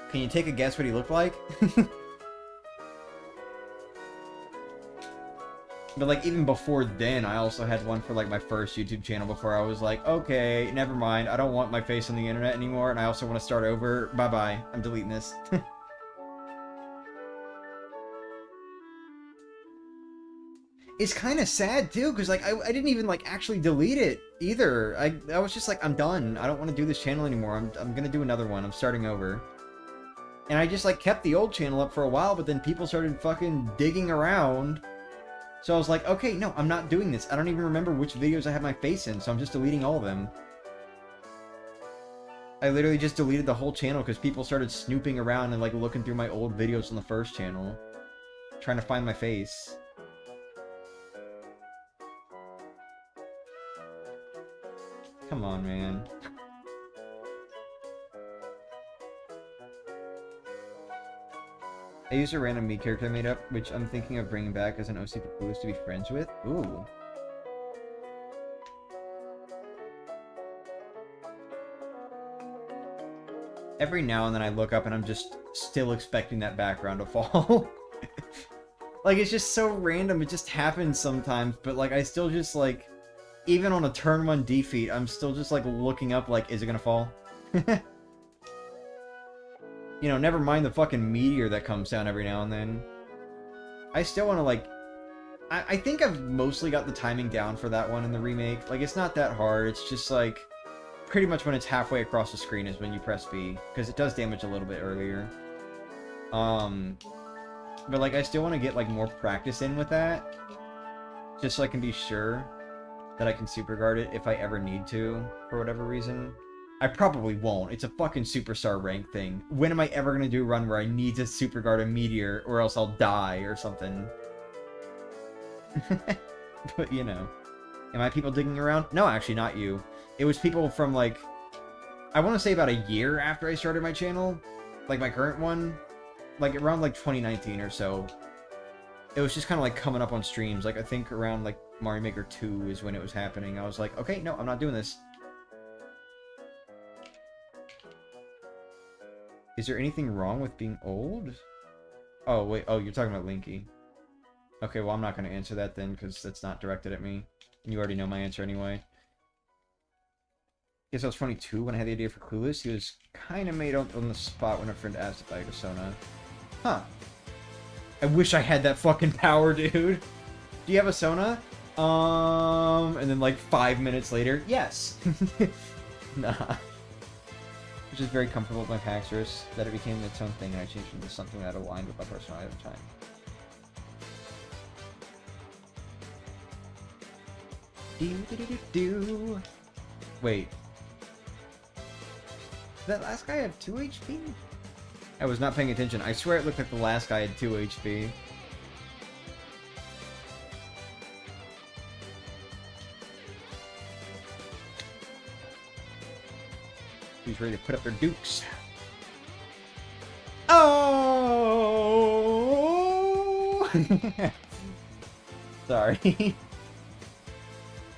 Can you take a guess what he looked like? But, like, even before then, I also had one for, like, my first YouTube channel before I was like, okay, never mind, I don't want my face on the internet anymore, and I also want to start over. Bye-bye. I'm deleting this. It's kind of sad, too, because, like, I didn't even, like, actually delete it, either. I was just like, I'm done. I don't want to do this channel anymore. I'm gonna do another one. I'm starting over. And I just, like, kept the old channel up for a while, but then people started fucking digging around. So I was like, okay, no, I'm not doing this. I don't even remember which videos I have my face in, so I'm just deleting all of them. I literally just deleted the whole channel because people started snooping around and, like, looking through my old videos on the first channel. Trying to find my face. Come on, man. I used a random Mii character I made up, which I'm thinking of bringing back as an OC Papulus to be friends with. Ooh. Every now and then I look up and I'm just still expecting that background to fall. Like, it's just so random, it just happens sometimes, but, like, I still just, like, even on a turn 1 defeat, I'm still just, like, looking up, like, is it gonna fall? You know, never mind the fucking meteor that comes down every now and then. I still want to, like... I think I've mostly got the timing down for that one in the remake. Like, it's not that hard. It's just, like... Pretty much when it's halfway across the screen is when you press B. Because it does damage a little bit earlier. But, like, I still want to get, like, more practice in with that. Just so I can be sure that I can super guard it if I ever need to, for whatever reason. I probably won't. It's a fucking superstar rank thing. When am I ever gonna do a run where I need to super guard a meteor or else I'll die or something? But, you know. Am I people digging around? No, actually, not you. It was people from, like... I want to say about a year after I started my channel, like my current one, like around like 2019 or so. It was just kind of like coming up on streams. Like I think around like Mario Maker 2 is when it was happening. I was like, okay, no, I'm not doing this. Is there anything wrong with being old? Oh, wait. Oh, you're talking about Linky. Okay, well, I'm not going to answer that then, because that's not directed at me. And you already know my answer anyway. Guess I was 22 when I had the idea for Clueless. He was kind of made on the spot when a friend asked if I had a Sona. Huh. I wish I had that fucking power, dude. Do you have a Sona? And then like 5 minutes later, yes. Nah. Which is very comfortable with my Paxos, that it became its own thing and I changed it into something that aligned with my personality at the time. Do. Wait. That last guy had 2 HP? I was not paying attention. I swear it looked like the last guy had 2 HP. Who's ready to put up their dukes? Oh! Sorry.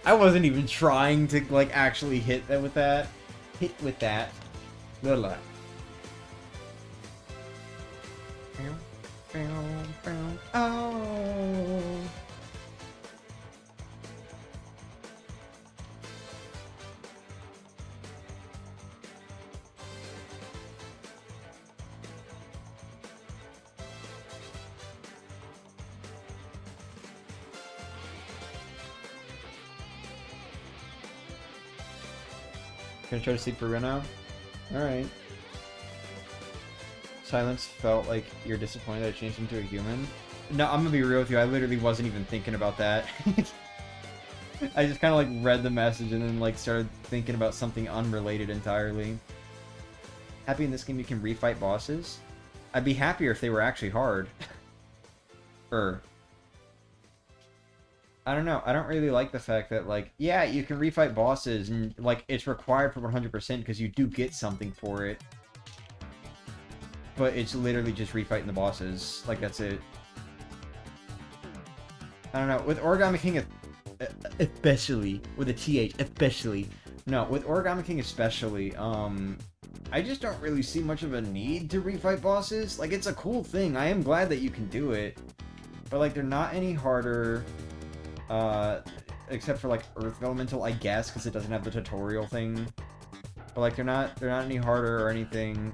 I wasn't even trying to, like, actually hit that with that. Hit with that. Blah. Oh! Gonna try to sleep for Reno? Alright. Silence felt like you're disappointed that I changed into a human. No, I'm gonna be real with you, I literally wasn't even thinking about that. I just kinda like read the message and then like started thinking about something unrelated entirely. Happy in this game you can refight bosses? I'd be happier if they were actually hard. I don't know. I don't really like the fact that, like, yeah, you can refight bosses, and, like, it's required for 100% because you do get something for it. But it's literally just refighting the bosses. Like, that's it. I don't know. With Origami King, especially, with a TH, especially. No, with Origami King especially, I just don't really see much of a need to refight bosses. Like, it's a cool thing. I am glad that you can do it. But, like, they're not any harder... except for like Earth Elemental, I guess, because it doesn't have the tutorial thing. But like they're not any harder or anything.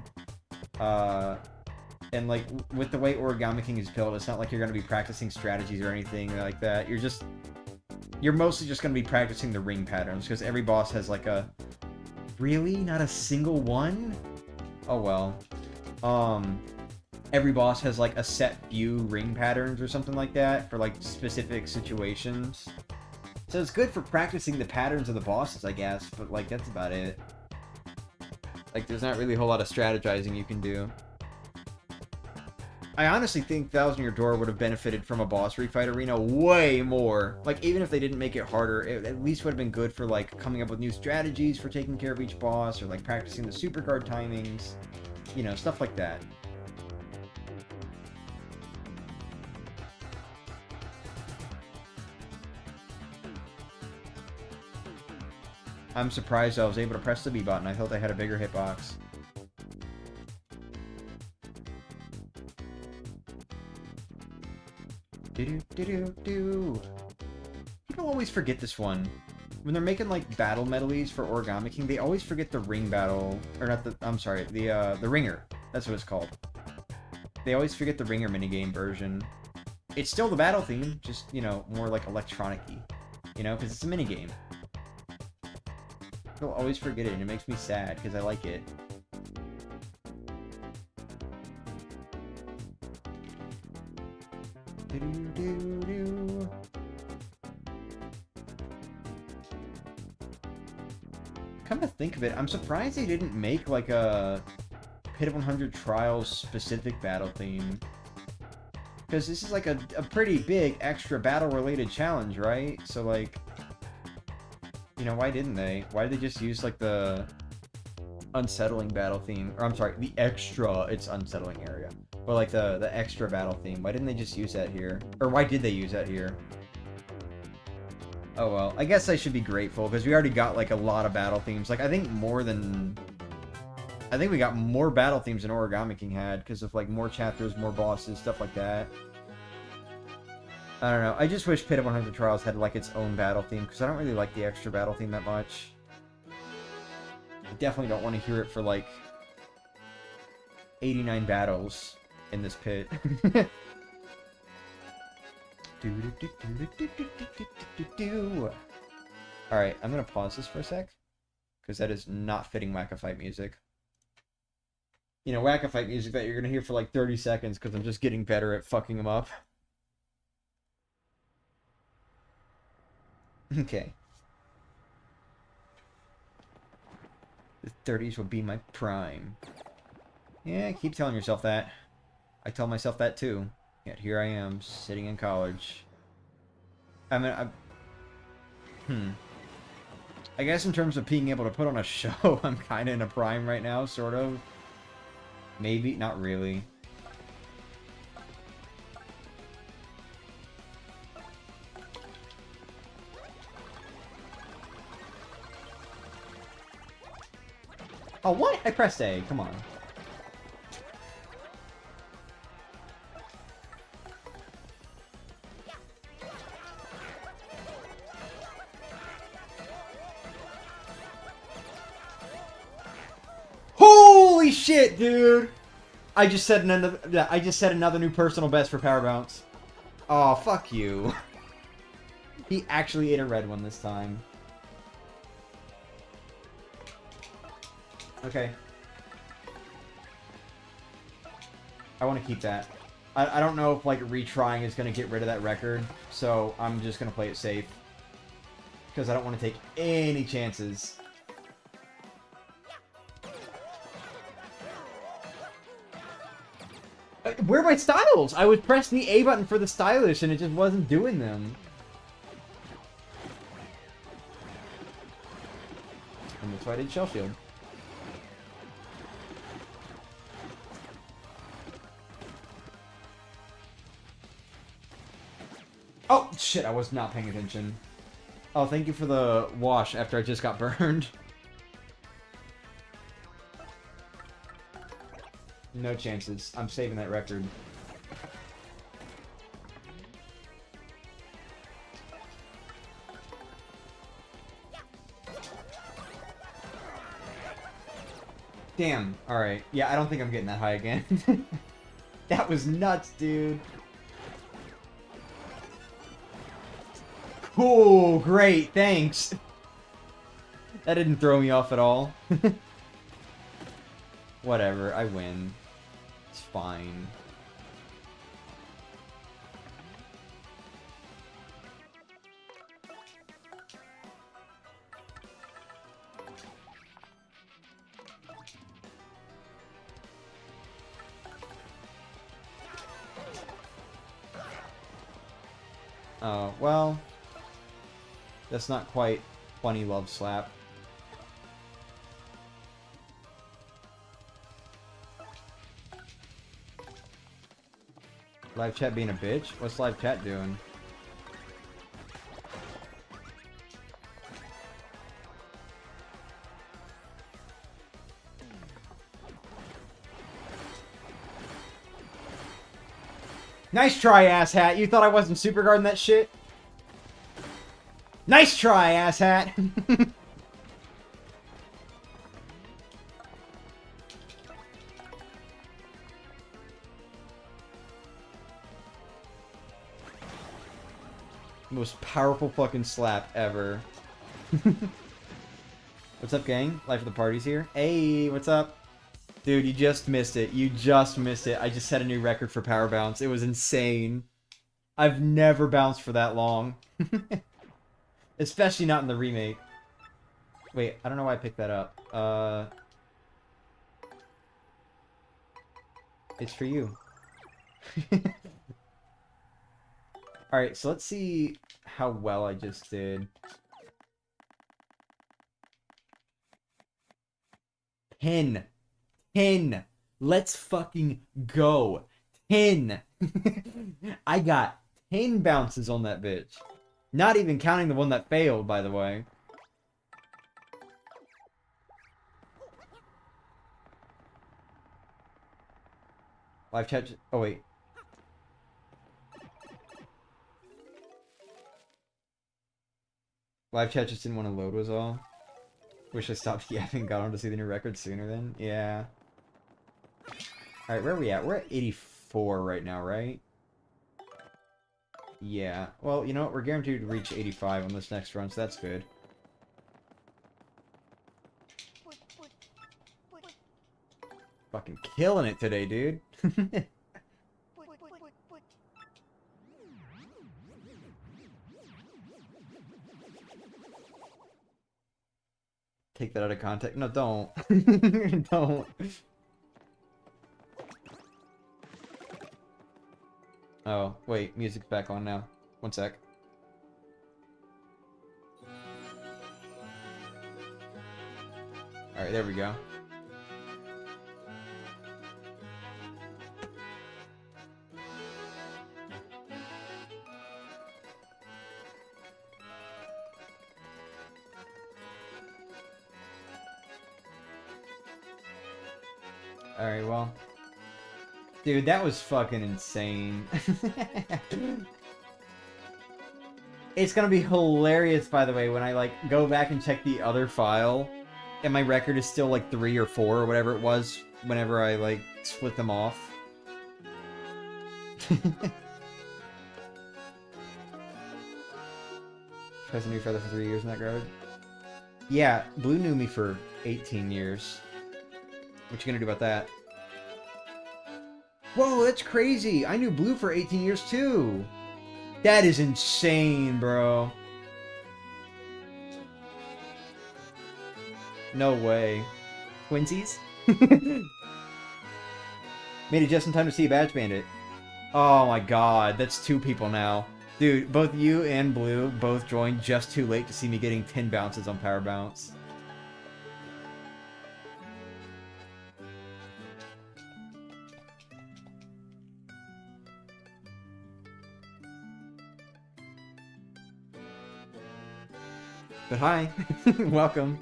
And like with the way Origami King is built, it's not like you're gonna be practicing strategies or anything like that. You're mostly just gonna be practicing the ring patterns because every boss has like a. Really? Not a single one? Oh well. Every boss has like a set few ring patterns or something like that for like specific situations. So it's good for practicing the patterns of the bosses, I guess, but like that's about it. Like there's not really a whole lot of strategizing you can do. I honestly think Thousand Year Door would have benefited from a boss refight arena way more. Like even if they didn't make it harder, it at least would have been good for like coming up with new strategies for taking care of each boss or like practicing the super guard timings. You know, stuff like that. I'm surprised I was able to press the B button. I thought I had a bigger hitbox. Do-do-do-do-do. People always forget this one. When they're making, like, battle medleys for Origami King, they always forget the ring battle. Or not the... I'm sorry. The ringer. That's what it's called. They always forget the ringer minigame version. It's still the battle theme, just, you know, more, like, electronic-y. You know, because it's a minigame. People always forget it, and it makes me sad, because I like it. Do-do-do-do. Come to think of it, I'm surprised they didn't make, like, a Pit of 100 Trials specific battle theme. Because this is, like, a pretty big extra battle-related challenge, right? So, like... You know, why didn't they? Why did they just use, like, the unsettling battle theme. Or I'm sorry, the extra, it's unsettling area. But like the extra battle theme. Why didn't they just use that here? Or why did they use that here? Oh well, I guess I should be grateful, because we already got like a lot of battle themes. Like, I think we got more battle themes than Origami King had, because of like more chapters, more bosses, stuff like that. I don't know. I just wish Pit of 100 Trials had like its own battle theme, because I don't really like the extra battle theme that much. I definitely don't want to hear it for like 89 battles in this pit. Alright, I'm gonna pause this for a sec, because that is not fitting Whack-A-Fight music. You know, Whack-A-Fight music that you're gonna hear for like 30 seconds, because I'm just getting better at fucking them up. Okay. The 30s will be my prime. Yeah, keep telling yourself that. I tell myself that too. Yet here I am, sitting in college. I mean, I guess in terms of being able to put on a show, I'm kind of in a prime right now, sort of. Maybe, not really. Oh, what? I pressed A. Come on. Holy shit, dude! I just set another new personal best for Power Bounce. Oh, fuck you. He actually ate a red one this time. Okay. I want to keep that. I don't know if, like, retrying is going to get rid of that record, so I'm just going to play it safe. Because I don't want to take any chances. Where are my styles? I was pressing the A button for the stylish, and it just wasn't doing them. And that's why I did Shell Shield. Oh, shit, I was not paying attention. Oh, thank you for the wash after I just got burned. No chances. I'm saving that record. Damn. Alright. Yeah, I don't think I'm getting that high again. That was nuts, dude. Cool, great, thanks. That didn't throw me off at all. Whatever, I win. It's fine. Oh, well... That's not quite funny love slap. Live chat being a bitch? What's live chat doing? Nice try, asshat. You thought I wasn't super guarding that shit? Nice try, asshat. Most powerful fucking slap ever. What's up, gang? Life of the Party's here. Hey, what's up? Dude, you just missed it. You just missed it. I just set a new record for Power Bounce. It was insane. I've never bounced for that long. Especially not in the remake. Wait, I don't know why I picked that up. It's for you. Alright, so let's see how well I just did. 10. 10. Let's fucking go. 10. I got 10 bounces on that bitch. Not even counting the one that failed, by the way. Live chat. Oh, wait. Live chat just didn't want to load, was all. Wish I stopped yapping and got on to see the new record sooner then. Yeah. Alright, where are we at? We're at 84 right now, right? Yeah. Well, you know what? We're guaranteed to reach 85 on this next run, so that's good. Fucking killing it today, dude. Take that out of context. No, don't. Don't. Oh, wait. Music's back on now. One sec. Alright, there we go. Alright, well. Dude, that was fucking insane. It's gonna be hilarious, by the way, when I, like, go back and check the other file, and my record is still, like, 3 or 4 or whatever it was, whenever I, like, split them off. Tries a new feather for 3 years in that guard. Yeah, Blue knew me for 18 years. What you gonna do about that? Whoa, that's crazy! I knew Blue for 18 years too! That is insane, bro. No way. Twinsies? Made it just in time to see a Badge Bandit. Oh my god, that's 2 people now. Dude, both you and Blue both joined just too late to see me getting 10 bounces on Power Bounce. But hi, welcome.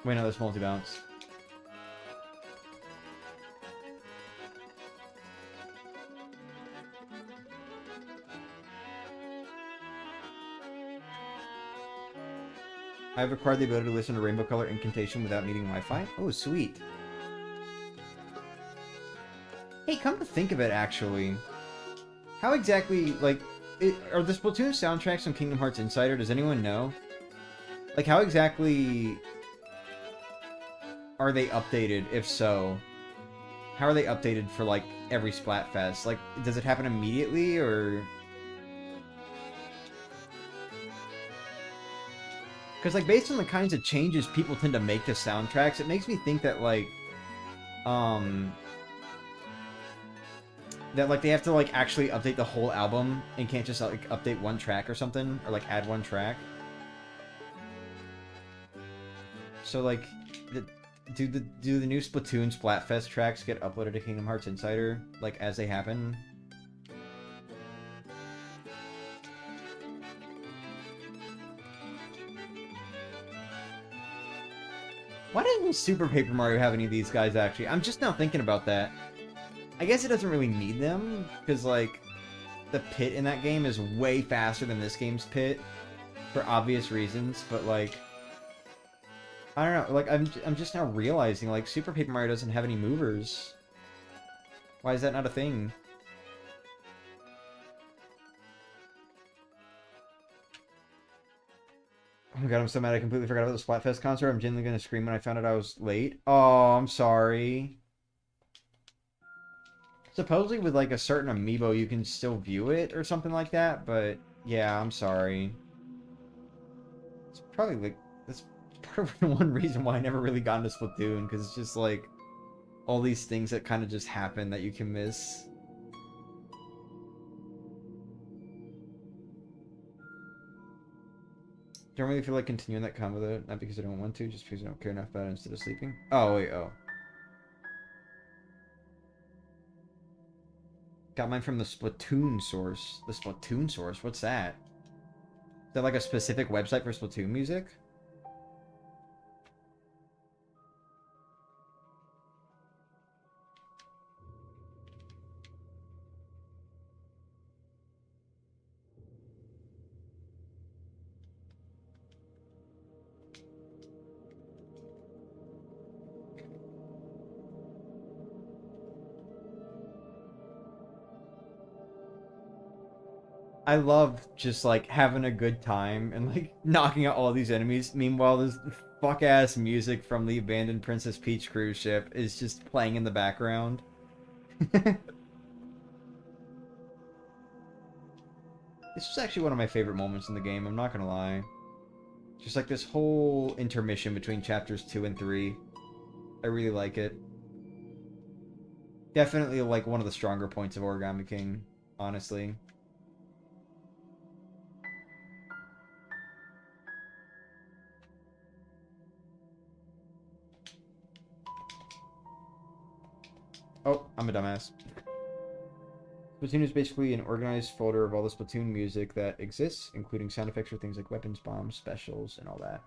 Wait, no, that's multi-bounce. I've acquired the ability to listen to rainbow color incantation without needing Wi-Fi. Oh, sweet. Hey, come to think of it, actually. How exactly, like, are the Splatoon soundtracks on Kingdom Hearts Insider? Does anyone know? Like, how exactly are they updated, if so? How are they updated for, like, every Splatfest? Like, does it happen immediately, or... Because, like, based on the kinds of changes people tend to make to soundtracks, it makes me think that, like, that, like, they have to, like, actually update the whole album and can't just, like, update one track or something, or, like, add one track. So, like, do the new Splatoon Splatfest tracks get uploaded to Kingdom Hearts Insider, like, as they happen? Why doesn't Super Paper Mario have any of these guys, actually? I'm just now thinking about that. I guess it doesn't really need them, because, like, the pit in that game is way faster than this game's pit, for obvious reasons, but, like... I don't know, like, I'm just now realizing, like, Super Paper Mario doesn't have any movers. Why is that not a thing? Oh my god, I'm so mad I completely forgot about the Splatfest concert. I'm genuinely gonna scream when I found out I was late. Oh, I'm sorry. Supposedly with like a certain amiibo you can still view it or something like that, but yeah, I'm sorry. It's probably like that's probably one reason why I never really got into Splatoon, because it's just like all these things that kind of just happen that you can miss. Don't really feel like continuing that convo though, not because I don't want to, just because I don't care enough about it instead of sleeping. Oh wait, oh. Got mine from the Splatoon source. The Splatoon source? What's that? Is that like a specific website for Splatoon music? I love just like having a good time and like knocking out all these enemies. Meanwhile, this fuck ass music from the abandoned Princess Peach cruise ship is just playing in the background. This was actually one of my favorite moments in the game, I'm not gonna lie. Just like this whole intermission between chapters 2 and 3. I really like it. Definitely like one of the stronger points of Origami King, honestly. Oh, I'm a dumbass. Splatoon is basically an organized folder of all the Splatoon music that exists, including sound effects for things like weapons, bombs, specials, and all that.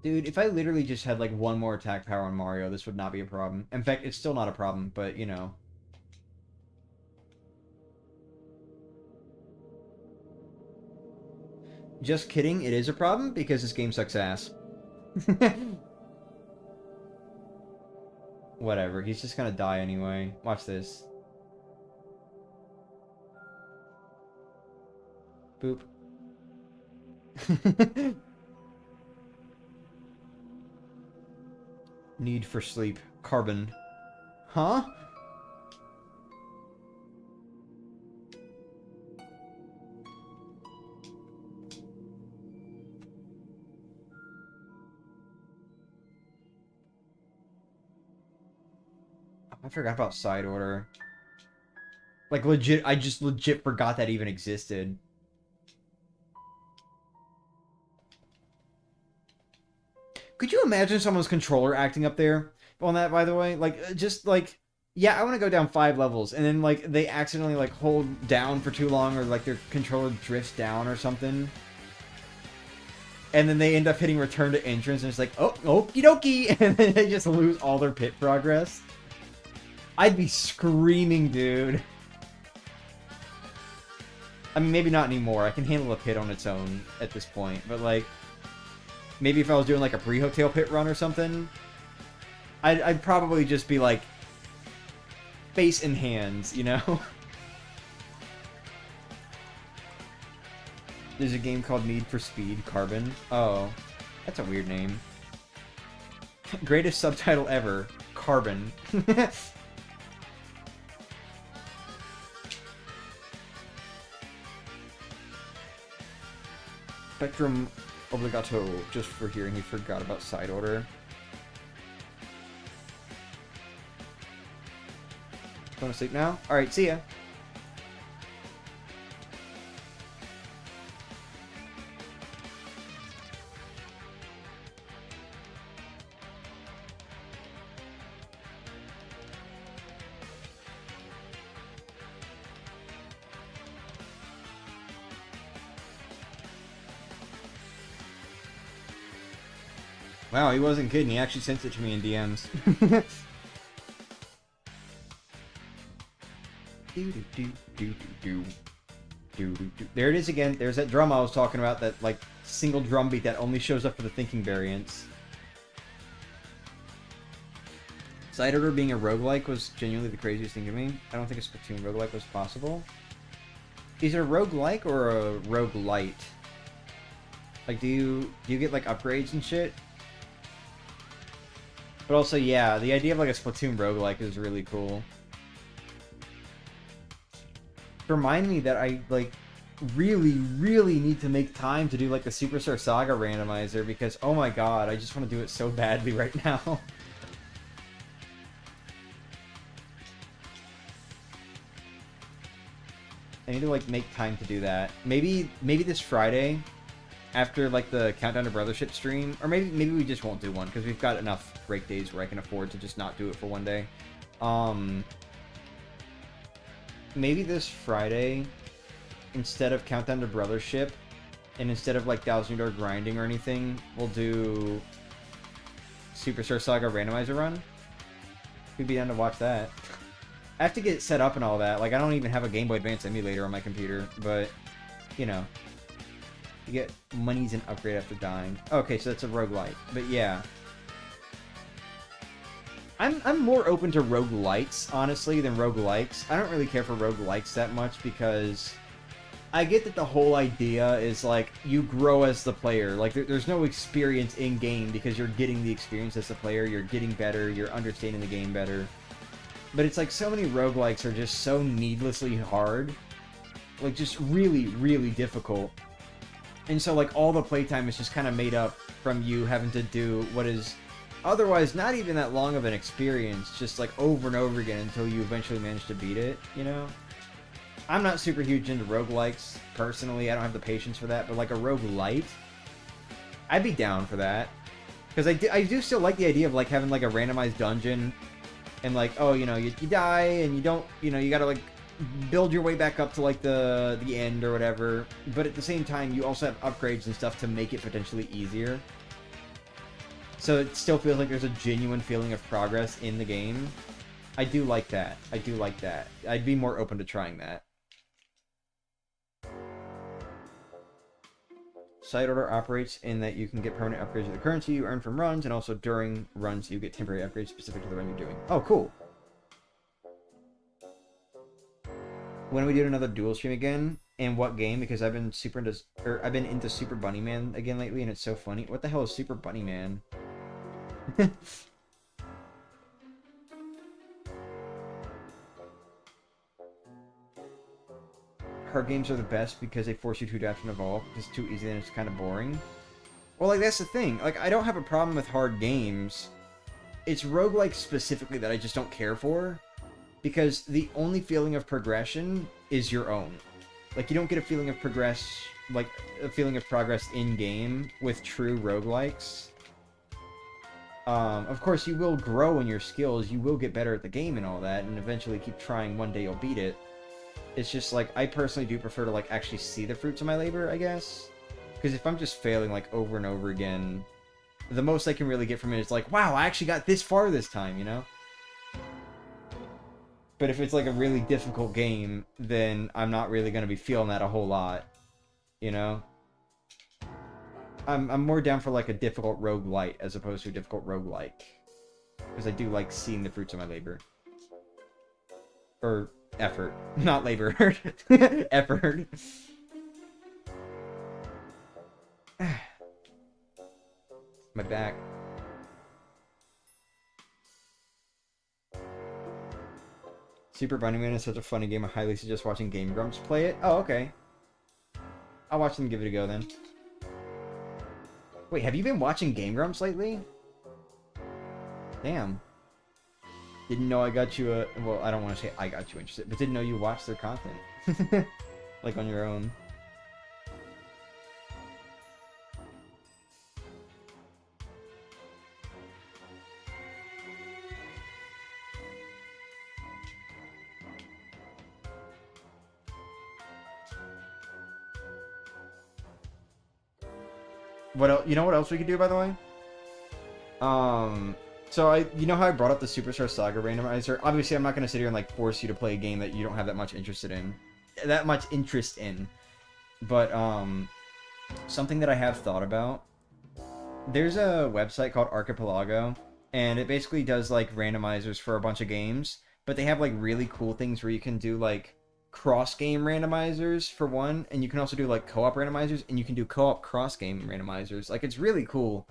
Dude, if I literally just had like one more attack power on Mario, this would not be a problem. In fact, it's still not a problem, but you know. Just kidding, it is a problem because this game sucks ass. Whatever, he's just gonna die anyway. Watch this. Boop. Need for sleep. Carbon. Huh? I forgot about side order. Like legit, I just legit forgot that even existed. Could you imagine someone's controller acting up there on that, by the way? Like, just like, yeah, I want to go down 5 levels, and then like they accidentally like hold down for too long, or like their controller drifts down or something. And then they end up hitting return to entrance, and it's like, oh, okie dokie, and then they just lose all their pit progress. I'd be screaming, dude. I mean, maybe not anymore. I can handle a pit on its own at this point, but like, maybe if I was doing like a pre-hotel pit run or something, I'd probably just be like, face in hands, you know? There's a game called Need for Speed Carbon. Oh, that's a weird name. Greatest subtitle ever. Carbon. Spectrum Obligato, just for hearing he forgot about side order. Going to sleep now? Alright, see ya. Wow, he wasn't kidding. He actually sent it to me in DMs. There it is again. There's that drum I was talking about, that like single drum beat that only shows up for the thinking variants. Side order being a roguelike was genuinely the craziest thing to me. I don't think a Splatoon roguelike was possible. Is it a roguelike or a roguelite? Like, do you get like upgrades and shit? But also, yeah, the idea of like a Splatoon roguelike is really cool. remind me that I, like, really, really need to make time to do, like, the Superstar Saga randomizer, because, oh my god, I just want to do it so badly right now. I need to, like, make time to do that. Maybe this Friday, after, like, the Countdown to Brothership stream, or maybe we just won't do one, because we've got enough break days where I can afford to just not do it for one day. Maybe this Friday, instead of Countdown to Brothership, and instead of, like, 1000 Door grinding or anything, we'll do Superstar Saga randomizer run. We'd be down to watch that. I have to get it set up and all that. Like, I don't even have a Game Boy Advance emulator on my computer, but, you know. You get monies and upgrade after dying. Okay, so that's a roguelite. But yeah. I'm more open to roguelites, honestly, than roguelikes. I don't really care for roguelikes that much because I get that the whole idea is, like, you grow as the player. Like, there's no experience in-game because you're getting the experience as the player, you're getting better, you're understanding the game better. But it's like so many roguelikes are just so needlessly hard. Like, just really, really difficult. And so, like, all the playtime is just kind of made up from you having to do what is otherwise not even that long of an experience, just, like, over and over again until you eventually manage to beat it, you know? I'm not super huge into roguelikes, personally. I don't have the patience for that, but, like, a roguelite, I'd be down for that. Because I do still like the idea of, like, having, like, a randomized dungeon, and, like, oh, you know, you die, and you don't, you know, you gotta, like, build your way back up to, like, the end or whatever, but at the same time, you also have upgrades and stuff to make it potentially easier. So it still feels like there's a genuine feeling of progress in the game. I do like that. I do like that. I'd be more open to trying that. Side order operates in that you can get permanent upgrades of the currency you earn from runs, and also during runs you get temporary upgrades specific to the run you're doing. Oh, cool. When are we doing another dual stream again? And what game? Because I've been into Super Bunny Man again lately, and it's so funny. What the hell is Super Bunny Man? Hard games are the best because they force you to adapt and evolve. If it's too easy, then it's kind of boring. Well, like, that's the thing. Like, I don't have a problem with hard games. It's roguelike specifically that I just don't care for. Because the only feeling of progression is your own. Like, you don't get a feeling of progress in-game with true roguelikes. Of course, you will grow in your skills, you will get better at the game and all that, and eventually keep trying, one day you'll beat it. It's just, like, I personally do prefer to, like, actually see the fruits of my labor, I guess. Because if I'm just failing, like, over and over again, the most I can really get from it is, like, wow, I actually got this far this time, you know? But if it's, like, a really difficult game, then I'm not really going to be feeling that a whole lot, you know? I'm more down for, like, a difficult roguelite as opposed to a difficult roguelike. Because I do like seeing the fruits of my labor. Or effort. Not labor. Effort. My back. Super Bunny Man is such a funny game. I highly suggest watching Game Grumps play it. Oh, okay. I'll watch them give it a go then. Wait, have you been watching Game Grumps lately? Damn. Didn't know I got you a... Well, I don't want to say I got you interested, but didn't know you watched their content. Like, on your own. What else? You know what else we could do, by the way? So you know how I brought up the Superstar Saga randomizer? Obviously, I'm not going to sit here and, like, force you to play a game that you don't have that much interest in. But, something that I have thought about. There's a website called Archipelago, and it basically does, like, randomizers for a bunch of games, but they have, like, really cool things where you can do, like, cross-game randomizers for one, and you can also do, like, co-op randomizers, and you can do co-op cross-game randomizers. Like, it's really cool.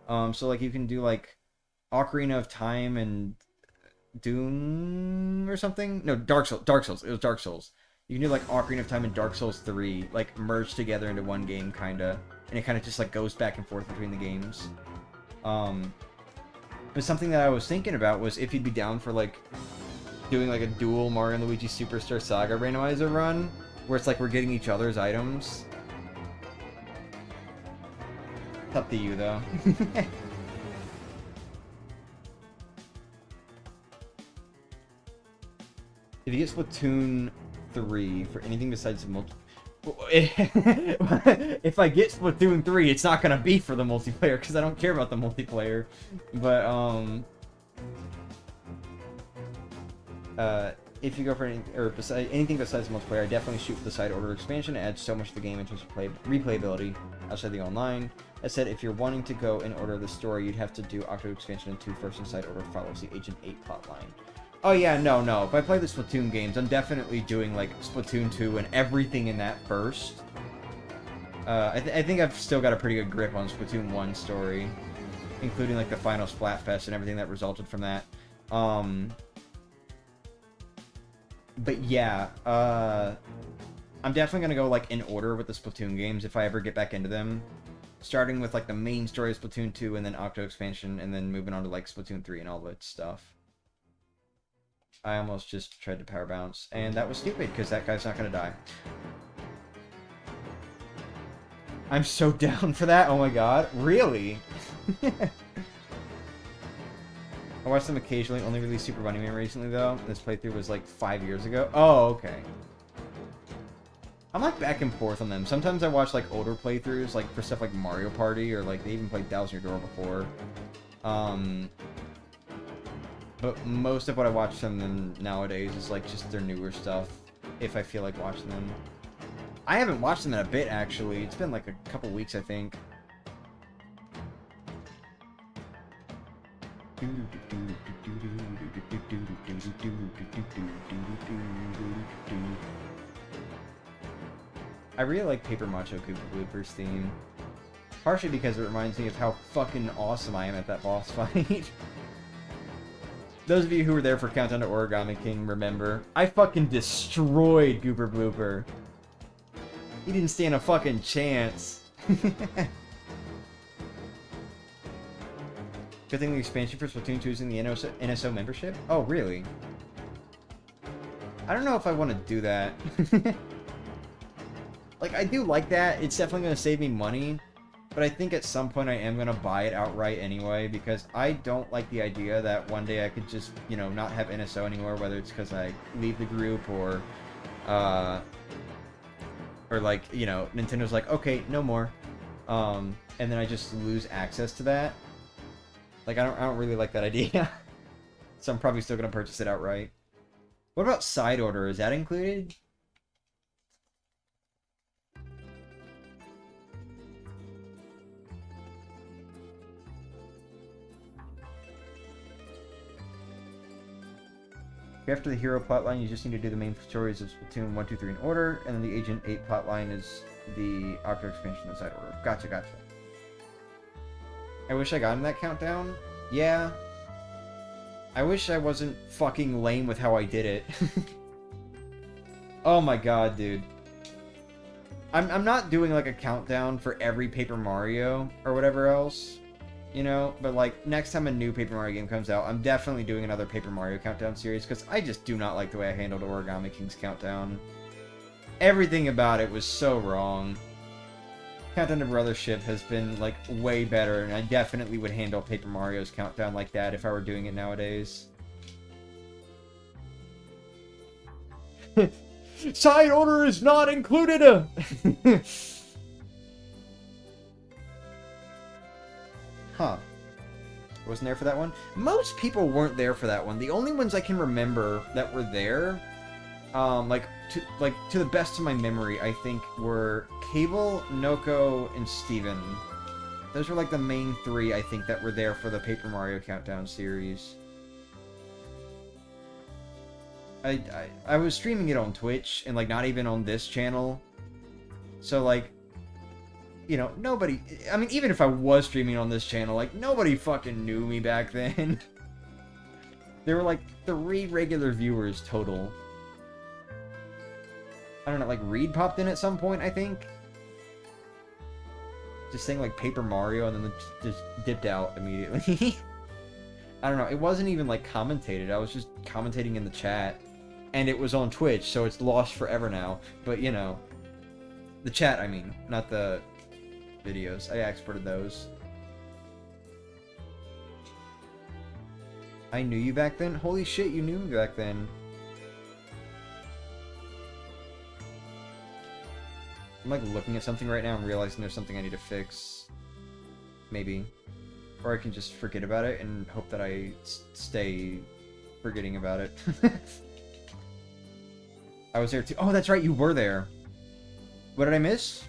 So, like, you can do, like, Ocarina of Time and Doom or something? No, Dark Souls. It was Dark Souls. You can do like Ocarina of Time and Dark Souls 3, like merged together into one game, kinda, and it kind of just like goes back and forth between the games. But something that I was thinking about was if you'd be down for like doing like a dual Mario and Luigi Superstar Saga randomizer run, where it's like we're getting each other's items. It's up to you though. If you get Splatoon 3 for anything besides the if I get Splatoon 3, it's not gonna be for the multiplayer because I don't care about the multiplayer. But if you go for anything besides multiplayer, I definitely shoot for the side order expansion. It adds so much to the game in terms of replayability outside the online. I said if you're wanting to go in order of the story, you'd have to do Octo expansion and 2 first, and side order follows the Agent 8 plotline. Oh yeah, no. If I play the Splatoon games, I'm definitely doing like Splatoon 2 and everything in that first. I think I've still got a pretty good grip on Splatoon 1 story, including like the final Splatfest and everything that resulted from that. But yeah, I'm definitely gonna go like in order with the Splatoon games if I ever get back into them. Starting with like the main story of Splatoon 2 and then Octo expansion and then moving on to like Splatoon 3 and all that stuff. I almost just tried to power bounce, and that was stupid, because that guy's not going to die. I'm so down for that, oh my god. Really? I watched them occasionally, only released Super Bunny Man recently, though. This playthrough was like 5 years ago. Oh, okay. I'm like back and forth on them. Sometimes I watch like older playthroughs, like for stuff like Mario Party, or like they even played Thousand Year Door before. But most of what I watch from them nowadays is like just their newer stuff, if I feel like watching them. I haven't watched them in a bit, actually. It's been like a couple weeks, I think. I really like Paper Macho Koopa Blooper's theme. Partially because it reminds me of how fucking awesome I am at that boss fight. Those of you who were there for Countdown to Origami King remember, I fucking destroyed Gooper Blooper. He didn't stand a fucking chance. Good thing the expansion for Splatoon 2 is in the NSO membership? Oh, really? I don't know if I want to do that. Like, I do like that. It's definitely going to save me money. But I think at some point I am going to buy it outright anyway, because I don't like the idea that one day I could just, you know, not have NSO anymore, whether it's because I leave the group or like, you know, Nintendo's like, okay, no more. And then I just lose access to that. Like, I don't really like that idea. So I'm probably still going to purchase it outright. What about side order? Is that included? After the hero plotline, you just need to do the main stories of Splatoon 1, 2, 3 in order, and then the Agent 8 plotline is the Octo expansion in side order. Gotcha, gotcha. I wish I got in that countdown. Yeah. I wish I wasn't fucking lame with how I did it. Oh my god, dude. I'm not doing like a countdown for every Paper Mario or whatever else. You know, but like next time a new Paper Mario game comes out, I'm definitely doing another Paper Mario Countdown series because I just do not like the way I handled Origami King's Countdown. Everything about it was so wrong. Countdown to Brothership has been like way better, and I definitely would handle Paper Mario's Countdown like that if I were doing it nowadays. Side order is not included! Huh. Wasn't there for that one? Most people weren't there for that one. The only ones I can remember that were there, to the best of my memory, I think were Cable, Noko, and Steven. Those were like the main three, I think, that were there for the Paper Mario Countdown series. I was streaming it on Twitch, and like not even on this channel. So like, you know, nobody... I mean, even if I was streaming on this channel, like, nobody fucking knew me back then. There were, like, 3 regular viewers total. I don't know, like Reed popped in at some point, I think. Just saying like Paper Mario and then just dipped out immediately. I don't know, it wasn't even like commentated, I was just commentating in the chat. And it was on Twitch, so it's lost forever now. But, you know, the chat, I mean, not the videos. I exported those. I knew you back then? Holy shit, you knew me back then. I'm like looking at something right now and realizing there's something I need to fix. Maybe. Or I can just forget about it and hope that I stay forgetting about it. I was there too. Oh, that's right, you were there. What did I miss?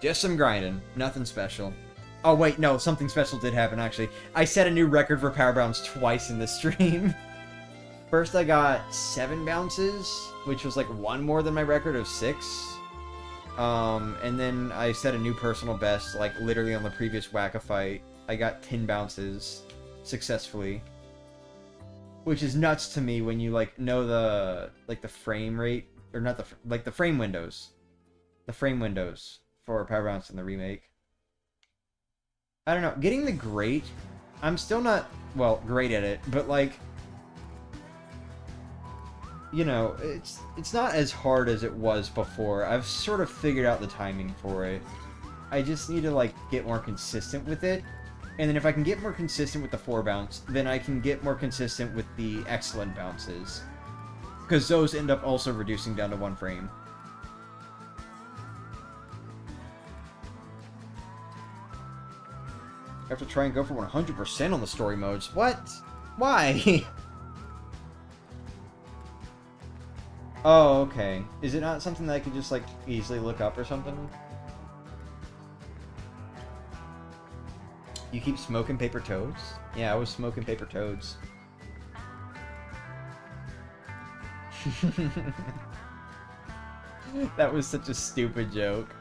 Just some grinding. Nothing special. Oh, wait, no, something special did happen, actually. I set a new record for power bounce twice in this stream. First, I got 7 bounces, which was like 1 more than my record of 6. And then I set a new personal best, like literally on the previous Whack-A-Fight. I got 10 bounces successfully. Which is nuts to me when you like know the frame rate, or not the frame windows. The frame windows for power bounce in the remake. I don't know, getting the great, I'm still not, well, great at it, but like, you know, it's not as hard as it was before. I've sort of figured out the timing for it. I just need to like get more consistent with it. And then if I can get more consistent with the 4 bounce, then I can get more consistent with the excellent bounces. Because those end up also reducing down to 1 frame. I have to try and go for 100% on the story modes. What? Why? Oh, okay. Is it not something that I could just, like, easily look up or something? You keep smoking paper toads? Yeah, I was smoking paper toads. That was such a stupid joke.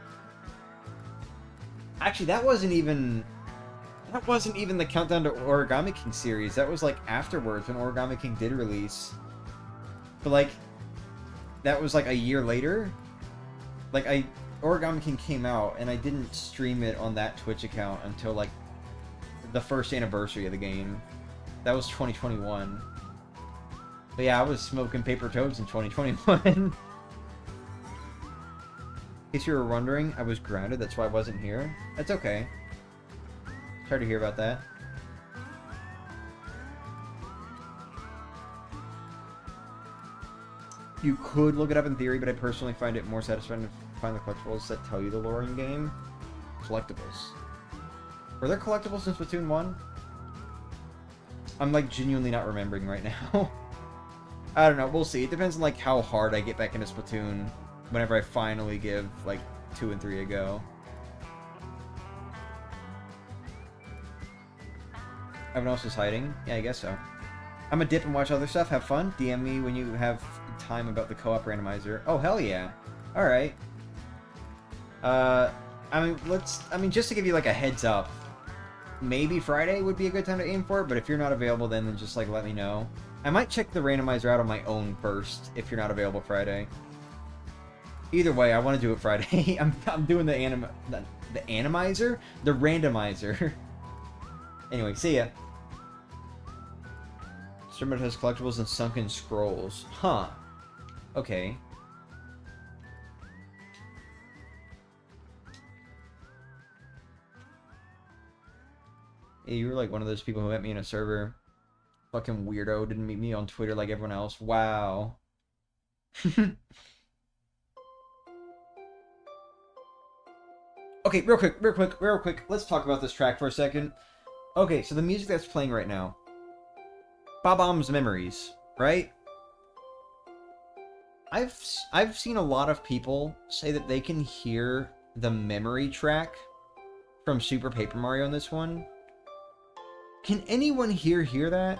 Actually, that wasn't even the Countdown to Origami King series. That was, like, afterwards when Origami King did release. But, like, that was, like, a year later. Like, Origami King came out, and I didn't stream it on that Twitch account until, like, the first anniversary of the game. That was 2021. But yeah, I was smoking paper toads in 2021. In case you were wondering, I was grounded, that's why I wasn't here. That's okay. Sorry to hear about that. You could look it up in theory, but I personally find it more satisfying to find the collectibles that tell you the lore in game. Collectibles. Were there collectibles in Splatoon 1? I'm, like, genuinely not remembering right now. I don't know, we'll see. It depends on, like, how hard I get back into Splatoon whenever I finally give, like, 2 and 3 a go. Everyone else is hiding? Yeah, I guess so. I'm gonna dip and watch other stuff. Have fun. DM me when you have time about the co-op randomizer. Oh, hell yeah. Alright. I mean, just to give you, like, a heads up, maybe Friday would be a good time to aim for it, but if you're not available then just, like, let me know. I might check the randomizer out on my own first, if you're not available Friday. Either way, I want to do it Friday. I'm doing the animizer? The randomizer. Anyway, see ya. Streamer has collectibles and sunken scrolls. Huh. Okay. Yeah, you were like one of those people who met me in a server. Fucking weirdo. Didn't meet me on Twitter like everyone else. Wow. Okay, real quick. Let's talk about this track for a second. Okay, so the music that's playing right now. Bob-omb's Memories, right? I've seen a lot of people say that they can hear the memory track from Super Paper Mario in this one. Can anyone here hear that?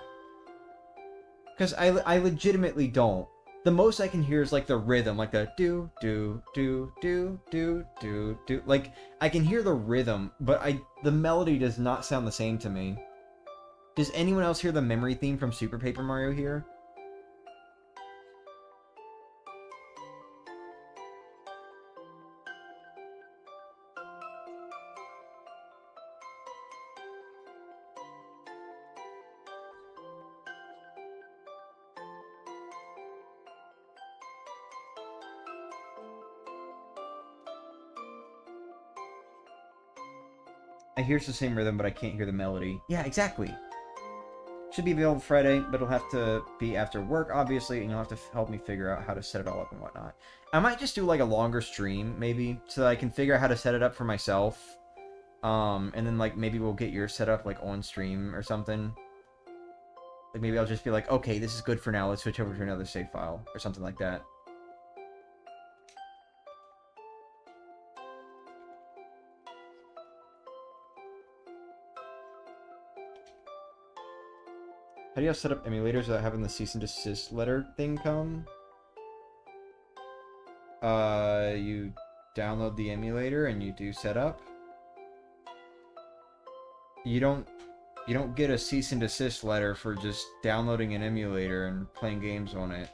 Because I legitimately don't. The most I can hear is like the rhythm, like the do do do do do do do. Like I can hear the rhythm, but the melody does not sound the same to me. Does anyone else hear the memory theme from Super Paper Mario here? I hear it's the same rhythm, but I can't hear the melody. Yeah, exactly. Should be available Friday, but it'll have to be after work, obviously, and you'll have to help me figure out how to set it all up and whatnot. I might just do, like, a longer stream, maybe, so that I can figure out how to set it up for myself. And then, like, maybe we'll get yours set up, like, on stream or something. Like, maybe I'll just be like, okay, this is good for now, let's switch over to another save file, or something like that. How do you set up emulators without having the cease and desist letter thing come? You download the emulator and you do setup. You don't get a cease and desist letter for just downloading an emulator and playing games on it.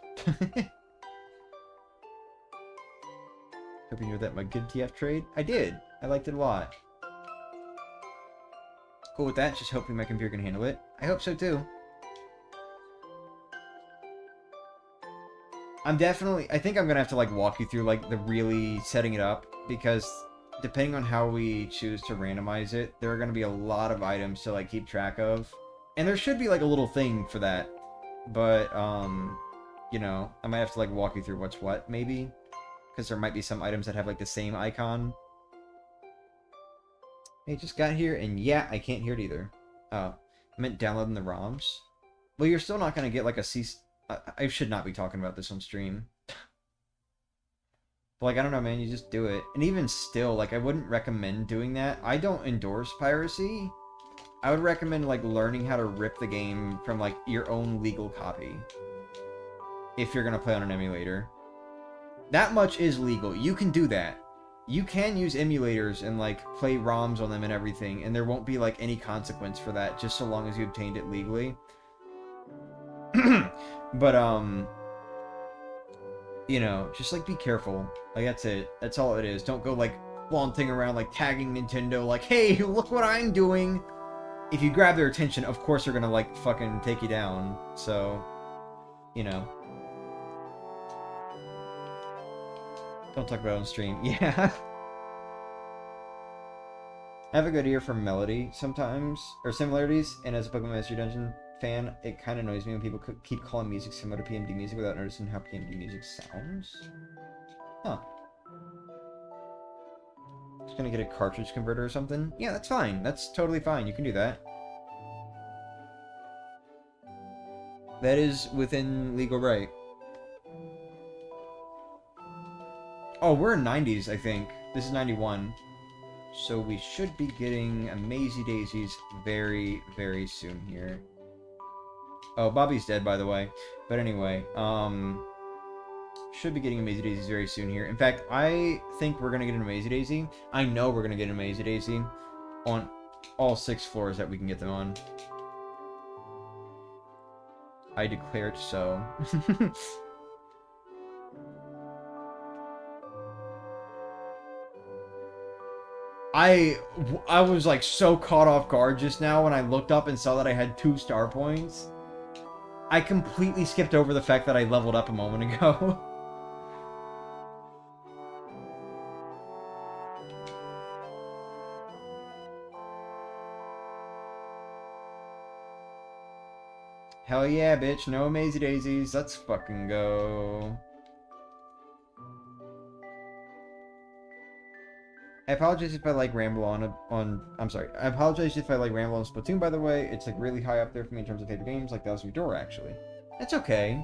Hope you knew that my good TF trade. I did. I liked it a lot. Cool with that. Just hoping my computer can handle it. I hope so too. I think I'm gonna have to, like, walk you through, like, the really setting it up, because depending on how we choose to randomize it, there are gonna be a lot of items to, like, keep track of. And there should be, like, a little thing for that. But, you know, I might have to, like, walk you through what's what, maybe. Because there might be some items that have, like, the same icon. Hey, just got here, and yeah, I can't hear it either. Oh, I meant downloading the ROMs. Well, you're still not gonna get, like, a cease... I should not be talking about this on stream. But, like, I don't know, man, you just do it. And even still, like, I wouldn't recommend doing that. I don't endorse piracy. I would recommend, like, learning how to rip the game from, like, your own legal copy. If you're gonna play on an emulator. That much is legal. You can do that. You can use emulators and, like, play ROMs on them and everything, and there won't be, like, any consequence for that, just so long as you obtained it legally. But, you know, just, like, be careful. Like, that's it. That's all it is. Don't go, like, flaunting around, like, tagging Nintendo, like, hey, look what I'm doing! If you grab their attention, of course they're gonna, like, fucking take you down. So, you know. Don't talk about it on stream. Yeah. I have a good ear for melody sometimes, or similarities, and as a Pokemon Master Dungeon fan, it kind of annoys me when people keep calling music similar to PMD music without noticing how PMD music sounds. Huh. Just gonna get a cartridge converter or something? Yeah, that's fine. That's totally fine. You can do that. That is within legal right. Oh, we're in 90s, I think. This is 91. So we should be getting a Mazy Daisies very, very soon here. Oh, Bobby's dead, by the way. But anyway, should be getting a Mazy Daisies very soon here. In fact, I think we're gonna get an Mazy Daisy. I know we're gonna get a Mazy Daisy on all 6 floors that we can get them on. I declare it so. I was, like, so caught off guard just now when I looked up and saw that I had 2 star points. I completely skipped over the fact that I leveled up a moment ago. Hell yeah, bitch. No Mazy Daisies. Let's fucking go. I apologize if I, like, ramble I'm sorry. I apologize if I, like, ramble on Splatoon, by the way. It's, like, really high up there for me in terms of favorite games, like Thousand Year Door, actually. That's okay.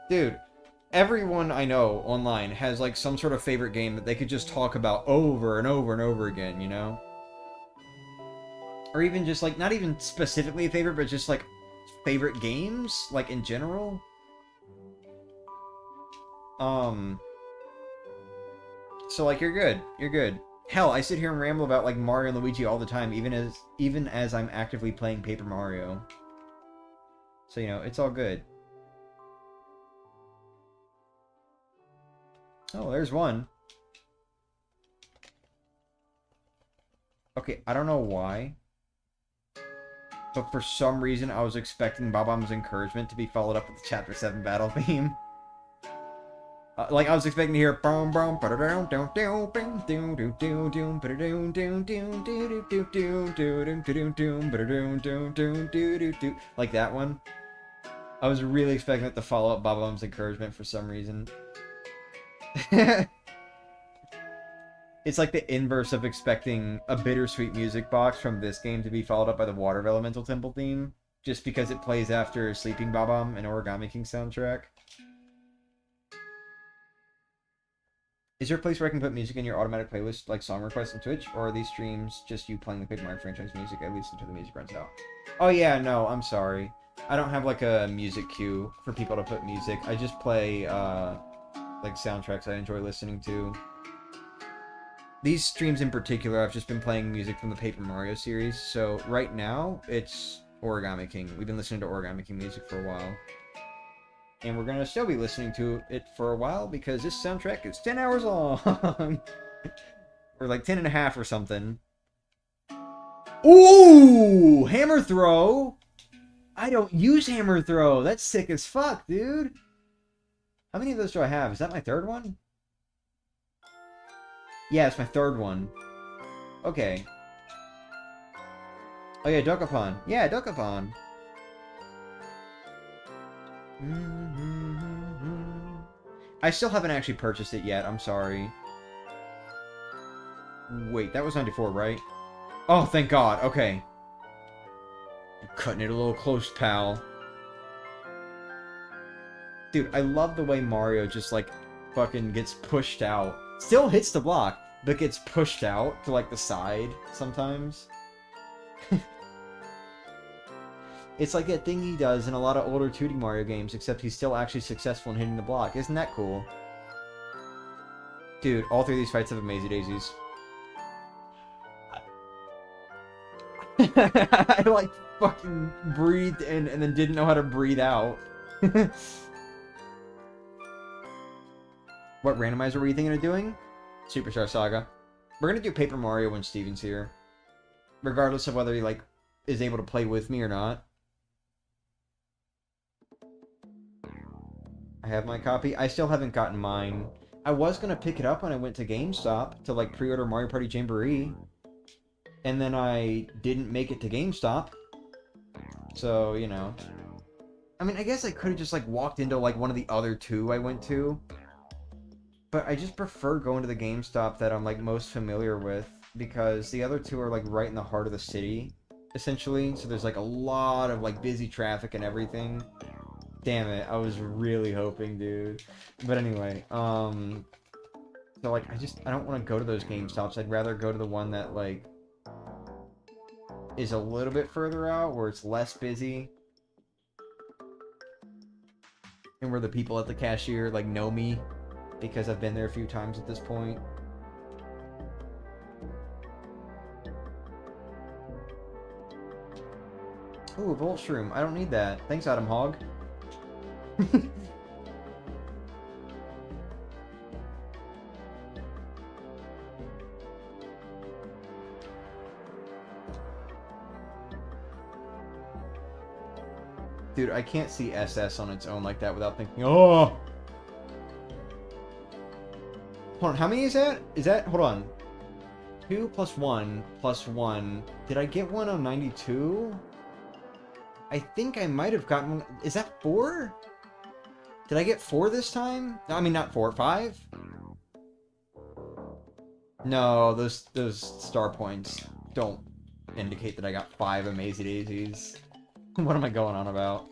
Dude, everyone I know online has, like, some sort of favorite game that they could just talk about over and over and over again, you know? Or even just, like, not even specifically a favorite, but just, like, favorite games, like, in general. So, like, you're good. You're good. Hell, I sit here and ramble about, like, Mario and Luigi all the time, even as I'm actively playing Paper Mario. So, you know, it's all good. Oh, there's one. Okay, I don't know why, but for some reason I was expecting Bob-omb's encouragement to be followed up with the Chapter 7 battle theme. Like I was expecting to hear like that one. I was really expecting it to follow up Bob-omb's Encouragement for some reason. It's like the inverse of expecting a bittersweet music box from this game to be followed up by the Water of Elemental Temple theme, just because it plays after Sleeping Bob-omb and Origami King soundtrack. Is there a place where I can put music in your automatic playlist, like song requests on Twitch, or are these streams just you playing the Paper Mario franchise music at least until the music runs out? Oh yeah, no, I'm sorry. I don't have like a music queue for people to put music. I just play like soundtracks I enjoy listening to. These streams in particular, I've just been playing music from the Paper Mario series. So right now, it's Origami King. We've been listening to Origami King music for a while. And we're going to still be listening to it for a while because this soundtrack is 10 hours long. Or like 10 and a half or something. Ooh! Hammer throw! I don't use hammer throw. That's sick as fuck, dude. How many of those do I have? Is that my third one? Yeah, it's my third one. Okay. Oh yeah, Dokapon. Yeah, Dokapon. I still haven't actually purchased it yet. I'm sorry. Wait, that was 94, right? Oh, thank God. Okay. You're cutting it a little close, pal. Dude, I love the way Mario just, like, fucking gets pushed out. Still hits the block, but gets pushed out to, like, the side sometimes. It's like that thing he does in a lot of older 2D Mario games, except he's still actually successful in hitting the block. Isn't that cool? Dude, all three of these fights have Amazing Daisies. I, like, fucking breathed in and then didn't know how to breathe out. What randomizer were you thinking of doing? Superstar Saga. We're gonna do Paper Mario when Steven's here. Regardless of whether he, like, is able to play with me or not. I have my copy. I still haven't gotten mine. I was gonna pick it up when I went to GameStop to, like, pre-order Mario Party Jamboree. And then I didn't make it to GameStop. So, you know. I mean, I guess I could have just, like, walked into, like, one of the other two I went to. But I just prefer going to the GameStop that I'm, like, most familiar with. Because the other two are, like, right in the heart of the city, essentially. So there's, like, a lot of, like, busy traffic and everything. Damn it, I was really hoping, dude. But anyway, so, like, I don't want to go to those GameStops. I'd rather go to the one that, like, is a little bit further out, where it's less busy. And where the people at the cashier, like, know me, because I've been there a few times at this point. Ooh, a Volt Shroom. I don't need that. Thanks, Adam Hog. Dude, I can't see SS on its own like that without thinking, oh! Hold on, how many is that? Is that, hold on. 2 plus 1 plus 1. Did I get one on 92? I think I might have gotten one. Is that 4? Did I get 4 this time? No, I mean, not 4, 5? No, those star points don't indicate that I got 5 Amazing Daisies. What am I going on about?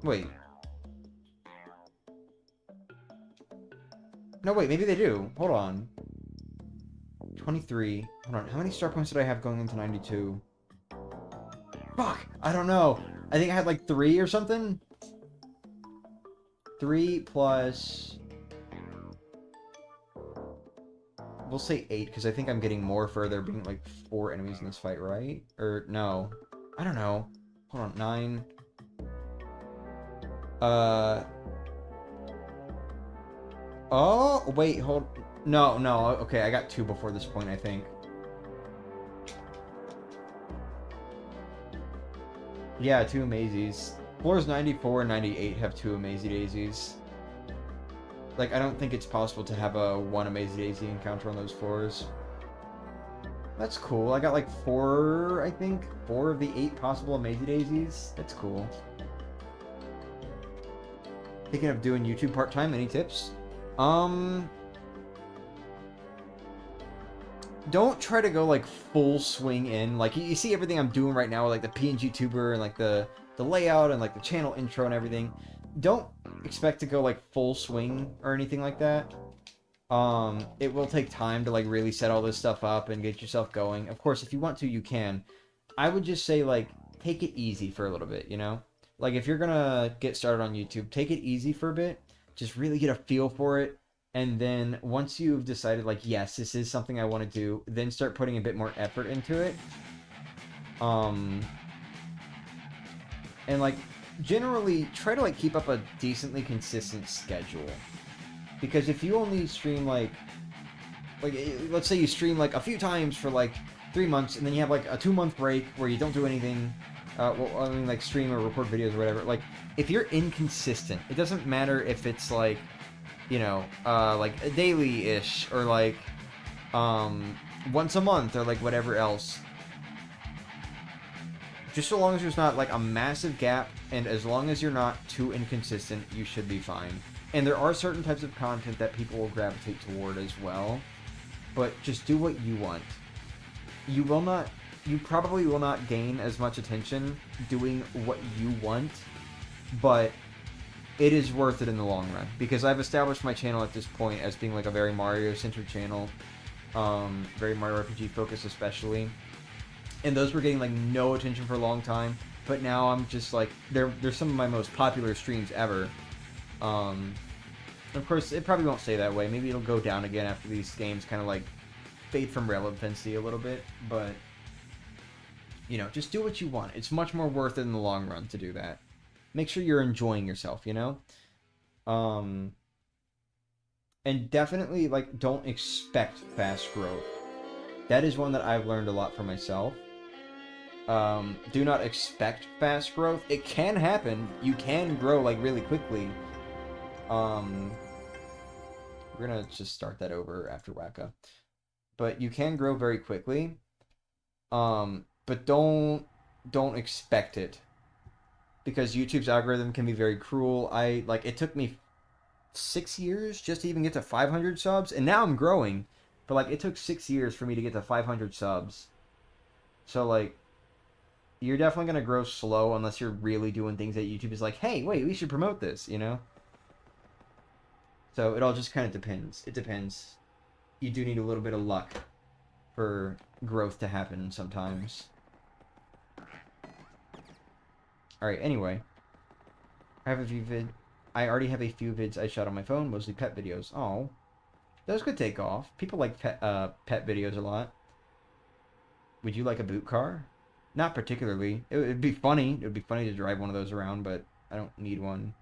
Wait. No, wait, maybe they do. Hold on. 23. Hold on, how many star points did I have going into 92? Fuck! I don't know. I think I had like 3 or something? 3 plus... We'll say 8, because I think I'm getting more for there being like 4 enemies in this fight, right? Or, no. I don't know. Hold on, 9... Oh, wait, hold... No, okay, I got 2 before this point, I think. Yeah, 2 Amazies. Floors 94 and 98 have 2 Amazy Daisies. Like, I don't think it's possible to have a 1 Amazy Daisy encounter on those floors. That's cool. I got like 4, I think. 4 of the 8 possible Amazy Daisies. That's cool. Thinking of doing YouTube part-time. Any tips? Don't try to go like full swing in. Like you see everything I'm doing right now with like the PNG tuber and like the layout and like the channel intro and everything. Don't expect to go like full swing or anything like that. It will take time to like really set all this stuff up and get yourself going. Of course, if you want to, you can. I would just say like take it easy for a little bit, you know? Like if you're gonna get started on YouTube, take it easy for a bit. Just really get a feel for it. And then once you've decided like, yes, this is something I want to do, then start putting a bit more effort into it. And like generally try to like keep up a decently consistent schedule. Because if you only stream like let's say you stream like a few times for like 3 months and then you have like a 2-month break where you don't do anything, well, I mean like stream or record videos or whatever, like if you're inconsistent, it doesn't matter if it's like, you know, like a daily-ish or like once a month or like whatever else. Just so long as there's not like a massive gap and as long as you're not too inconsistent, you should be fine. And there are certain types of content that people will gravitate toward as well. But just do what you want. You probably will not gain as much attention doing what you want, but it is worth it in the long run. Because I've established my channel at this point as being like a very Mario-centered channel. Very Mario RPG focused especially. And those were getting like no attention for a long time. But now I'm just like, they're some of my most popular streams ever. Of course, it probably won't stay that way. Maybe it'll go down again after these games kind of like fade from relevancy a little bit. But, you know, just do what you want. It's much more worth it in the long run to do that. Make sure you're enjoying yourself, you know? And definitely, like, don't expect fast growth. That is one that I've learned a lot for myself. Do not expect fast growth. It can happen. You can grow, like, really quickly. We're gonna just start that over after Wacka. But you can grow very quickly. But don't expect it. Because YouTube's algorithm can be very cruel. It took me 6 years just to even get to 500 subs, and now I'm growing. But, like, it took 6 years for me to get to 500 subs. So, like, you're definitely going to grow slow unless you're really doing things that YouTube is like, hey, wait, we should promote this, you know? So it all just kind of depends. It depends. You do need a little bit of luck for growth to happen sometimes. Alright, anyway. I already have a few vids I shot on my phone, mostly pet videos. Oh. Those could take off. People like pet videos a lot. Would you like a boot car? Not particularly. It'd be funny. It would be funny to drive one of those around, but I don't need one.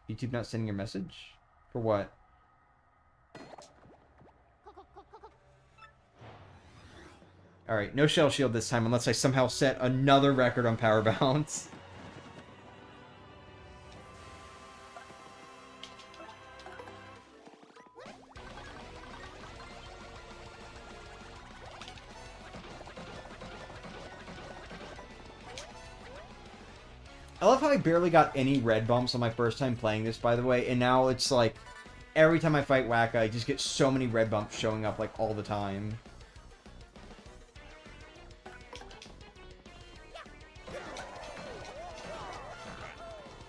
YouTube not sending your message? For what? Alright, no shell shield this time unless I somehow set another record on power bounce. I love how I barely got any red bumps on my first time playing this, by the way, and now it's like, every time I fight Wacka, I just get so many red bumps showing up, like, all the time.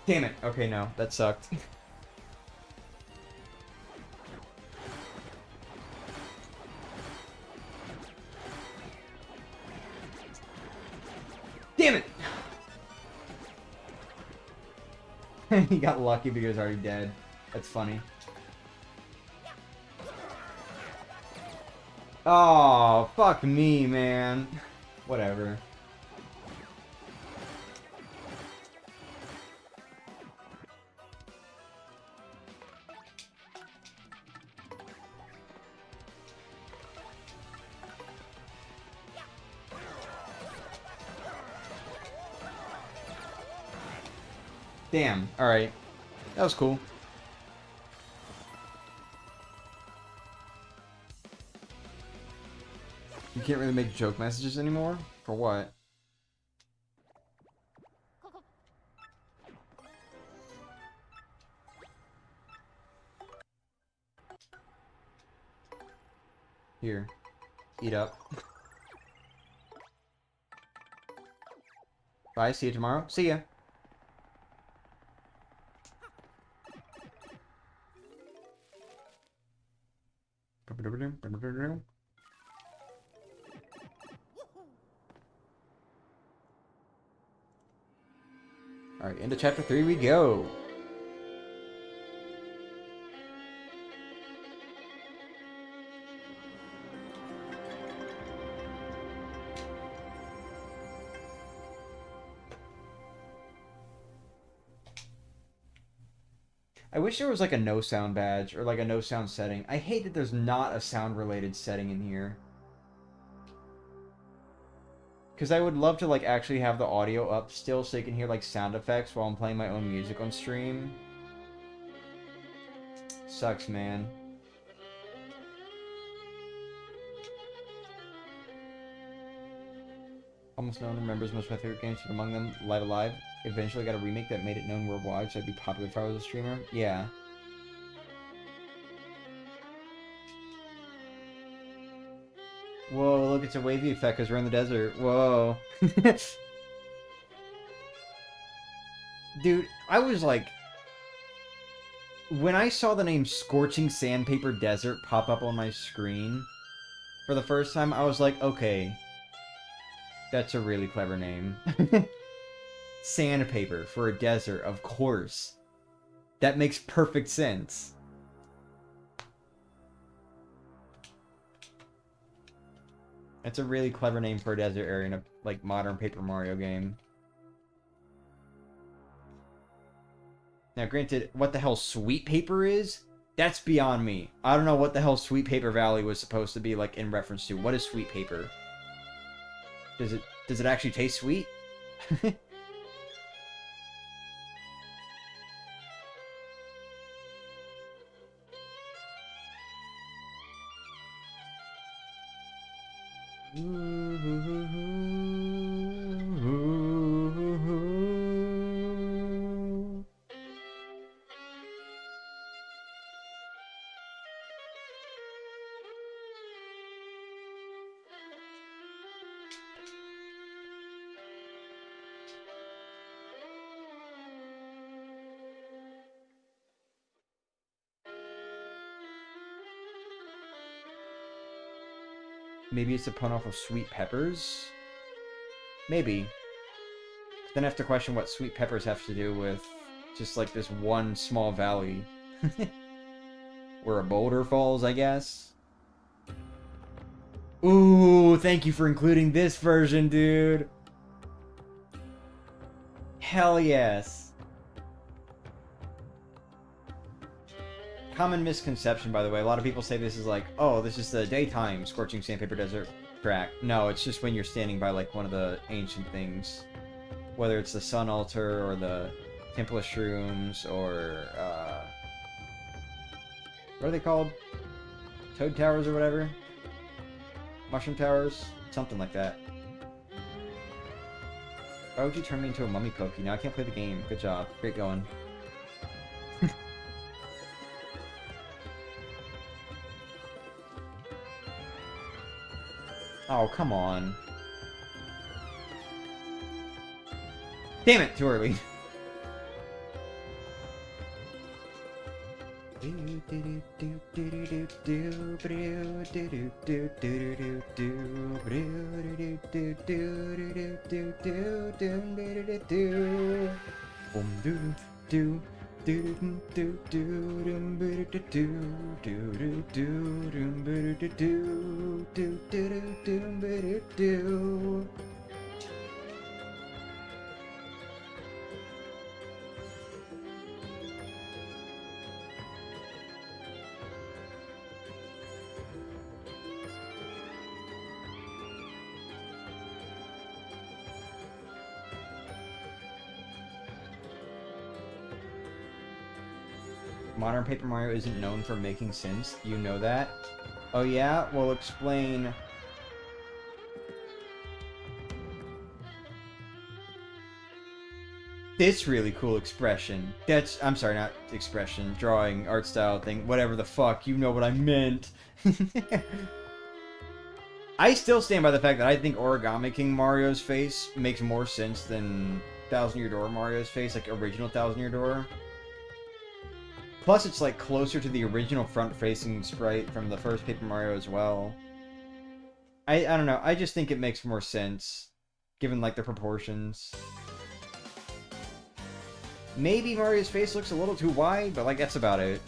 Damn it. Okay, no. That sucked. Damn it! He got lucky because he was already dead. That's funny. Oh, fuck me, man. Whatever. Damn. Alright. That was cool. You can't really make joke messages anymore? For what? Here. Eat up. Bye, see you tomorrow. See ya. Alright, into chapter 3 we go. I wish there was like a no sound badge or like a no sound setting. I hate that there's not a sound related setting in here. Because I would love to like actually have the audio up still so you can hear like sound effects while I'm playing my own music on stream. Sucks, man. Almost no one remembers most of my favorite games, but among them, Live Alive. Eventually got a remake that made it known worldwide, so I'd be popular if I was a streamer. Yeah. Whoa, look, it's a wavy effect because we're in the desert. Whoa. Dude, I was like... When I saw the name Scorching Sandpaper Desert pop up on my screen for the first time, I was like, okay, that's a really clever name. Sandpaper for a desert, of course. That makes perfect sense. That's a really clever name for a desert area in a like modern Paper Mario game. Now, granted, what the hell Sweet Paper is? That's beyond me. I don't know what the hell Sweet Paper Valley was supposed to be like in reference to. What is Sweet Paper? Does it actually taste sweet? Maybe it's a pun off of Sweet Peppers? Maybe. But then I have to question what Sweet Peppers have to do with just like this one small valley. Where a boulder falls, I guess? Ooh, thank you for including this version, dude. Hell yes. Common misconception, by the way. A lot of people say this is like, oh, this is the daytime Scorching Sandpaper Desert track. No, it's just when you're standing by like one of the ancient things. Whether it's the Sun Altar or the Temple of Shrooms or, what are they called? Toad Towers or whatever? Mushroom Towers? Something like that. Why would you turn me into a mummy cookie? Now I can't play the game. Good job. Great going. Oh, come on. Damn it, too early. modern Paper Mario isn't known for making sense. You know that? Oh yeah? Well, explain... This really cool expression. That's... I'm sorry, not expression. Drawing, art style thing. Whatever the fuck. You know what I meant. I still stand by the fact that I think Origami King Mario's face makes more sense than Thousand Year Door Mario's face, like original Thousand Year Door. Plus, it's like closer to the original front-facing sprite from the first Paper Mario as well. I don't know. I just think it makes more sense, given like the proportions. Maybe Mario's face looks a little too wide, but like that's about it.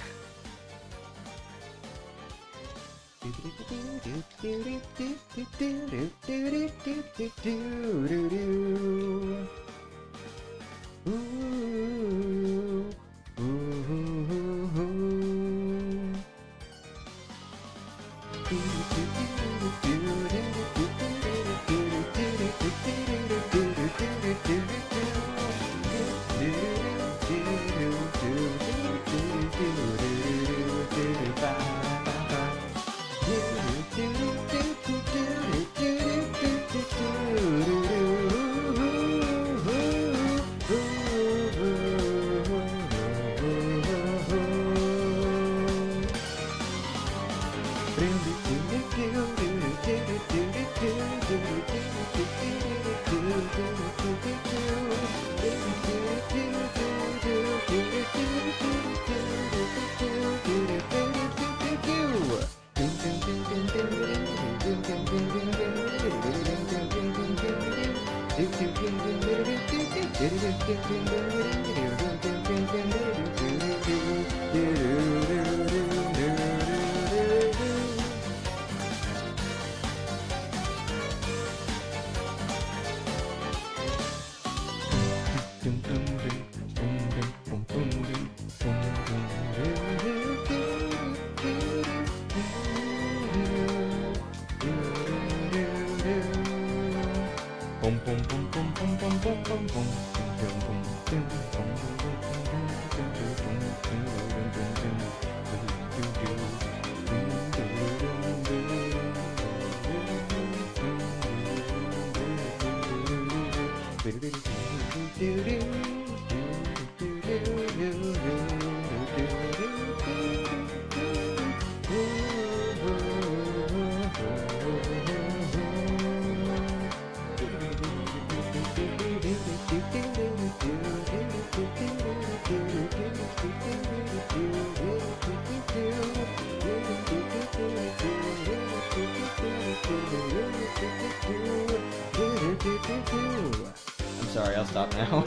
I'm sorry, I'll stop now.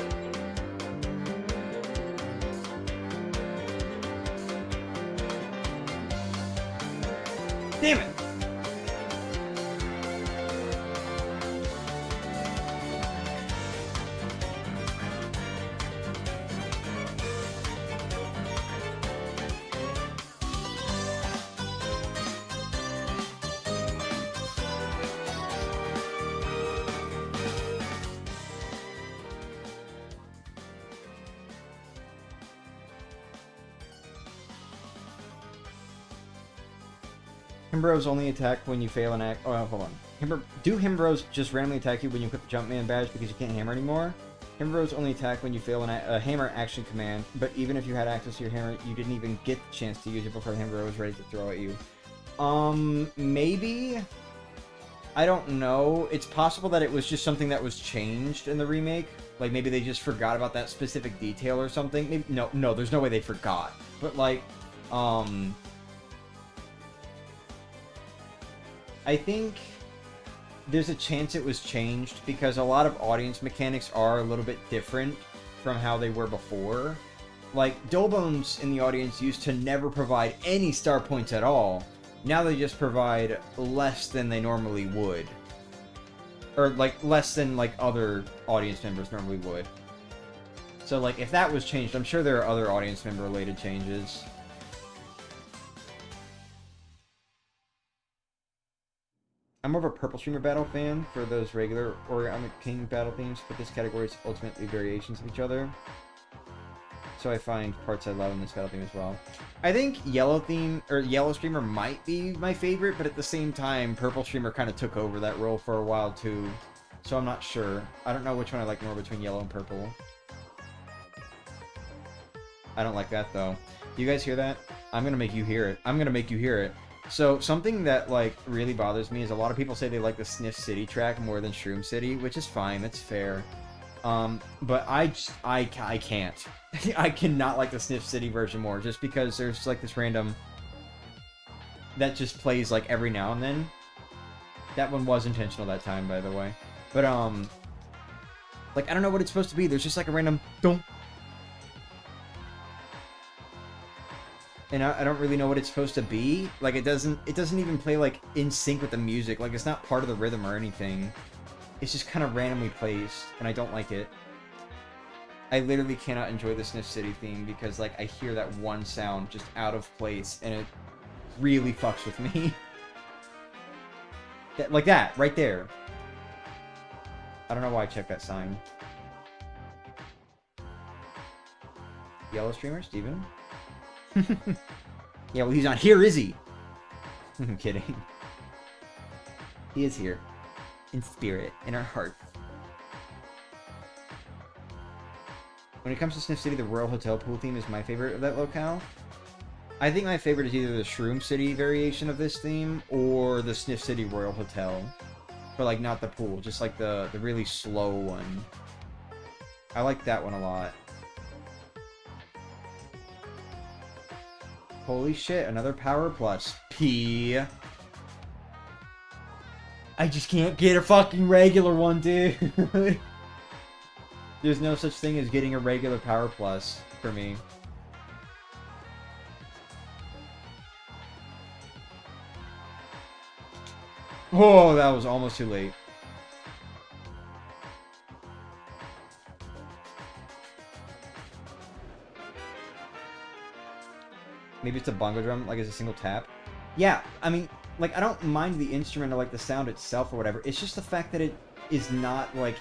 Damn it! Himbros only attack when you fail an act. Oh, hold on. Do Himbros just randomly attack you when you equip the Jumpman badge because you can't hammer anymore? Himbros only attack when you fail a hammer action command, but even if you had access to your hammer, you didn't even get the chance to use it before the Himbro was ready to throw at you. Maybe? I don't know. It's possible that it was just something that was changed in the remake. Like, maybe they just forgot about that specific detail or something. Maybe, no, there's no way they forgot. But, like, I think there's a chance it was changed because a lot of audience mechanics are a little bit different from how they were before. Like, Doughbones in the audience used to never provide any star points at all. Now they just provide less than they normally would. Or, like, less than, like, other audience members normally would. So, like, if that was changed, I'm sure there are other audience member-related changes. I'm more of a Purple Streamer Battle fan for those regular Origami King battle themes, but this category is ultimately variations of each other. So I find parts I love in this battle theme as well. I think Yellow theme, or Yellow Streamer might be my favorite, but at the same time, Purple Streamer kind of took over that role for a while too. So I'm not sure. I don't know which one I like more between Yellow and Purple. I don't like that though. Do you guys hear that? I'm gonna make you hear it. I'm gonna make you hear it. So something that like really bothers me is a lot of people say they like the Sniff City track more than Shroom City, which is fine. That's fair. But I can't. I cannot like the Sniff City version more, just because there's like this random that just plays like every now and then. That one was intentional that time, by the way. But like I don't know what it's supposed to be. There's just like a random dong. And I don't really know what it's supposed to be. Like it doesn't even play like in sync with the music. Like it's not part of the rhythm or anything. It's just kind of randomly placed, and I don't like it. I literally cannot enjoy the Sniff City theme because like I hear that one sound just out of place, and it really fucks with me. Like that, right there. I don't know why I checked that sign. Yellow Streamer, Steven? Yeah, well, he's not here, is he? I'm kidding. He is here. In spirit, in our hearts. When it comes to Sniff City, the Royal Hotel pool theme is my favorite of that locale. I think my favorite is either the Shroom City variation of this theme, or the Sniff City Royal Hotel. But, like, not the pool, just, like, the really slow one. I like that one a lot. Holy shit, another power plus. P. I just can't get a fucking regular one, dude. There's no such thing as getting a regular power plus for me. Oh, that was almost too late. Maybe it's a bongo drum, like it's a single tap. Yeah, I mean, like, I don't mind the instrument or, like, the sound itself or whatever. It's just the fact that it is not, like,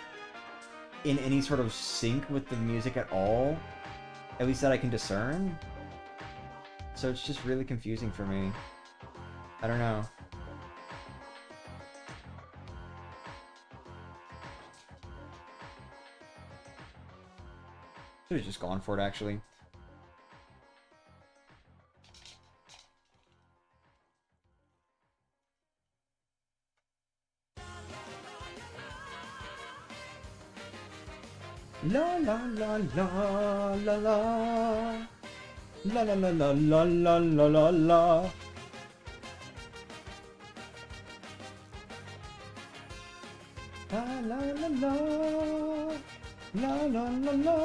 in any sort of sync with the music at all. At least that I can discern. So it's just really confusing for me. I don't know. Should have just gone for it, actually. La la la la la la la la la la la la la la la. La la la la la la la la.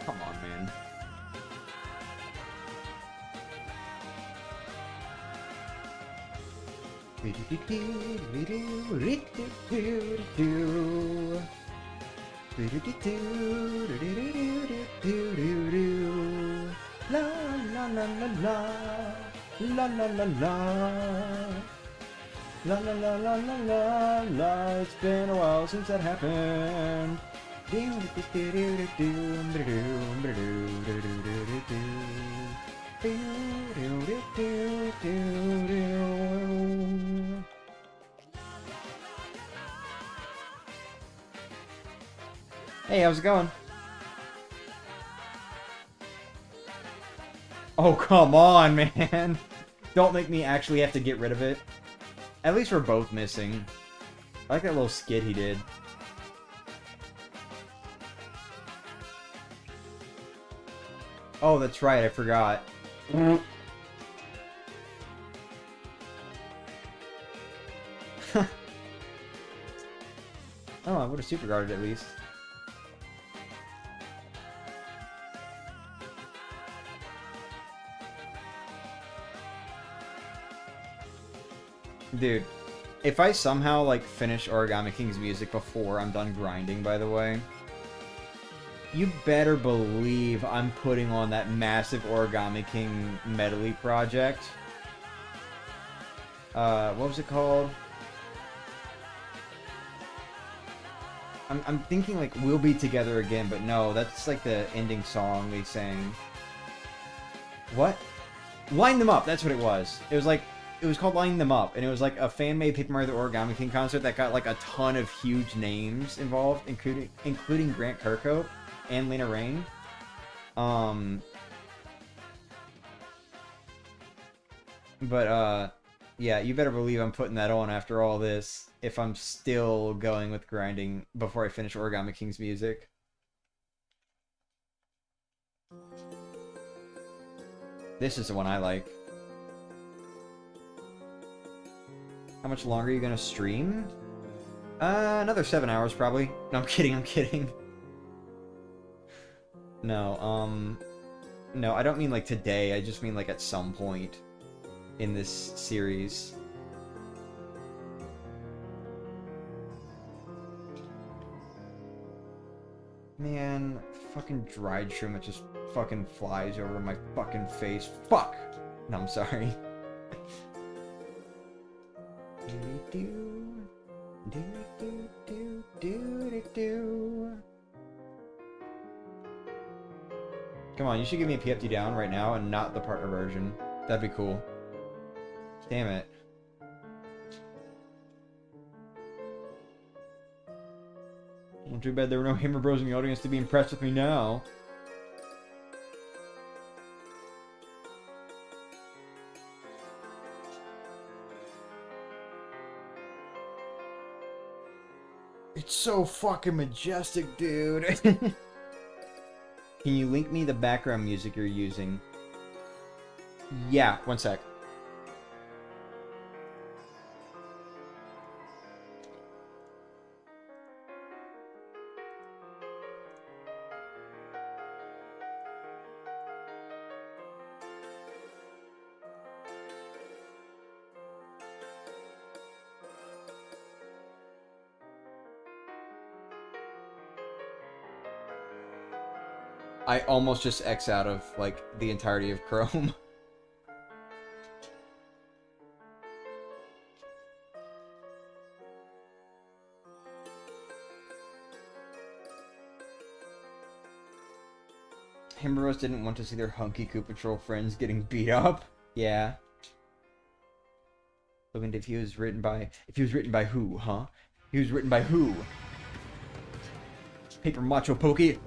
Come on, man. La la la la la la la la la la la la la la la la. It's been a while since that happened. Hey, how's it going? Oh, come on, man. Don't make me actually have to get rid of it. At least we're both missing. I like that little skid he did. Oh, that's right, I forgot. Oh, I would have super guarded at least. Dude, if I somehow, like, finish Origami King's music before I'm done grinding, by the way, You better believe I'm putting on that massive Origami King medley project. What was it called? I'm thinking like We'll Be Together Again, but no, that's like the ending song they sang. What? Line Them Up, that's what it was. It was called Line Them Up, and it was like a fan-made Paper Mario the Origami King concert that got like a ton of huge names involved, including Grant Kirkhope and Lena Raine. Yeah, you better believe I'm putting that on after all this, if I'm still going with grinding before I finish Origami King's music. This is the one I like. How much longer are you gonna stream? Another 7 hours, probably. No, I'm kidding, I'm kidding. No, no, I don't mean like today, I just mean like at some point in this series. Man, fucking dried shroom that just fucking flies over my fucking face. Fuck! No, I'm sorry. Come on, you should give me a PFD down right now and not the partner version. That'd be cool. Damn it. Well, too bad there were no Hammer Bros in the audience to be impressed with me now. It's so fucking majestic, dude. Can you link me the background music you're using? Yeah, one sec. I almost just X out of, like, the entirety of Chrome. Hamburgers didn't want to see their hunky Koopa Patrol friends getting beat up. Yeah. Logan, if he was written by... If he was written by who, huh? He was written by who? Paper Macho Pokey.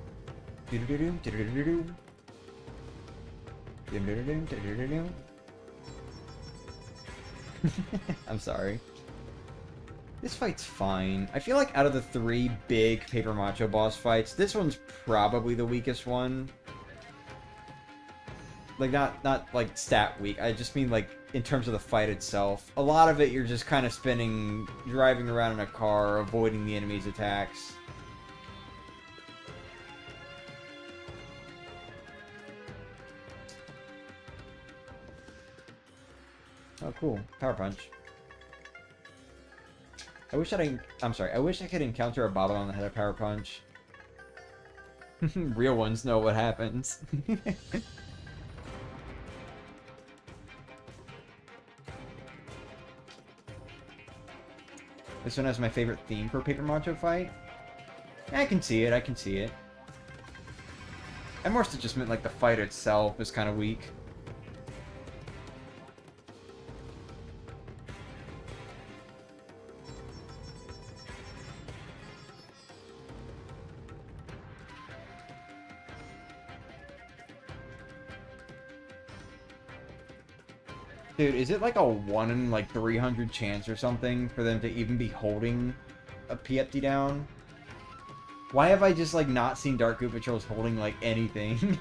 I'm sorry. This fight's fine. I feel like out of the 3 big Paper Macho boss fights, this one's probably the weakest one. Like, not like stat weak. I just mean like in terms of the fight itself. A lot of it you're just kind of spinning, driving around in a car, avoiding the enemy's attacks. Oh, cool. Power Punch. I wish I'm sorry. I wish I could encounter a Baba on the head of Power Punch. Real ones know what happens. This one has my favorite theme for Paper Macho fight. I can see it, I can see it. I more so just meant like the fight itself is kind of weak. Dude, is it like a 1 in like 300 chance or something for them to even be holding a PFD down? Why have I just like not seen Dark Koopa Patrols holding like anything?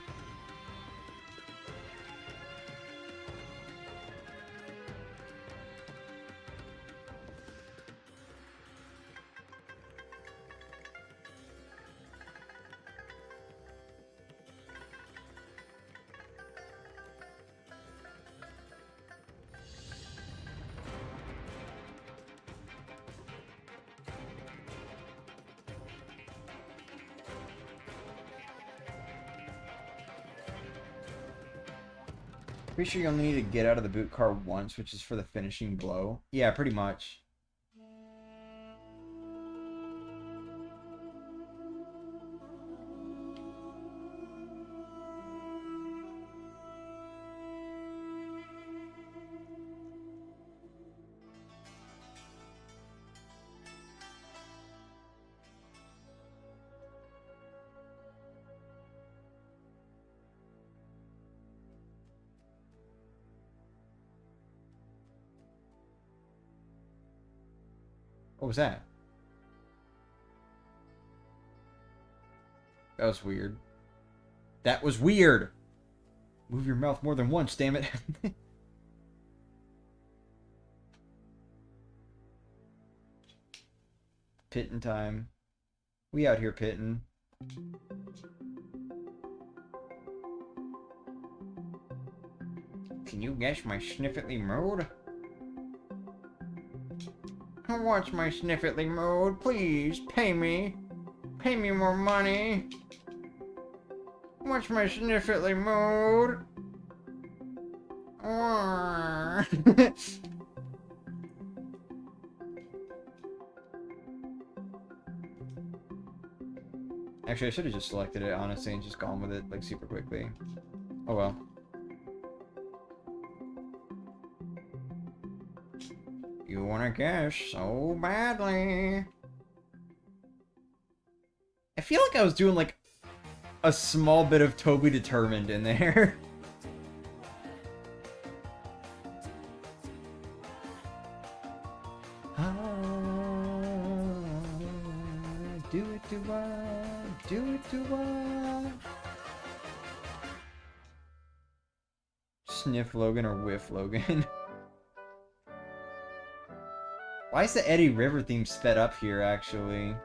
Pretty sure you only need to get out of the boot car once, which is for the finishing blow. Yeah, pretty much. What was that? That was weird. That was weird! Move your mouth more than once, damn it. Pitting time. We out here pitting. Can you guess my sniffetly mode? What's my sniffetly mode? Please, pay me. Pay me more money. What's my sniffetly mode? Actually, I should have just selected it, honestly, and just gone with it, like, super quickly. Oh well. You wanna guess so badly. I feel like I was doing, like, a small bit of Toby Determined in there. Do it to do it to Sniff Logan or whiff Logan. Why is the Eddie River theme sped up here, actually?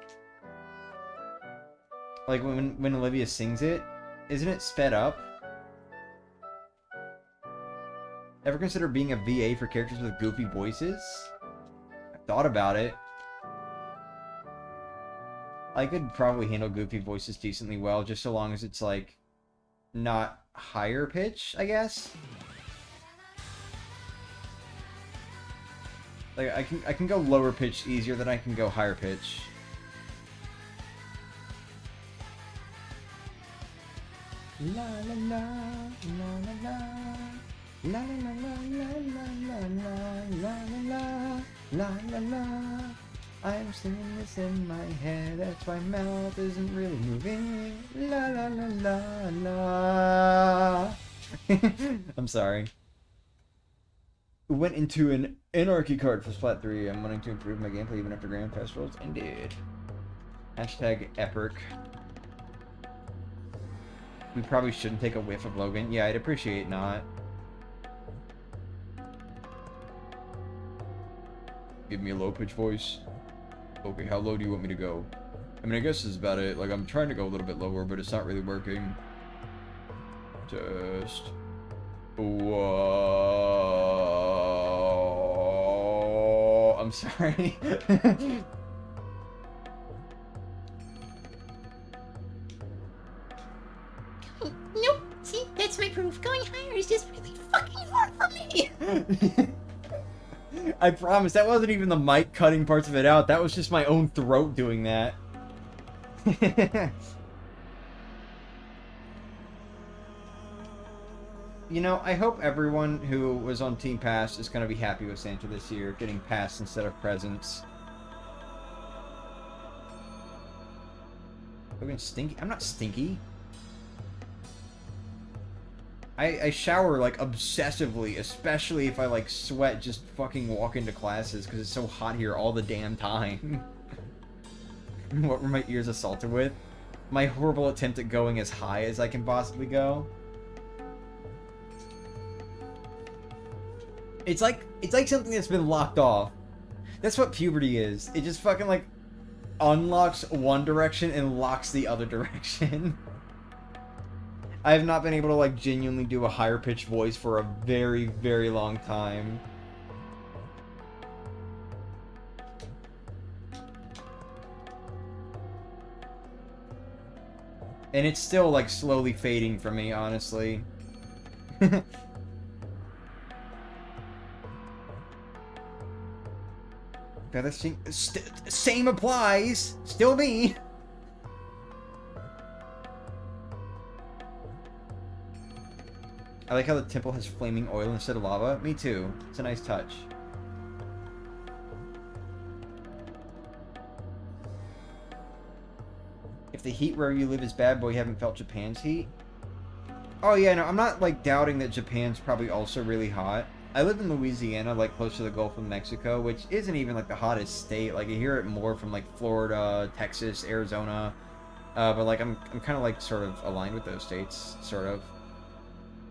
Like, when Olivia sings it, isn't it sped up? Ever consider being a VA for characters with goofy voices? I thought about it. I could probably handle goofy voices decently well, just so long as it's, like, not higher pitch, I guess? Like, I can go lower pitch easier than I can go higher pitch. La la la la la la la la la la la la la la la. I'm singing this in my head, that's why my mouth isn't really moving. La la la la la. I'm sorry. Went into an Anarchy card for Splat 3. I'm wanting to improve my gameplay even after Grand Festivals. Indeed. Hashtag epic. We probably shouldn't take a whiff of Logan. Yeah, I'd appreciate not. Give me a low pitch voice. Okay, how low do you want me to go? I mean, I guess this is about it. Like, I'm trying to go a little bit lower, but it's not really working. Just... Whoa. I'm sorry. Nope. See, that's my proof. Going higher is just really fucking hard for me. I promise, that wasn't even the mic cutting parts of it out. That was just my own throat doing that. You know, I hope everyone who was on Team Pass is going to be happy with Santa this year, getting Pass instead of presents. Logan stinky? I'm not stinky. I shower, like, obsessively, especially if I, like, sweat just fucking walk into classes, because it's so hot here all the damn time. What were my ears assaulted with? My horrible attempt at going as high as I can possibly go. It's like something that's been locked off. That's what puberty is. It just fucking, like, unlocks one direction and locks the other direction. I have not been able to, like, genuinely do a higher pitched voice for a very, very long time. And it's still, like, slowly fading from me, honestly. Better thing, same applies. Still me. I like how the temple has flaming oil instead of lava. Me too. It's a nice touch. If the heat where you live is bad, but you haven't felt Japan's heat. Oh yeah, no, I'm not like doubting that Japan's probably also really hot. I live in Louisiana, like close to the Gulf of Mexico, which isn't even like the hottest state. Like you hear it more from like Florida, Texas, Arizona. But like I'm kind of like sort of aligned with those states, sort of.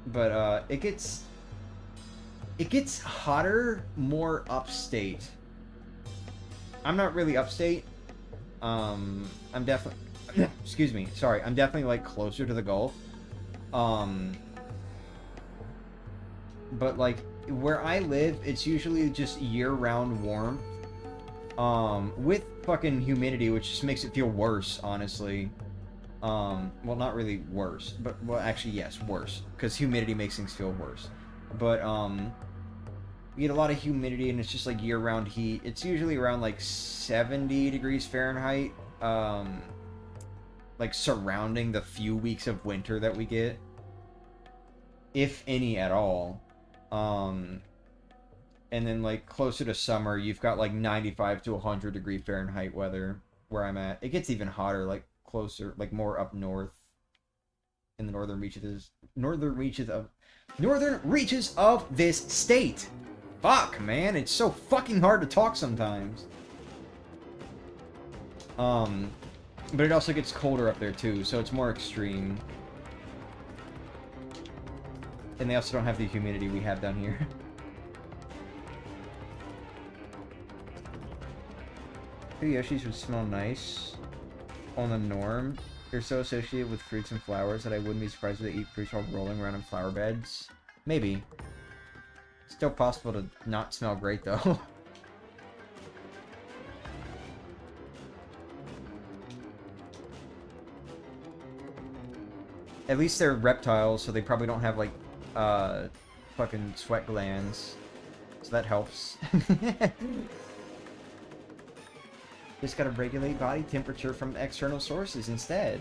But it gets hotter more upstate. I'm not really upstate. I'm definitely excuse me, sorry, I'm definitely like closer to the Gulf. But like where I live, it's usually just year-round warm. With fucking humidity, which just makes it feel worse, honestly. Well, not really worse, but well, actually yes, worse, because humidity makes things feel worse. But you get a lot of humidity, and it's just like year-round heat. It's usually around like 70 degrees Fahrenheit. Like surrounding the few weeks of winter that we get, if any at all. And then like closer to summer, you've got like 95 to 100 degree Fahrenheit weather where I'm at. It gets even hotter, like closer, like more up north in the northern reaches of this state. Fuck, man, it's so fucking hard to talk sometimes. But it also gets colder up there too, so it's more extreme. And they also don't have the humidity we have down here. The Yoshis would smell nice on the norm. They're so associated with fruits and flowers that I wouldn't be surprised if they eat fruits while rolling around in flower beds. Maybe. Still possible to not smell great though. At least they're reptiles, so they probably don't have, like, fucking sweat glands. So that helps. Just gotta regulate body temperature from external sources instead.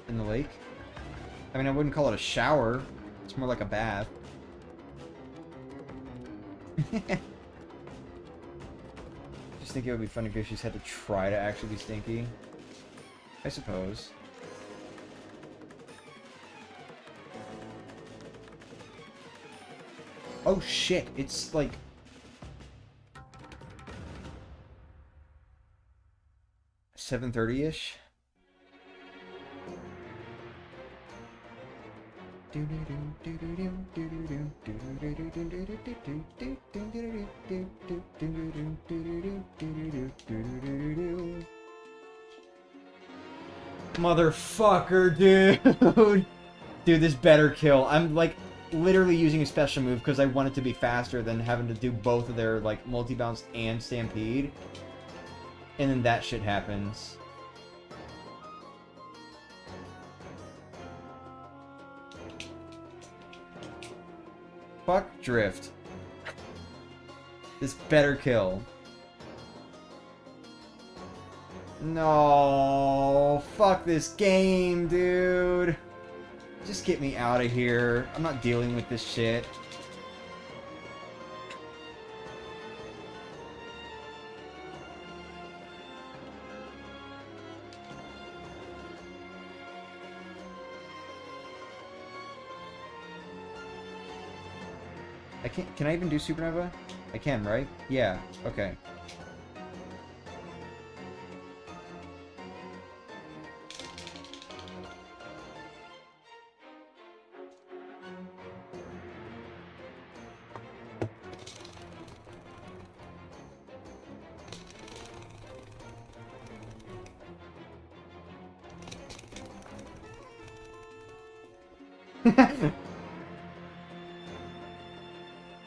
In the lake? I mean, I wouldn't call it a shower. It's more like a bath. Just think it would be funny if she's had to try to actually be stinky. I suppose. Oh shit, it's like... $7:30-ish? Motherfucker, dude! Dude, this better kill. I'm, like, literally using a special move because I want it to be faster than having to do both of their, like, multi-bounce and stampede. And then that shit happens. Fuck drift. This better kill. No, fuck this game, dude. Just get me out of here. I'm not dealing with this shit. I can't. Can I even do Supernova? I can, right? Yeah. Okay.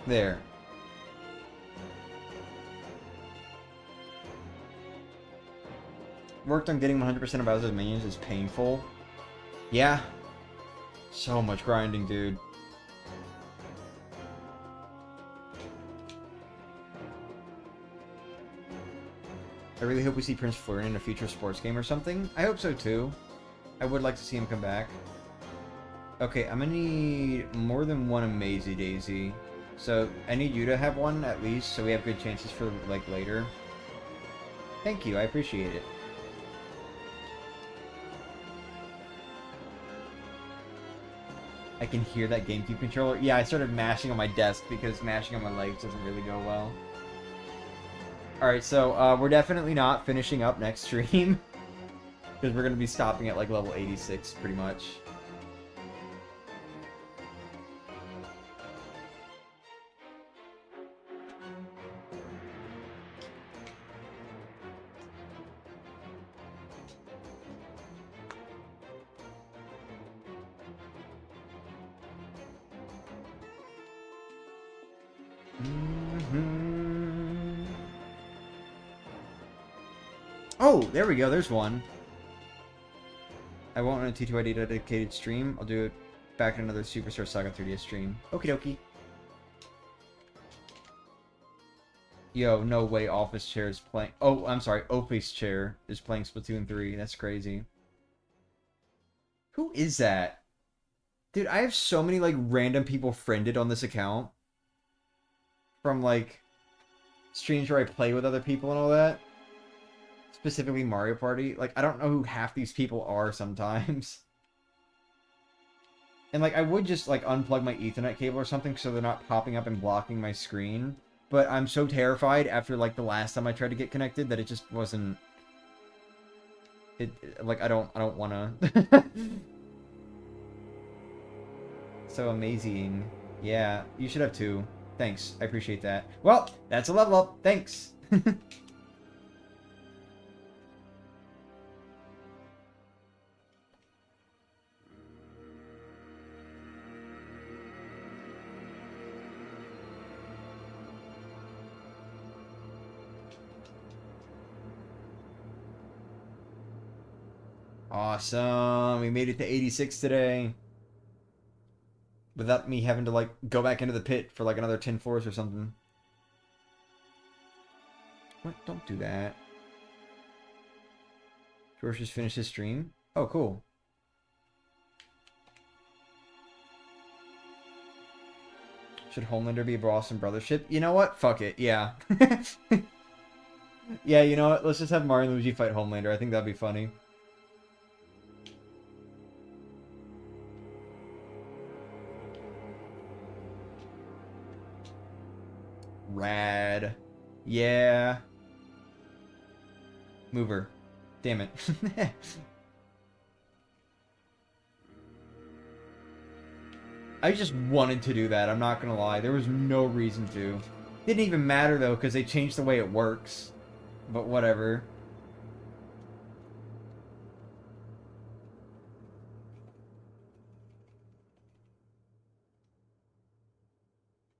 There. Worked on getting 100% of Bowser's minions is painful. Yeah. So much grinding, dude. I really hope we see Prince Florian in a future sports game or something. I hope so too. I would like to see him come back. Okay, I'm gonna need more than one Amazy Daisy. So, I need you to have one at least, so we have good chances for, like, later. Thank you, I appreciate it. I can hear that GameCube controller. Yeah, I started mashing on my desk because mashing on my legs doesn't really go well. Alright, so we're definitely not finishing up next stream. Because we're going to be stopping at like level 86 pretty much. Oh, there we go. There's one. I won't run a T2ID dedicated stream. I'll do it back in another Superstar Saga 3DS stream. Okie dokie. Yo, no way Office Chair is playing... Oh, I'm sorry. Office Chair is playing Splatoon 3. That's crazy. Who is that? Dude, I have so many, like, random people friended on this account. From, like, streams where I play with other people and all that. Specifically Mario Party. Like, I don't know who half these people are sometimes. And, like, I would just, like, unplug my Ethernet cable or something so they're not popping up and blocking my screen. But I'm so terrified after, like, the last time I tried to get connected that it just wasn't... Like, I don't wanna... So amazing. Yeah, you should have two. Thanks, I appreciate that. Well, that's a level up. Thanks. Awesome. We made it to 86 today. Without me having to, like, go back into the pit for, like, another 10 floors or something. What? Don't do that. George just finished his stream. Oh, cool. Should Homelander be a Boston Brothership? You know what? Fuck it. Yeah. Yeah, you know what? Let's just have Mario and Luigi fight Homelander. I think that'd be funny. Rad. Yeah. Mover. Damn it. I just wanted to do that, I'm not gonna lie. There was no reason to. Didn't even matter, though, because they changed the way it works. But whatever.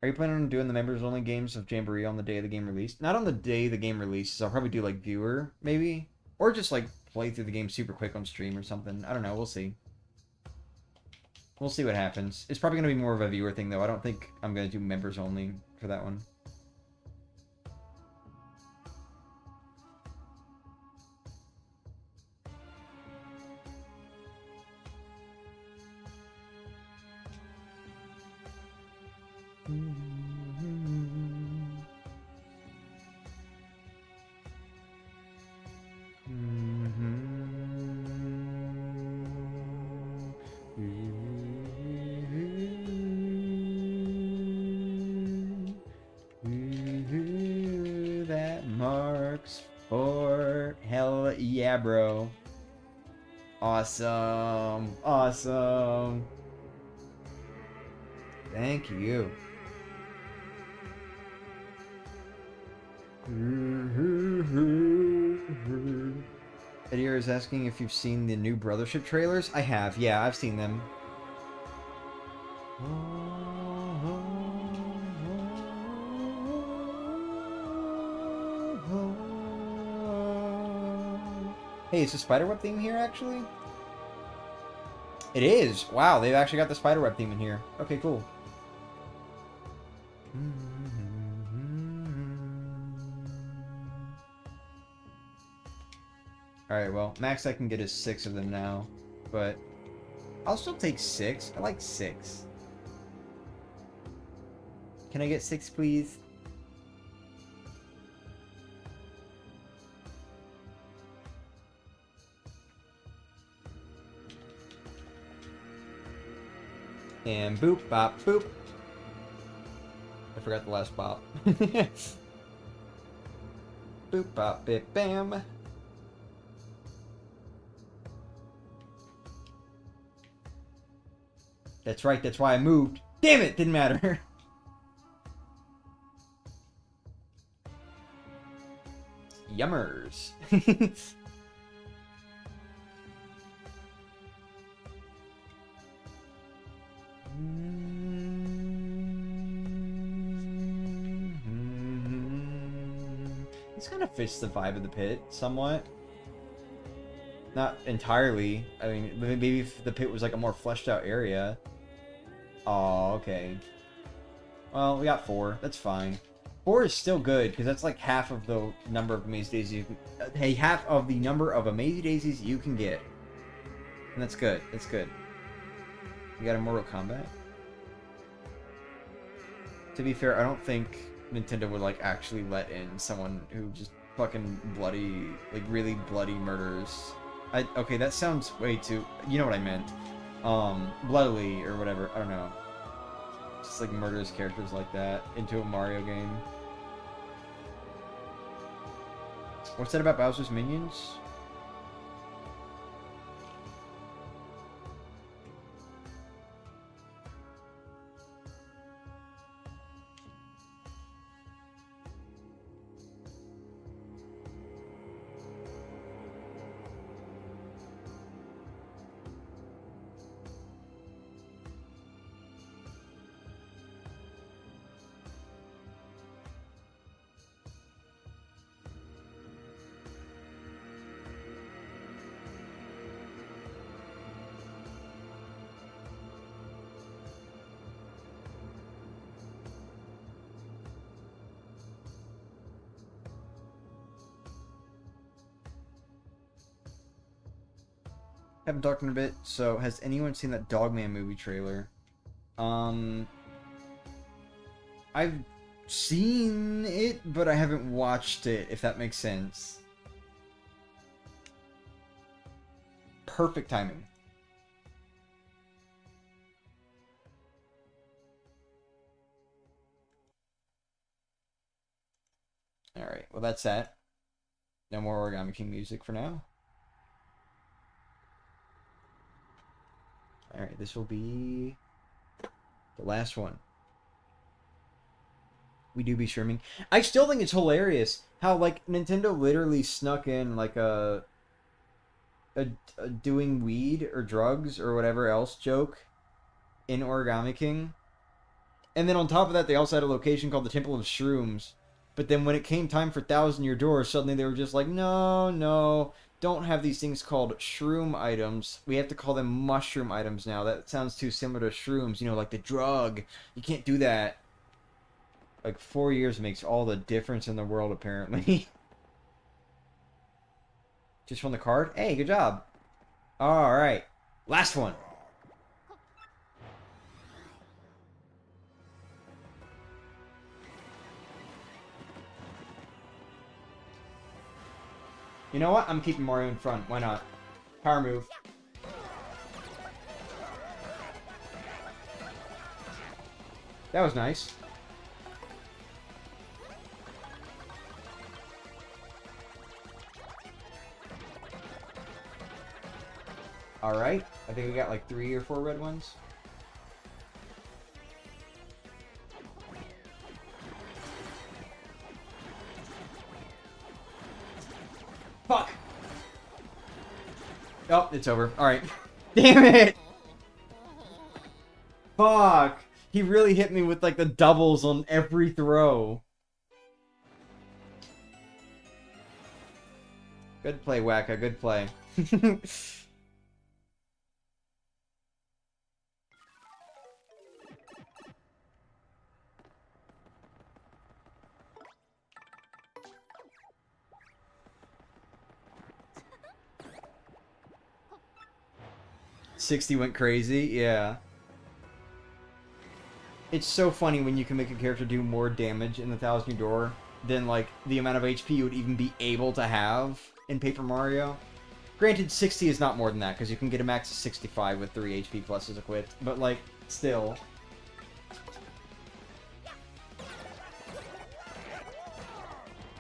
Are you planning on doing the members-only games of Jamboree on the day of the game released? Not on the day the game releases. I'll probably do, like, viewer, maybe? Or just, like, play through the game super quick on stream or something. I don't know. We'll see. We'll see what happens. It's probably going to be more of a viewer thing, though. I don't think I'm going to do members-only for that one. That marks for hell yeah, bro. Awesome. Awesome. Thank you. Eddie is asking if you've seen the new Brothership trailers. I have. Yeah, I've seen them. Hey, is the spiderweb theme here, actually? It is! Wow, they've actually got the spiderweb theme in here. Okay, cool. Alright, well, max I can get is 6 of them now. But I'll still take 6. I like 6. Can I get 6, please? And boop, bop, boop. I forgot the last bop. Boop, bop, bip, bam. That's right, that's why I moved. Damn it, didn't matter. Yummers. This kind of fits the vibe of the pit somewhat. Not entirely. I mean, maybe if the pit was like a more fleshed out area. Oh, okay. Well, we got 4. That's fine. 4 is still good because that's like half of the number of Amaze Daisies you can. Hey, half of the number of Amaze Daisies you can get, and that's good. That's good. You got a Mortal Kombat. To be fair, I don't think Nintendo would like actually let in someone who just fucking bloody, like really bloody murders. Okay, that sounds way too. You know what I meant? Bloodily or whatever. I don't know. Just like murders characters like that into a Mario game. What's that about Bowser's minions? Haven't talked in a bit, so has anyone seen that Dogman movie trailer? I've seen it, but I haven't watched it, if that makes sense. Perfect timing. Alright, well that's that. No more Origami King music for now. Alright, this will be the last one. We do be streaming. I still think it's hilarious how, like, Nintendo literally snuck in, like, a doing weed or drugs or whatever else joke in Origami King. And then on top of that, they also had a location called the Temple of Shrooms. But then when it came time for Thousand Year Door, suddenly they were just like, no, don't have these things called shroom items. We have to call them mushroom items now. That sounds too similar to shrooms, you know, like the drug. You can't do that. Like, 4 years makes all the difference in the world, apparently. Just from the card? Hey, good job. Alright. Last one. You know what? I'm keeping Mario in front. Why not? Power move. That was nice. Alright. I think we got like 3 or 4 red ones. Fuck! Oh, it's over. Alright. Damn it! Fuck! He really hit me with, like, the doubles on every throw. Good play, Wacka. Good play. 60 went crazy, yeah. It's so funny when you can make a character do more damage in the Thousand Year Door than, like, the amount of HP you would even be able to have in Paper Mario. Granted, 60 is not more than that, because you can get a max of 65 with 3 HP pluses equipped, but, like, still.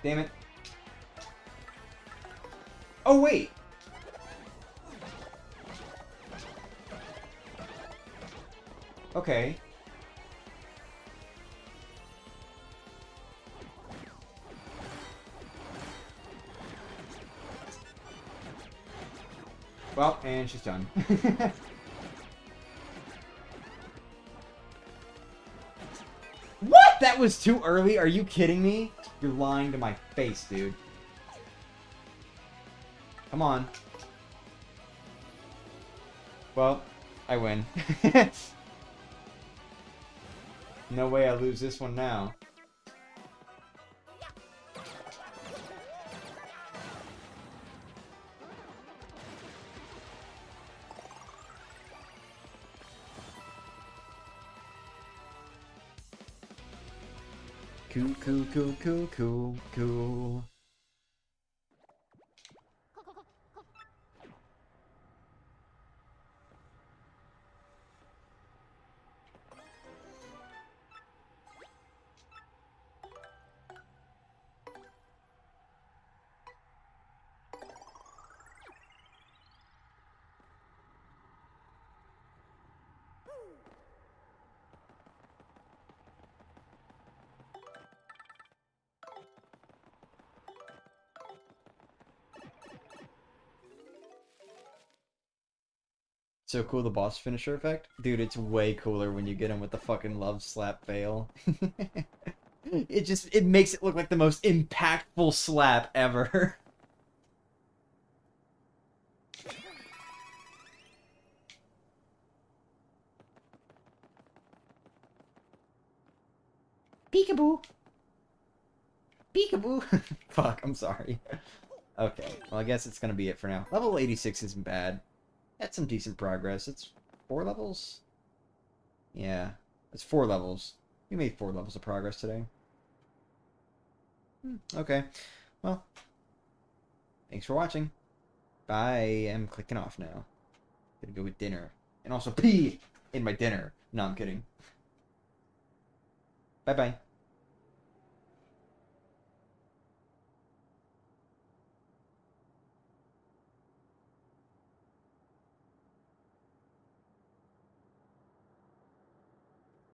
Damn it. Oh, wait! Okay. Well, and she's done. What? That was too early? Are you kidding me? You're lying to my face, dude. Come on. Well, I win. No way I lose this one now. Cool, cool, cool, cool, cool, cool. So cool, the boss finisher effect? Dude, it's way cooler when you get him with the fucking love slap fail. It makes it look like the most impactful slap ever. Peekaboo! Peekaboo! Fuck, I'm sorry. Okay, well I guess it's gonna be it for now. Level 86 isn't bad. That's some decent progress. It's 4 levels? Yeah, it's 4 levels. We made 4 levels of progress today. Okay, well, thanks for watching. Bye. I'm clicking off now. Gonna go with dinner. And also pee in my dinner. No, I'm kidding. Bye-bye.